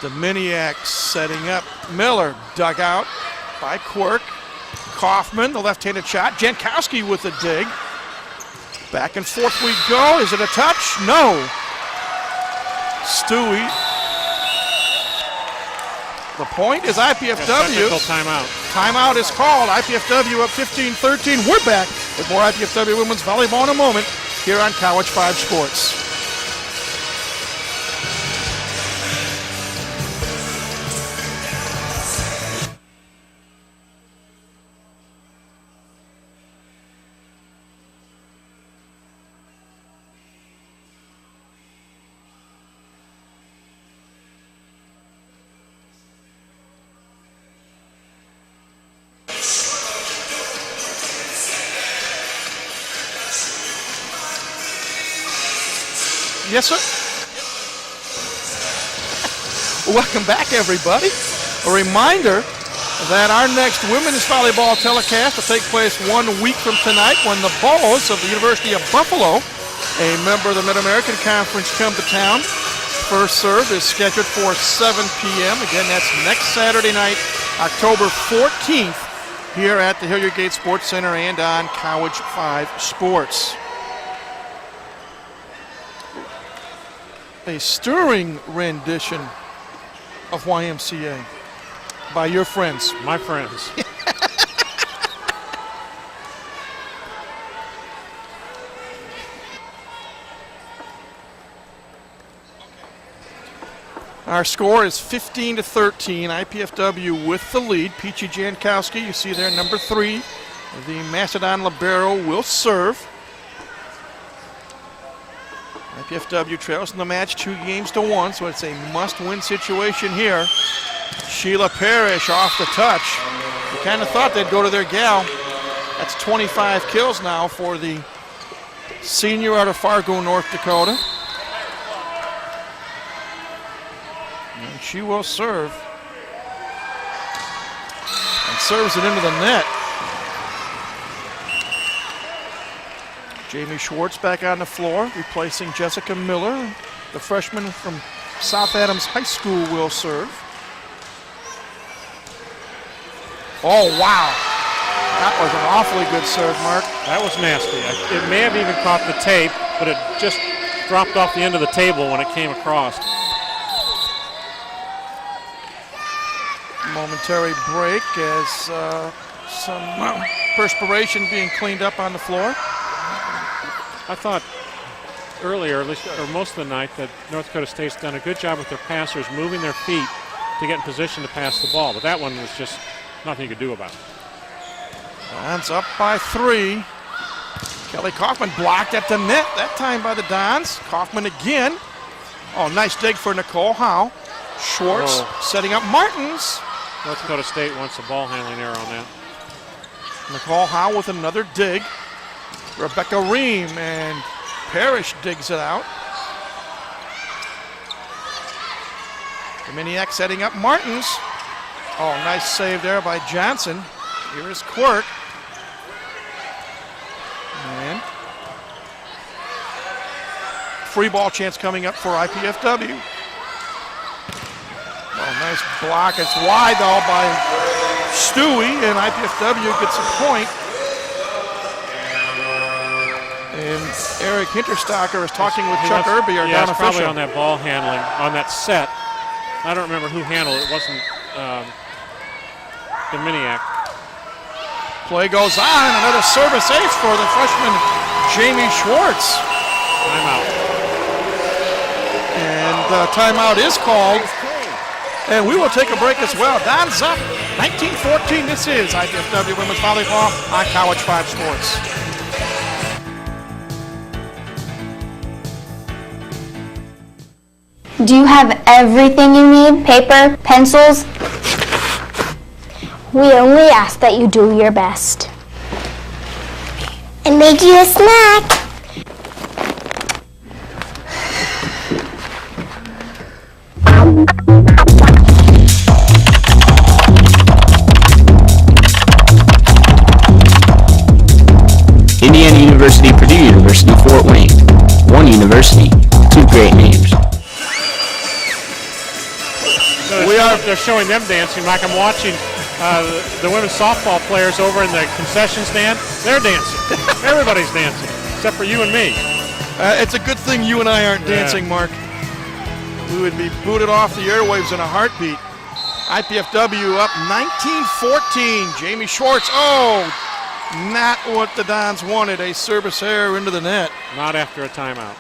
[SPEAKER 1] Dominiak setting up. Miller dug out by Quirk. Kaufman, the left-handed shot. Jankowski with a dig. Back and forth we go. Is it a touch? No. Stewie. The point is IPFW.
[SPEAKER 2] Technical timeout.
[SPEAKER 1] Timeout is called. IPFW up 15-13. We're back with more IPFW women's volleyball in a moment here on College 5 Sports. Yes, sir. Welcome back, everybody. A reminder that our next women's volleyball telecast will take place 1 week from tonight when the Bulls of the University of Buffalo, a member of the Mid-American Conference, come to town. First serve is scheduled for 7 p.m. Again, that's next Saturday night, October 14th, here at the Hilliard Gate Sports Center and on College 5 Sports. A stirring rendition of YMCA by your friends.
[SPEAKER 2] My friends.
[SPEAKER 1] Our score is 15-13. IPFW with the lead. Peachy Jankowski, you see there, number 3. The Mastodon libero will serve. IPFW trails in the match 2-1, so it's a must-win situation here. Sheila Parrish off the touch. You kind of thought they'd go to their gal. That's 25 kills now for the senior out of Fargo, North Dakota. And she will serve. And serves it into the net. Jamie Schwartz back on the floor, replacing Jessica Miller. The freshman from South Adams High School will serve. Oh, wow. That was an awfully good serve, Mark.
[SPEAKER 2] That was nasty. It may have even caught the tape, but it just dropped off the end of the table when it came across.
[SPEAKER 1] Momentary break as some perspiration being cleaned up on the floor.
[SPEAKER 2] I thought earlier, at least, or most of the night, that North Dakota State's done a good job with their passers moving their feet to get in position to pass the ball, but that one was just nothing you could do about it.
[SPEAKER 1] Dons up by 3. Kelly Kaufman blocked at the net, that time by the Dons. Kaufman again. Oh, nice dig for Nicole Howe. Schwartz setting up Martins.
[SPEAKER 2] North Dakota State wants a ball handling error on that.
[SPEAKER 1] Nicole Howe with another dig. Rebecca Ream, and Parrish digs it out. Dominiak setting up Martins. Oh, nice save there by Johnson. Here is Quirk. And free ball chance coming up for IPFW. Oh, nice block. It's wide though by Stewie, and IPFW gets a point. And Eric Hinterstocker is talking with Chuck Irby, our down official.
[SPEAKER 2] Probably on that ball handling, on that set. I don't remember who handled it. It wasn't Dominiak.
[SPEAKER 1] Play goes on. Another service ace for the freshman Jamie Schwartz.
[SPEAKER 2] Timeout.
[SPEAKER 1] And timeout is called. And we will take a break as well. Don's up 19-14. This is IPFW Women's Volleyball on College 5 Sports.
[SPEAKER 7] Do you have everything you need? Paper, pencils? We only ask that you do your best. And make you a snack.
[SPEAKER 4] Indiana University, Purdue University, Fort Wayne. One university, two great names.
[SPEAKER 2] So they're showing them dancing. Like I'm watching the women's softball players over in the concession stand. They're dancing. Everybody's dancing, except for you and me.
[SPEAKER 1] It's a good thing you and I aren't dancing, Mark. We would be booted off the airwaves in a heartbeat. IPFW up 19-14. Jamie Schwartz, not what the Dons wanted. A service error into the net.
[SPEAKER 2] Not after a timeout.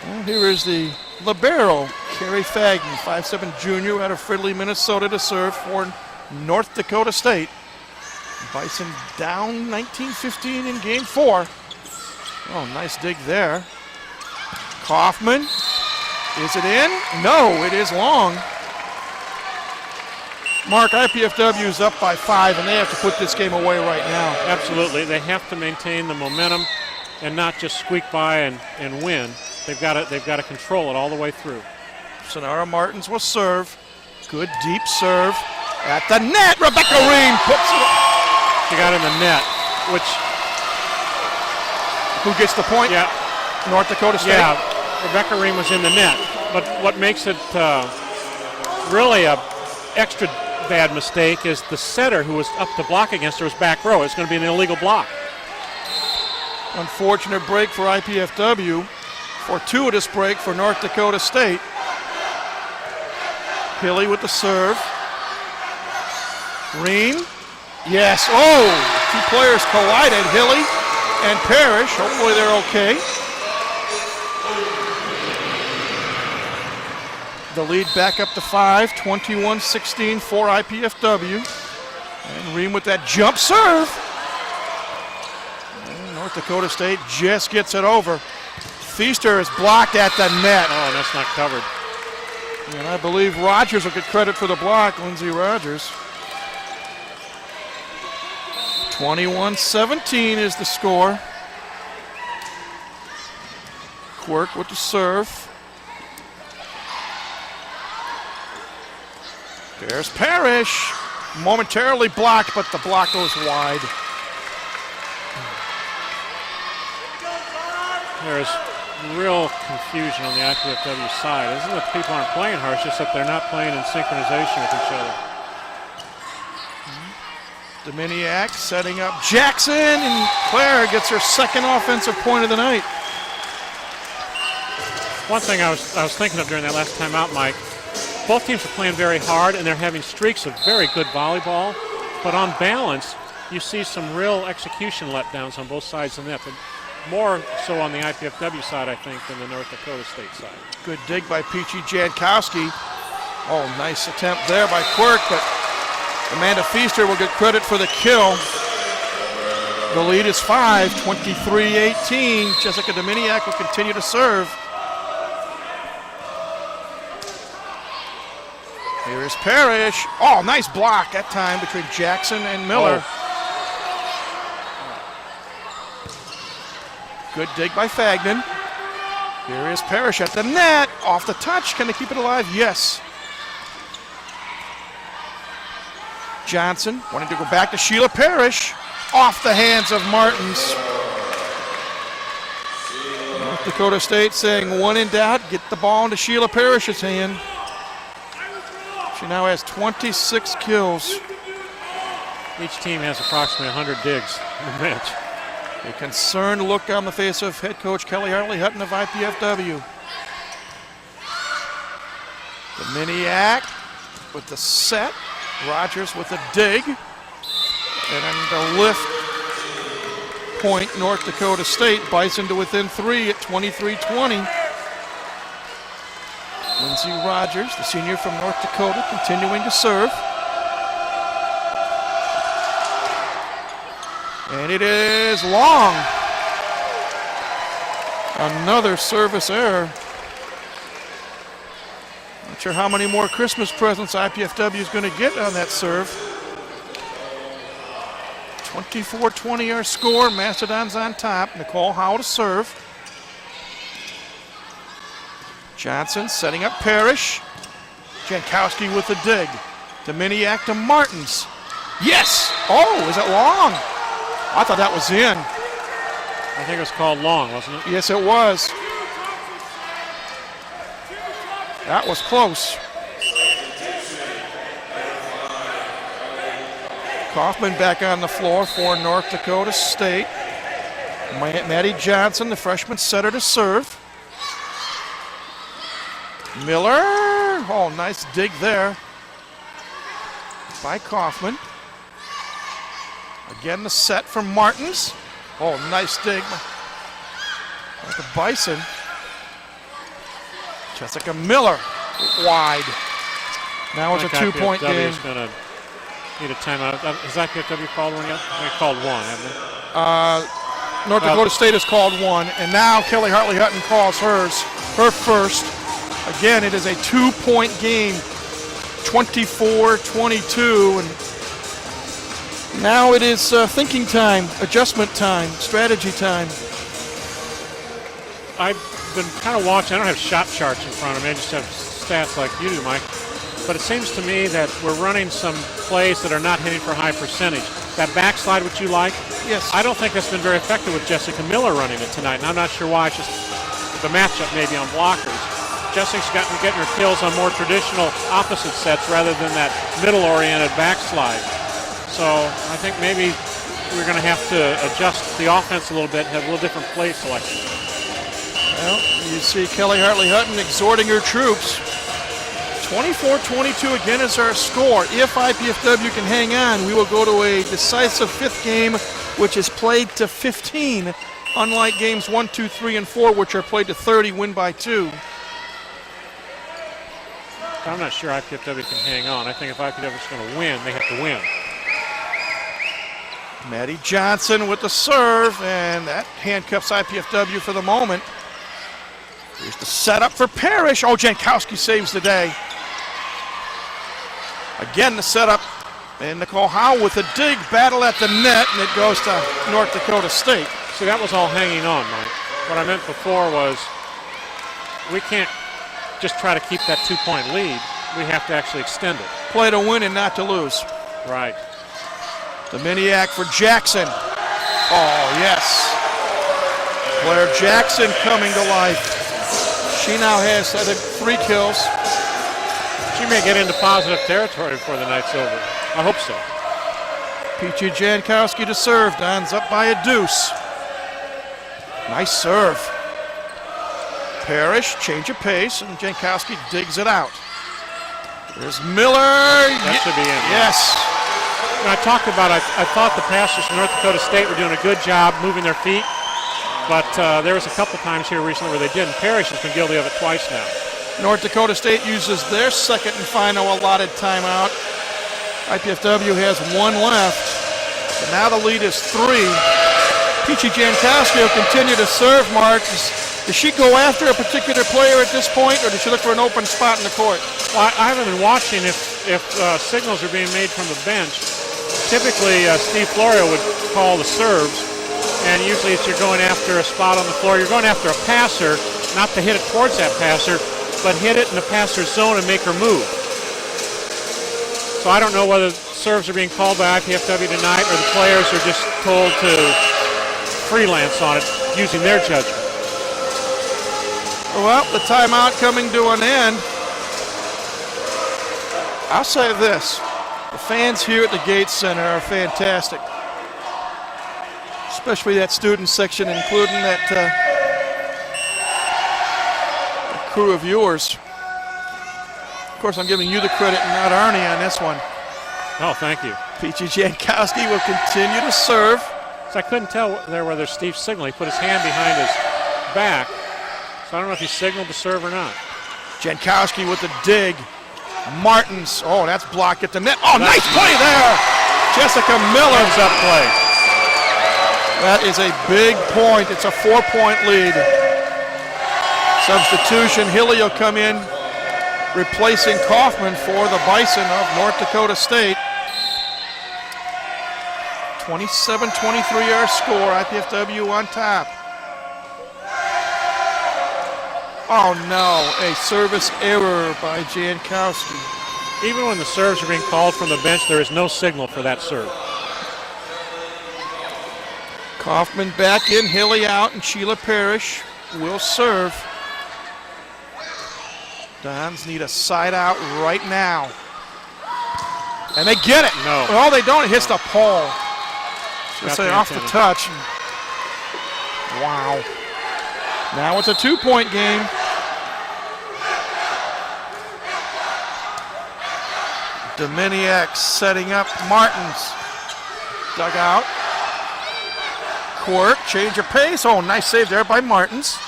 [SPEAKER 1] Well, here is the libero, Kerry Fagin, 5'7" junior out of Fridley, Minnesota, to serve for North Dakota State. Bison down 19-15 in game 4. Oh, nice dig there. Kaufman, is it in? No, it is long. Mark, IPFW is up by 5, and they have to put this game away right now.
[SPEAKER 2] Absolutely. They have to maintain the momentum and not just squeak by and win. They've got to control it all the way through.
[SPEAKER 1] Sonara Martins will serve. Good deep serve at the net. Rebecca Reen puts it.
[SPEAKER 2] She got in the net, which.
[SPEAKER 1] Who gets the point?
[SPEAKER 2] Yeah.
[SPEAKER 1] North Dakota State.
[SPEAKER 2] Yeah, Rebecca Reen was in the net. But what makes it really a extra bad mistake is the setter who was up to block against her was back row. It's going to be an illegal block.
[SPEAKER 1] Unfortunate break for IPFW. Fortuitous break for North Dakota State. Hilly with the serve. Reen. Yes. Oh, two players collided. Hilly and Parrish. Hopefully they're okay. The lead back up to 5. 21-16 for IPFW. And Reen with that jump serve. And North Dakota State just gets it over. Feaster is blocked at the net.
[SPEAKER 2] Oh, that's not covered.
[SPEAKER 1] And I believe Rogers will get credit for the block, Lindsey Rogers. 21-17 is the score. Quirk with the serve. There's Parrish. Momentarily blocked, but the block goes wide.
[SPEAKER 2] There's real confusion on the IPFW side. It isn't that people aren't playing hard, it's just that they're not playing in synchronization with each other.
[SPEAKER 1] Dominiak setting up Jackson, and Claire gets her second offensive point of the night.
[SPEAKER 2] One thing I was thinking of during that last timeout, Mike, both teams are playing very hard and they're having streaks of very good volleyball, but on balance, you see some real execution letdowns on both sides of the net. But more so on the IPFW side, I think, than the North Dakota State side.
[SPEAKER 1] Good dig by Peachy Jankowski. Oh, nice attempt there by Quirk, but Amanda Feaster will get credit for the kill. The lead is 5, 23-18. Jessica Dominiak will continue to serve. Here is Parrish. Oh, nice block that time between Jackson and Miller. Oh. Good dig by Fagnan. Here is Parrish at the net. Off the touch. Can they keep it alive? Yes. Johnson wanting to go back to Sheila Parrish. Off the hands of Martins. North Dakota State saying when in doubt, get the ball into Sheila Parrish's hand. She now has 26 kills.
[SPEAKER 2] Each team has approximately 100 digs in the match.
[SPEAKER 1] A concerned look on the face of head coach Kelly Hartley Hutton of IPFW. Dominiak with the set. Rogers with a dig. And then the lift point, North Dakota State bites into within 3 at 23-20. Lindsey Rogers, the senior from North Dakota, continuing to serve. And it is long. Another service error. Not sure how many more Christmas presents IPFW is going to get on that serve. 24-20 our score. Mastodons on top. Nicole Howe to serve. Johnson setting up Parrish. Jankowski with a dig. Dominiak to Martins. Yes! Oh, is it long? I thought that was in.
[SPEAKER 2] I think it was called long, wasn't it?
[SPEAKER 1] Yes, it was. That was close. Kaufman back on the floor for North Dakota State. Maddie Johnson, the freshman setter, to serve. Miller. Oh, nice dig there by Kaufman. Again, the set from Martins. Oh, nice dig by the Bison. Jessica Miller wide. Now it's a 2-point game.
[SPEAKER 2] Is going to need a timeout. Has IPFW called one yet? They called one, haven't they?
[SPEAKER 1] North Dakota State has called one, and now Kelly Hartley Hutton calls her first. Again, it is a 2-point game, 24-22, and now it is thinking time, adjustment time, strategy time.
[SPEAKER 2] I've been kind of watching. I don't have shot charts in front of me. I just have stats like you do, Mike. But it seems to me that we're running some plays that are not hitting for high percentage. That backslide, which you like,
[SPEAKER 1] yes.
[SPEAKER 2] I don't think that's been very effective with Jessica Miller running it tonight, and I'm not sure why. It's just the matchup maybe on blockers. Jessica's getting her kills on more traditional opposite sets rather than that middle-oriented backslide. So I think maybe we're going to have to adjust the offense a little bit, have a little different play selection.
[SPEAKER 1] Well, you see Kelly Hartley Hutton exhorting her troops. 24-22 again is our score. If IPFW can hang on, we will go to a decisive 5th game, which is played to 15, unlike games 1, 2, 3, and 4, which are played to 30, win by 2.
[SPEAKER 2] I'm not sure IPFW can hang on. I think if IPFW is going to win, they have to win.
[SPEAKER 1] Maddie Johnson with the serve, and that handcuffs IPFW for the moment. Here's the setup for Parrish. Oh, Jankowski saves the day. Again, the setup, and Nicole Howe with a dig, battle at the net, and it goes to North Dakota State.
[SPEAKER 2] See, that was all hanging on, Mike. What I meant before was we can't just try to keep that 2-point lead. We have to actually extend it.
[SPEAKER 1] Play to win and not to lose.
[SPEAKER 2] Right.
[SPEAKER 1] Dominiak for Jackson. Oh, yes. Claire Jackson coming to life. She now has 3 kills.
[SPEAKER 2] She may get into positive territory before the night's over. I hope so.
[SPEAKER 1] Peachy Jankowski to serve. Don's up by a deuce. Nice serve. Parrish, change of pace, and Jankowski digs it out. There's Miller.
[SPEAKER 2] That should be in.
[SPEAKER 1] Yes.
[SPEAKER 2] I talked about, I thought the passers from North Dakota State were doing a good job moving their feet, but there was a couple times here recently where they didn't. Parrish has been guilty of it twice now.
[SPEAKER 1] North Dakota State uses their second and final allotted timeout. IPFW has 1 left. And now the lead is 3. Peachy Jankowski will continue to serve, Mark. Does she go after a particular player at this point, or does she look for an open spot in the court?
[SPEAKER 2] Well, I haven't been watching if signals are being made from the bench. Typically, Steve Florio would call the serves, and usually it's you're going after a spot on the floor. You're going after a passer, not to hit it towards that passer, but hit it in the passer's zone and make her move. So I don't know whether serves are being called by IPFW tonight or the players are just told to freelance on it using their judgment.
[SPEAKER 1] Well, the timeout coming to an end. I'll say this. The fans here at the Gates Center are fantastic. Especially that student section, including that crew of yours. Of course, I'm giving you the credit and not Arnie on this one.
[SPEAKER 2] Oh, thank you.
[SPEAKER 1] Peachy Jankowski will continue to serve.
[SPEAKER 2] So I couldn't tell there whether Steve signaled. He put his hand behind his back. So I don't know if he signaled to serve or not.
[SPEAKER 1] Jankowski with the dig. Martins. Oh, that's blocked at the net. Oh, nice play there. Jessica Miller.
[SPEAKER 2] Hands up play.
[SPEAKER 1] That is a big point. It's a 4-point lead. Substitution. Hilly will come in, replacing Kaufman for the Bison of North Dakota State. 27-23 our score. IPFW on top. Oh no, a service error by Jankowski.
[SPEAKER 2] Even when the serves are being called from the bench, there is no signal for that serve.
[SPEAKER 1] Kaufman back in, Hilly out, and Sheila Parrish will serve. Dons need a side out right now. And they get it.
[SPEAKER 2] No.
[SPEAKER 1] Well, they don't. It hits the pole. Should say off the touch. Wow. Now it's a 2-point game. Dominiak setting up Martins. Dug out. Quirk, change of pace. Oh, nice save there by Martins.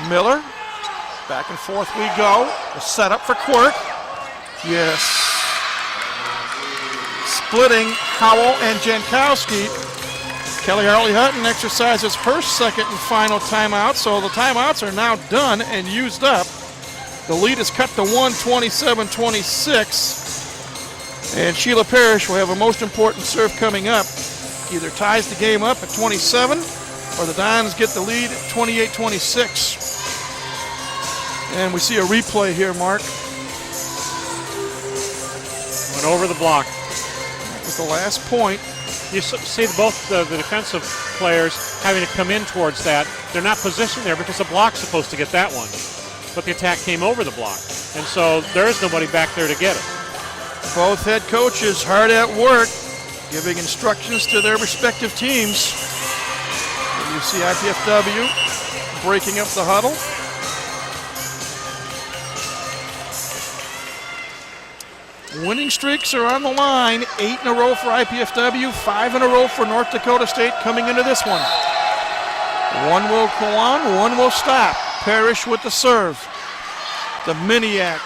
[SPEAKER 1] Miller. Back and forth we go. The setup for Quirk. Yes. Splitting Howell and Jankowski. Kelly Hartley Hutton exercises her second and final timeout, so the timeouts are now done and used up. The lead is cut to 1, 27-26. And Sheila Parrish will have a most important serve coming up. Either ties the game up at 27 or the Dons get the lead at 28-26. And we see a replay here, Mark.
[SPEAKER 2] Went over the block.
[SPEAKER 1] That was the last point.
[SPEAKER 2] You see both the defensive players having to come in towards that. They're not positioned there because the block's supposed to get that one. But the attack came over the block. And so there is nobody back there to get it.
[SPEAKER 1] Both head coaches hard at work, giving instructions to their respective teams. And you see IPFW breaking up the huddle. Winning streaks are on the line. 8 in a row for IPFW, 5 in a row for North Dakota State coming into this one. One will go on, one will stop. Parrish with the serve. Dominiak.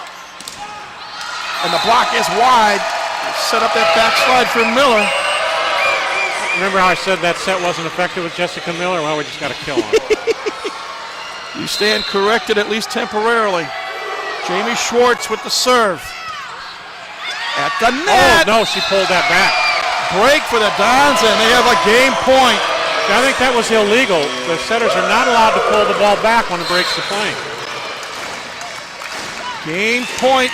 [SPEAKER 1] And the block is wide. Set up that backslide for Miller.
[SPEAKER 2] Remember how I said that set wasn't effective with Jessica Miller? Well, we just got to kill him.
[SPEAKER 1] You stand corrected at least temporarily. Jamie Schwartz with the serve. At the net.
[SPEAKER 2] Oh, no, she pulled that back.
[SPEAKER 1] Break for the Dons, and they have a game point.
[SPEAKER 2] I think that was illegal. The setters are not allowed to pull the ball back when it breaks the plane.
[SPEAKER 1] Game point.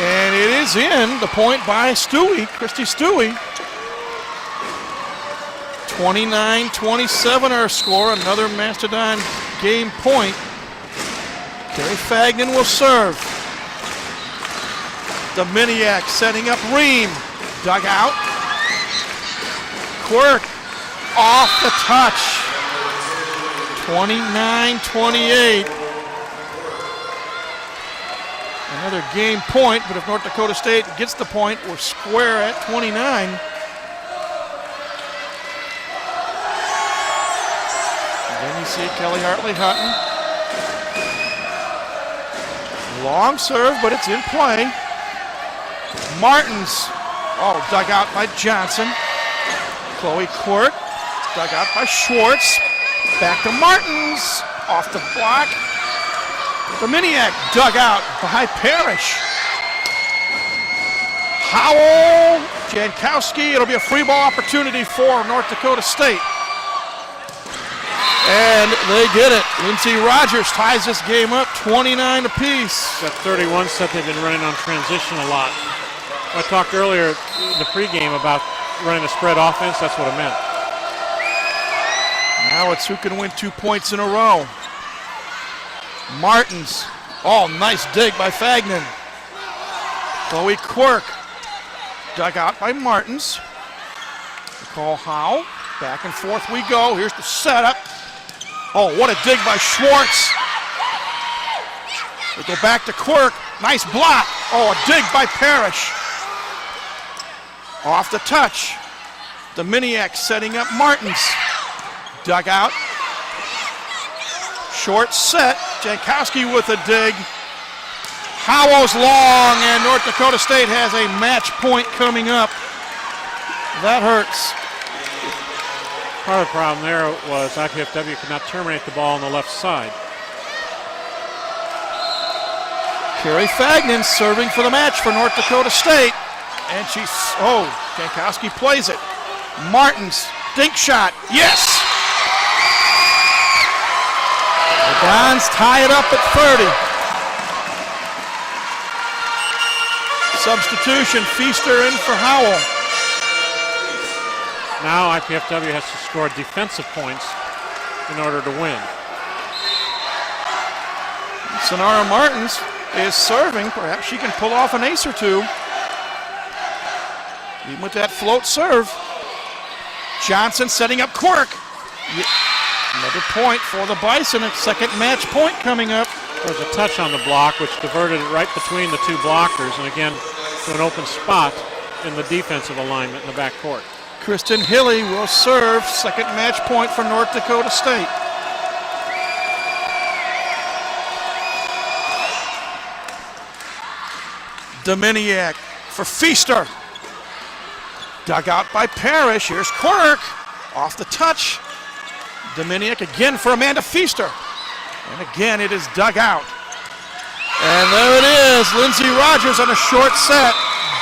[SPEAKER 1] And it is in. The point by Stewie, Christy Stewie. 29-27 our score. Another Mastodon game point. Kerry Fagnan will serve. Dominiak setting up Ream. Dug out. Quirk off the touch. 29-28. Another game point, but if North Dakota State gets the point, we're square at 29. And then you see Kelly Hartley Hutton. Long serve, but it's in play. Martins. Oh, dug out by Johnson. Chloe Quirk. Dug out by Schwartz. Back to Martins. Off the block. Dominiak dug out by Parrish. Howell. Jankowski. It'll be a free ball opportunity for North Dakota State. And they get it. Lindsey Rogers ties this game up 29 apiece.
[SPEAKER 2] That 31 set they've been running on transition a lot. I talked earlier in the pregame about running a spread offense. That's what it meant.
[SPEAKER 1] Now it's who can win 2 points in a row. Martins. Oh, nice dig by Fagnan. Chloe Quirk. Dug out by Martins. Nicole Howe. Back and forth we go. Here's the setup. Oh, what a dig by Schwartz. They go back to Quirk. Nice block. Oh, a dig by Parrish. Off the touch. Dominiak setting up Martins. Dug out. Short set. Jankowski with a dig. Howell's long, and North Dakota State has a match point coming up. That hurts.
[SPEAKER 2] Part of the problem there was IPFW could not terminate the ball on the left side.
[SPEAKER 1] Carrie Fagnan serving for the match for North Dakota State. And she's, Jankowski plays it. Martins, dink shot, yes! The Dons tie it up at 30. Substitution, Feaster in for Howell.
[SPEAKER 2] Now IPFW has to score defensive points in order to win.
[SPEAKER 1] Sonara Martins is serving. Perhaps she can pull off an ace or two. Even with that float serve. Johnson setting up Quirk. Another point for the Bison. A second match point coming up.
[SPEAKER 2] There's a touch on the block which diverted it right between the two blockers and again to an open spot in the defensive alignment in the backcourt.
[SPEAKER 1] Kristen Hilly will serve. Second match point for North Dakota State. Dominiak for Feaster. Dug out by Parrish. Here's Quirk. Off the touch. Dominiak again for Amanda Feaster. And again it is dug out. And there it is. Lindsey Rogers on a short set.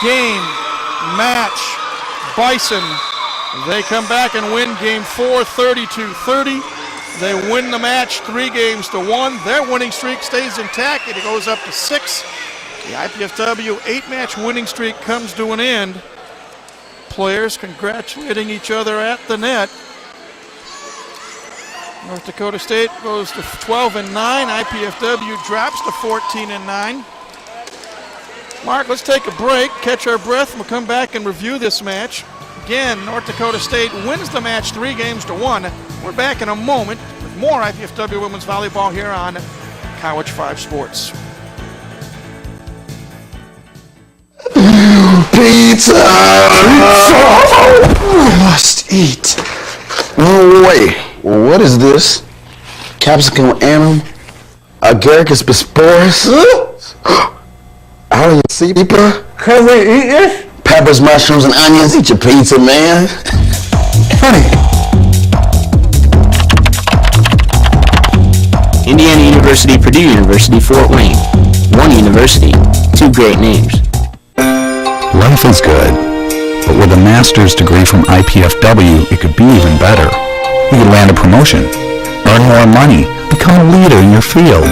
[SPEAKER 1] Game, match, Bison. They come back and win game 4, 32-30. They win the match 3-1. Their winning streak stays intact. It goes up to 6. The IPFW 8-match winning streak comes to an end. Players congratulating each other at the net. North Dakota State goes to 12-9. IPFW drops to 14-9. Mark, let's take a break, catch our breath, and we'll come back and review this match. Again, North Dakota State wins the match 3-1. We're back in a moment with more IPFW women's volleyball here on College 5 Sports.
[SPEAKER 9] Pizza! Must eat. No way. What is this? Capsicum anum? Agaricus bisporus? Alien sepia? Can we eat this? Peppers, mushrooms, and onions. Eat your pizza, man. Honey.
[SPEAKER 4] Indiana University, Purdue University, Fort Wayne. One university, two great names.
[SPEAKER 5] Life is good, but with a master's degree from IPFW, it could be even better. You could land a promotion, earn more money, become a leader in your field.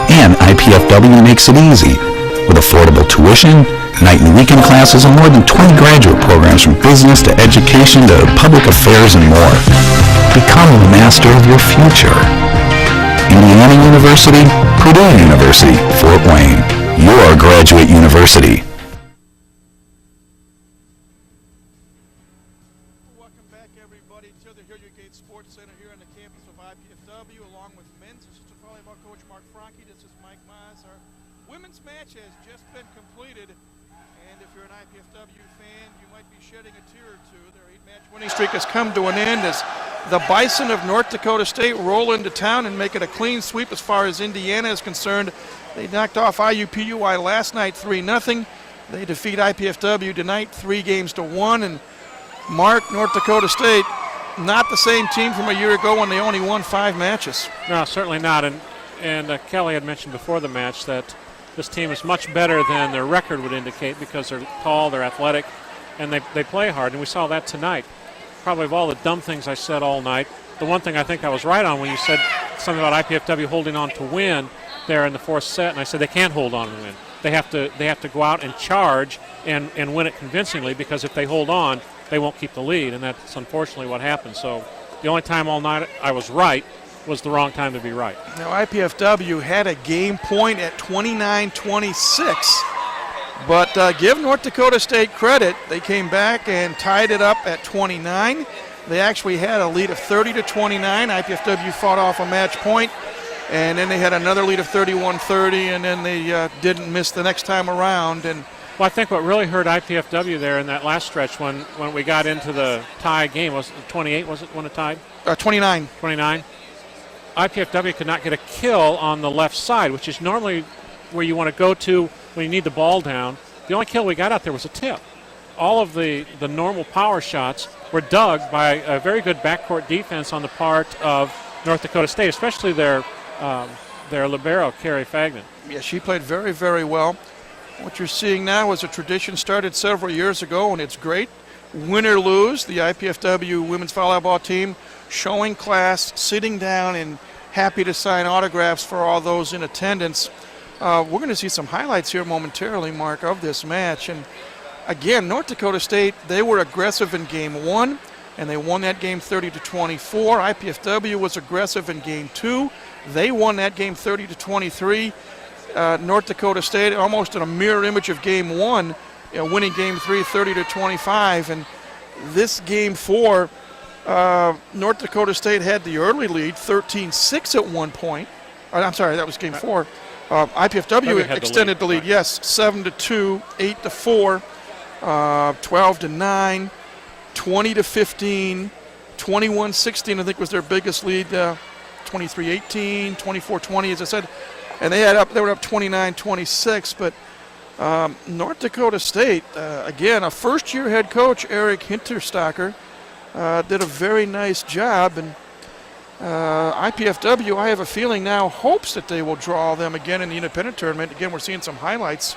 [SPEAKER 5] And IPFW makes it easy. With affordable tuition, night and weekend classes, and more than 20 graduate programs from business to education to public affairs and more. Become the master of your future. Indiana University, Purdue University, Fort Wayne. Your graduate university.
[SPEAKER 1] Welcome back, everybody, to the Hilliard Gate Sports Center here on the campus of IPFW, along with men's assistant volleyball coach Mark Franke. This is Mike Mize. Our women's match has just been completed, and if you're an IPFW fan, you might be shedding a tear or two. Their 8-match winning streak has come to an end as the Bison of North Dakota State roll into town and make it a clean sweep as far as Indiana is concerned. They knocked off IUPUI last night 3-0. They defeat IPFW tonight 3-1, and Mark, North Dakota State, not the same team from a year ago when they only won 5 matches.
[SPEAKER 2] No, certainly not. And Kelly had mentioned before the match that this team is much better than their record would indicate because they're tall, they're athletic, and they play hard. And we saw that tonight. Probably of all the dumb things I said all night, the one thing I think I was right on when you said something about IPFW holding on to win there in the fourth set, and I said they can't hold on and win. They have to go out and charge and win it convincingly, because if they hold on, they won't keep the lead, and that's unfortunately what happened. So the only time all night I was right was the wrong time to be right.
[SPEAKER 1] Now IPFW had a game point at 29-26, but give North Dakota State credit. They came back and tied it up at 29. They actually had a lead of 30-29. IPFW fought off a match point, and then they had another lead of 31-30, and then they didn't miss the next time around. And
[SPEAKER 2] well, I think what really hurt IPFW there in that last stretch when we got into the tie game, was it 28, was it, when it tied?
[SPEAKER 1] 29.
[SPEAKER 2] 29. IPFW could not get a kill on the left side, which is normally where you want to go to when you need the ball down. The only kill we got out there was a tip. All of the normal power shots were dug by a very good backcourt defense on the part of North Dakota State, especially their libero, Carrie Fagnan.
[SPEAKER 1] Yeah, she played very, very well. What you're seeing now is a tradition started several years ago, and it's great. Win or lose, the IPFW women's volleyball team showing class, sitting down, and happy to sign autographs for all those in attendance. We're going to see some highlights here momentarily, Mark, of this match. And again, North Dakota State, they were aggressive in game one, and they won that game 30-24. IPFW was aggressive in game two. They won that game 30-23. North Dakota State, almost in a mirror image of game one, winning game three 30-25. And this game four, North Dakota State had the early lead, 13-6 at one point. I'm sorry, that was game four. IPFW extended the lead, yes, 7-2, 8-4, 12-9, 20-15, 21-16, I think was their biggest lead, 23-18, 24-20, as I said. And they were up 29-26, but North Dakota State, again, a first-year head coach, Eric Hinterstocker, did a very nice job, and IPFW, I have a feeling now, hopes that they will draw them again in the independent tournament. Again, we're seeing some highlights.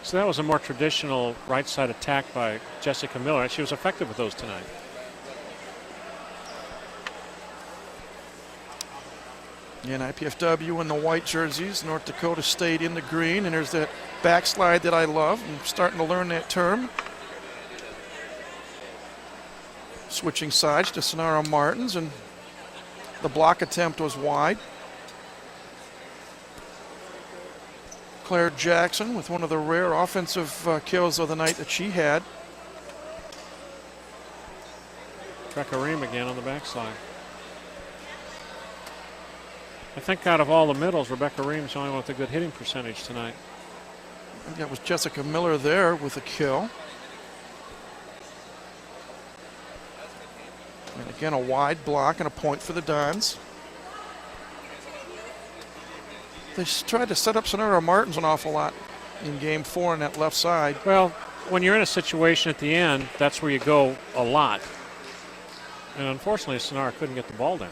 [SPEAKER 2] So that was a more traditional right side attack by Jessica Miller. She was effective with those tonight.
[SPEAKER 1] Again, IPFW in the white jerseys, North Dakota State in the green, and there's that backslide that I love. I'm starting to learn that term. Switching sides to Sonara Martins, and the block attempt was wide. Claire Jackson with one of the rare offensive kills of the night that she had.
[SPEAKER 2] Rebecca Ream again on the backside. I think out of all the middles, Rebecca Ream's the only one with a good hitting percentage tonight.
[SPEAKER 1] I think that was Jessica Miller there with a kill. And again, a wide block and a point for the Dons. They tried to set up Sonara Martins an awful lot in game four on that left side.
[SPEAKER 2] Well, when you're in a situation at the end, that's where you go a lot. And unfortunately, Sonara couldn't get the ball down.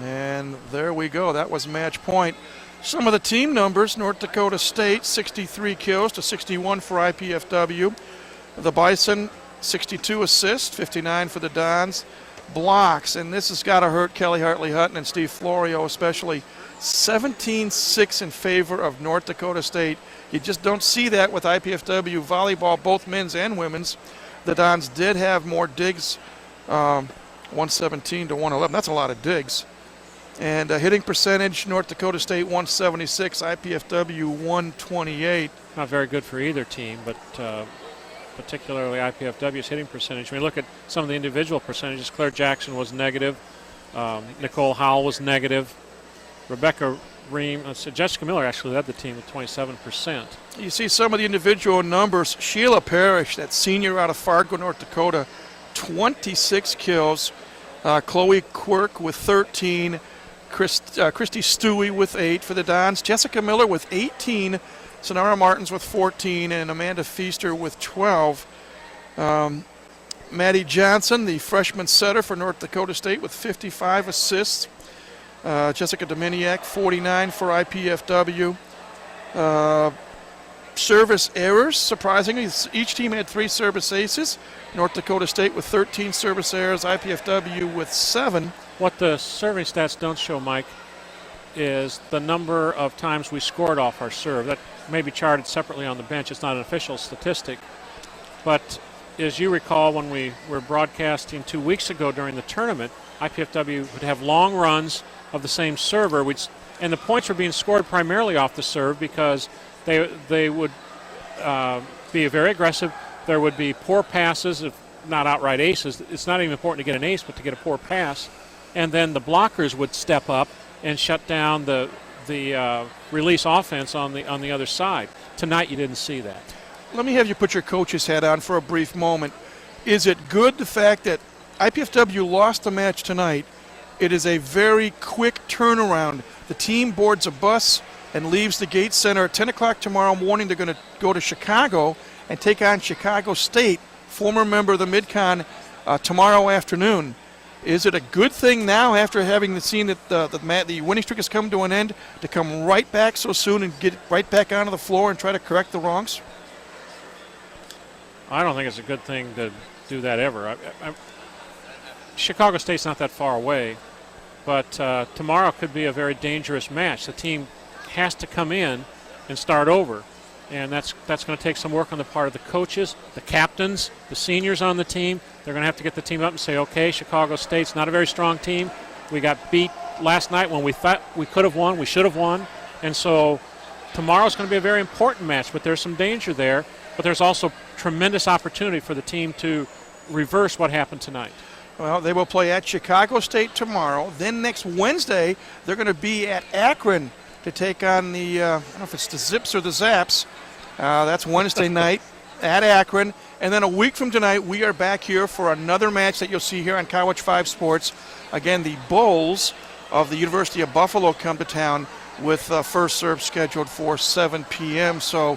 [SPEAKER 1] And there we go. That was match point. Some of the team numbers, North Dakota State, 63 kills to 61 for IPFW. The Bison, 62 assists, 59 for the Dons. Blocks, and this has got to hurt Kelly Hartley Hutton and Steve Florio especially, 17-6 in favor of North Dakota State. You just don't see that with IPFW volleyball, both men's and women's. The Dons did have more digs, 117 to 111. That's a lot of digs. And hitting percentage, North Dakota State 176, IPFW 128.
[SPEAKER 2] Not very good for either team, but particularly IPFW's hitting percentage. When you look at some of the individual percentages, Claire Jackson was negative. Nicole Howell was negative. Rebecca Ream, Jessica Miller actually led the team with 27%.
[SPEAKER 1] You see some of the individual numbers. Sheila Parrish, that senior out of Fargo, North Dakota, 26 kills. Chloe Quirk with 13. Christy Stewie with 8 for the Dons. Jessica Miller with 18. Sonara Martins with 14. And Amanda Feaster with 12. Maddie Johnson, the freshman setter for North Dakota State, with 55 assists. Jessica Dominiak, 49 for IPFW. service errors. Surprisingly, each team had 3 service aces. North Dakota State with 13 service errors, IPFW with 7.
[SPEAKER 2] What the survey stats don't show, Mike, is the number of times we scored off our serve. That may be charted separately on the bench. It's not an official statistic. But as you recall, when we were broadcasting 2 weeks ago during the tournament, IPFW would have long runs of the same server, and the points were being scored primarily off the serve because they would be very aggressive. There would be poor passes, if not outright aces. It's not even important to get an ace, but to get a poor pass. And then the blockers would step up and shut down the release offense on the other side. Tonight you didn't see that.
[SPEAKER 1] Let me have you put your coach's hat on for a brief moment. Is it good, the fact that IPFW lost the match tonight? It is a very quick turnaround. The team boards a bus and leaves the Gates Center at 10 o'clock tomorrow morning. They're going to go to Chicago and take on Chicago State, former member of the Mid-Con, tomorrow afternoon. Is it a good thing now, after having seen that the winning streak has come to an end, to come right back so soon and get right back onto the floor and try to correct the wrongs?
[SPEAKER 2] I don't think it's a good thing to do that ever. Chicago State's not that far away, but tomorrow could be a very dangerous match. The team has to come in and start over, and that's going to take some work on the part of the coaches, the captains, the seniors on the team. They're going to have to get the team up and say, okay, Chicago State's not a very strong team. We got beat last night when we thought we could have won, we should have won, and so tomorrow's going to be a very important match, but there's some danger there, but there's also tremendous opportunity for the team to reverse what happened tonight.
[SPEAKER 1] Well, they will play at Chicago State tomorrow. Then next Wednesday, they're going to be at Akron to take on the, I don't know if it's the Zips or the Zaps. That's Wednesday night at Akron. And then a week from tonight, we are back here for another match that you'll see here on College 5 Sports. Again, the Bulls of the University of Buffalo come to town with first serve scheduled for 7 p.m. So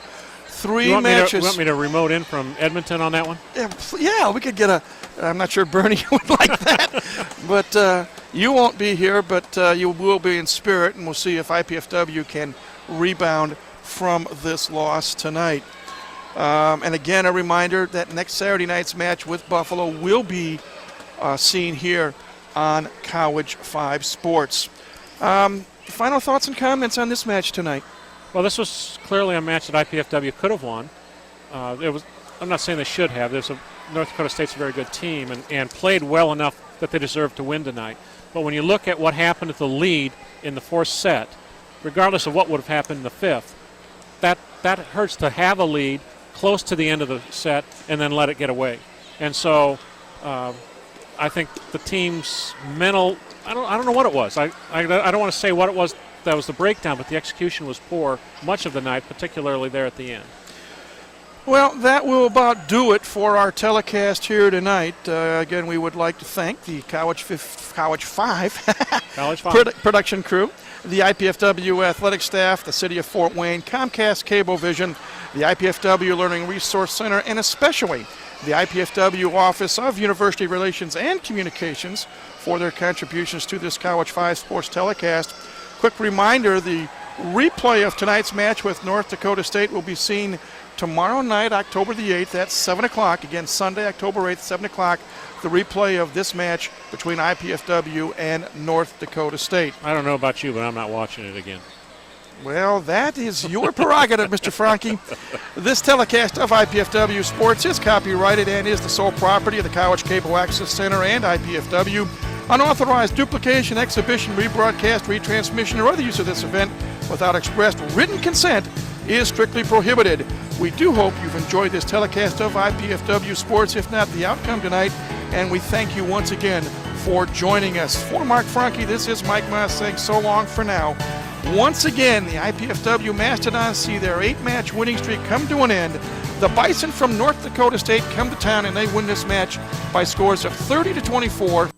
[SPEAKER 1] 3 matches.
[SPEAKER 2] You want me to remote in from Edmonton on that one?
[SPEAKER 1] Yeah, we could get I'm not sure Bernie would like that. But you won't be here, but you will be in spirit, and we'll see if IPFW can rebound from this loss tonight. And again, a reminder that next Saturday night's match with Buffalo will be seen here on College 5 Sports. Final thoughts and comments on this match tonight?
[SPEAKER 2] Well, this was clearly a match that IPFW could have won. I'm not saying they should have. North Dakota State's a very good team and played well enough that they deserve to win tonight. But when you look at what happened at the lead in the 4th set, regardless of what would have happened in the 5th, that hurts to have a lead close to the end of the set and then let it get away. And so I think the team's mental, I don't know what it was. I don't want to say what it was that was the breakdown, but the execution was poor much of the night, particularly there at the end.
[SPEAKER 1] Well, that will about do it for our telecast here tonight. Again, we would like to thank the College 5 production crew, the IPFW athletic staff, the City of Fort Wayne, Comcast Cablevision, the IPFW Learning Resource Center, and especially the IPFW Office of University Relations and Communications for their contributions to this College 5 Sports telecast. Quick reminder, the replay of tonight's match with North Dakota State will be seen tomorrow night, October the 8th at 7 o'clock. Again, Sunday, October 8th, 7 o'clock, the replay of this match between IPFW and North Dakota State.
[SPEAKER 2] I don't know about you, but I'm not watching it again.
[SPEAKER 1] Well, that is your prerogative, Mr. Franke. This telecast of IPFW Sports is copyrighted and is the sole property of the College Cable Access Center and IPFW. Unauthorized duplication, exhibition, rebroadcast, retransmission, or other use of this event without expressed written consent is strictly prohibited. We do hope you've enjoyed this telecast of IPFW Sports, if not the outcome tonight, and we thank you once again for joining us. For Mark Franke, this is Mike Moss saying so long for now. Once again, the IPFW Mastodons see their 8-match winning streak come to an end. The Bison from North Dakota State come to town and they win this match by scores of 30-24.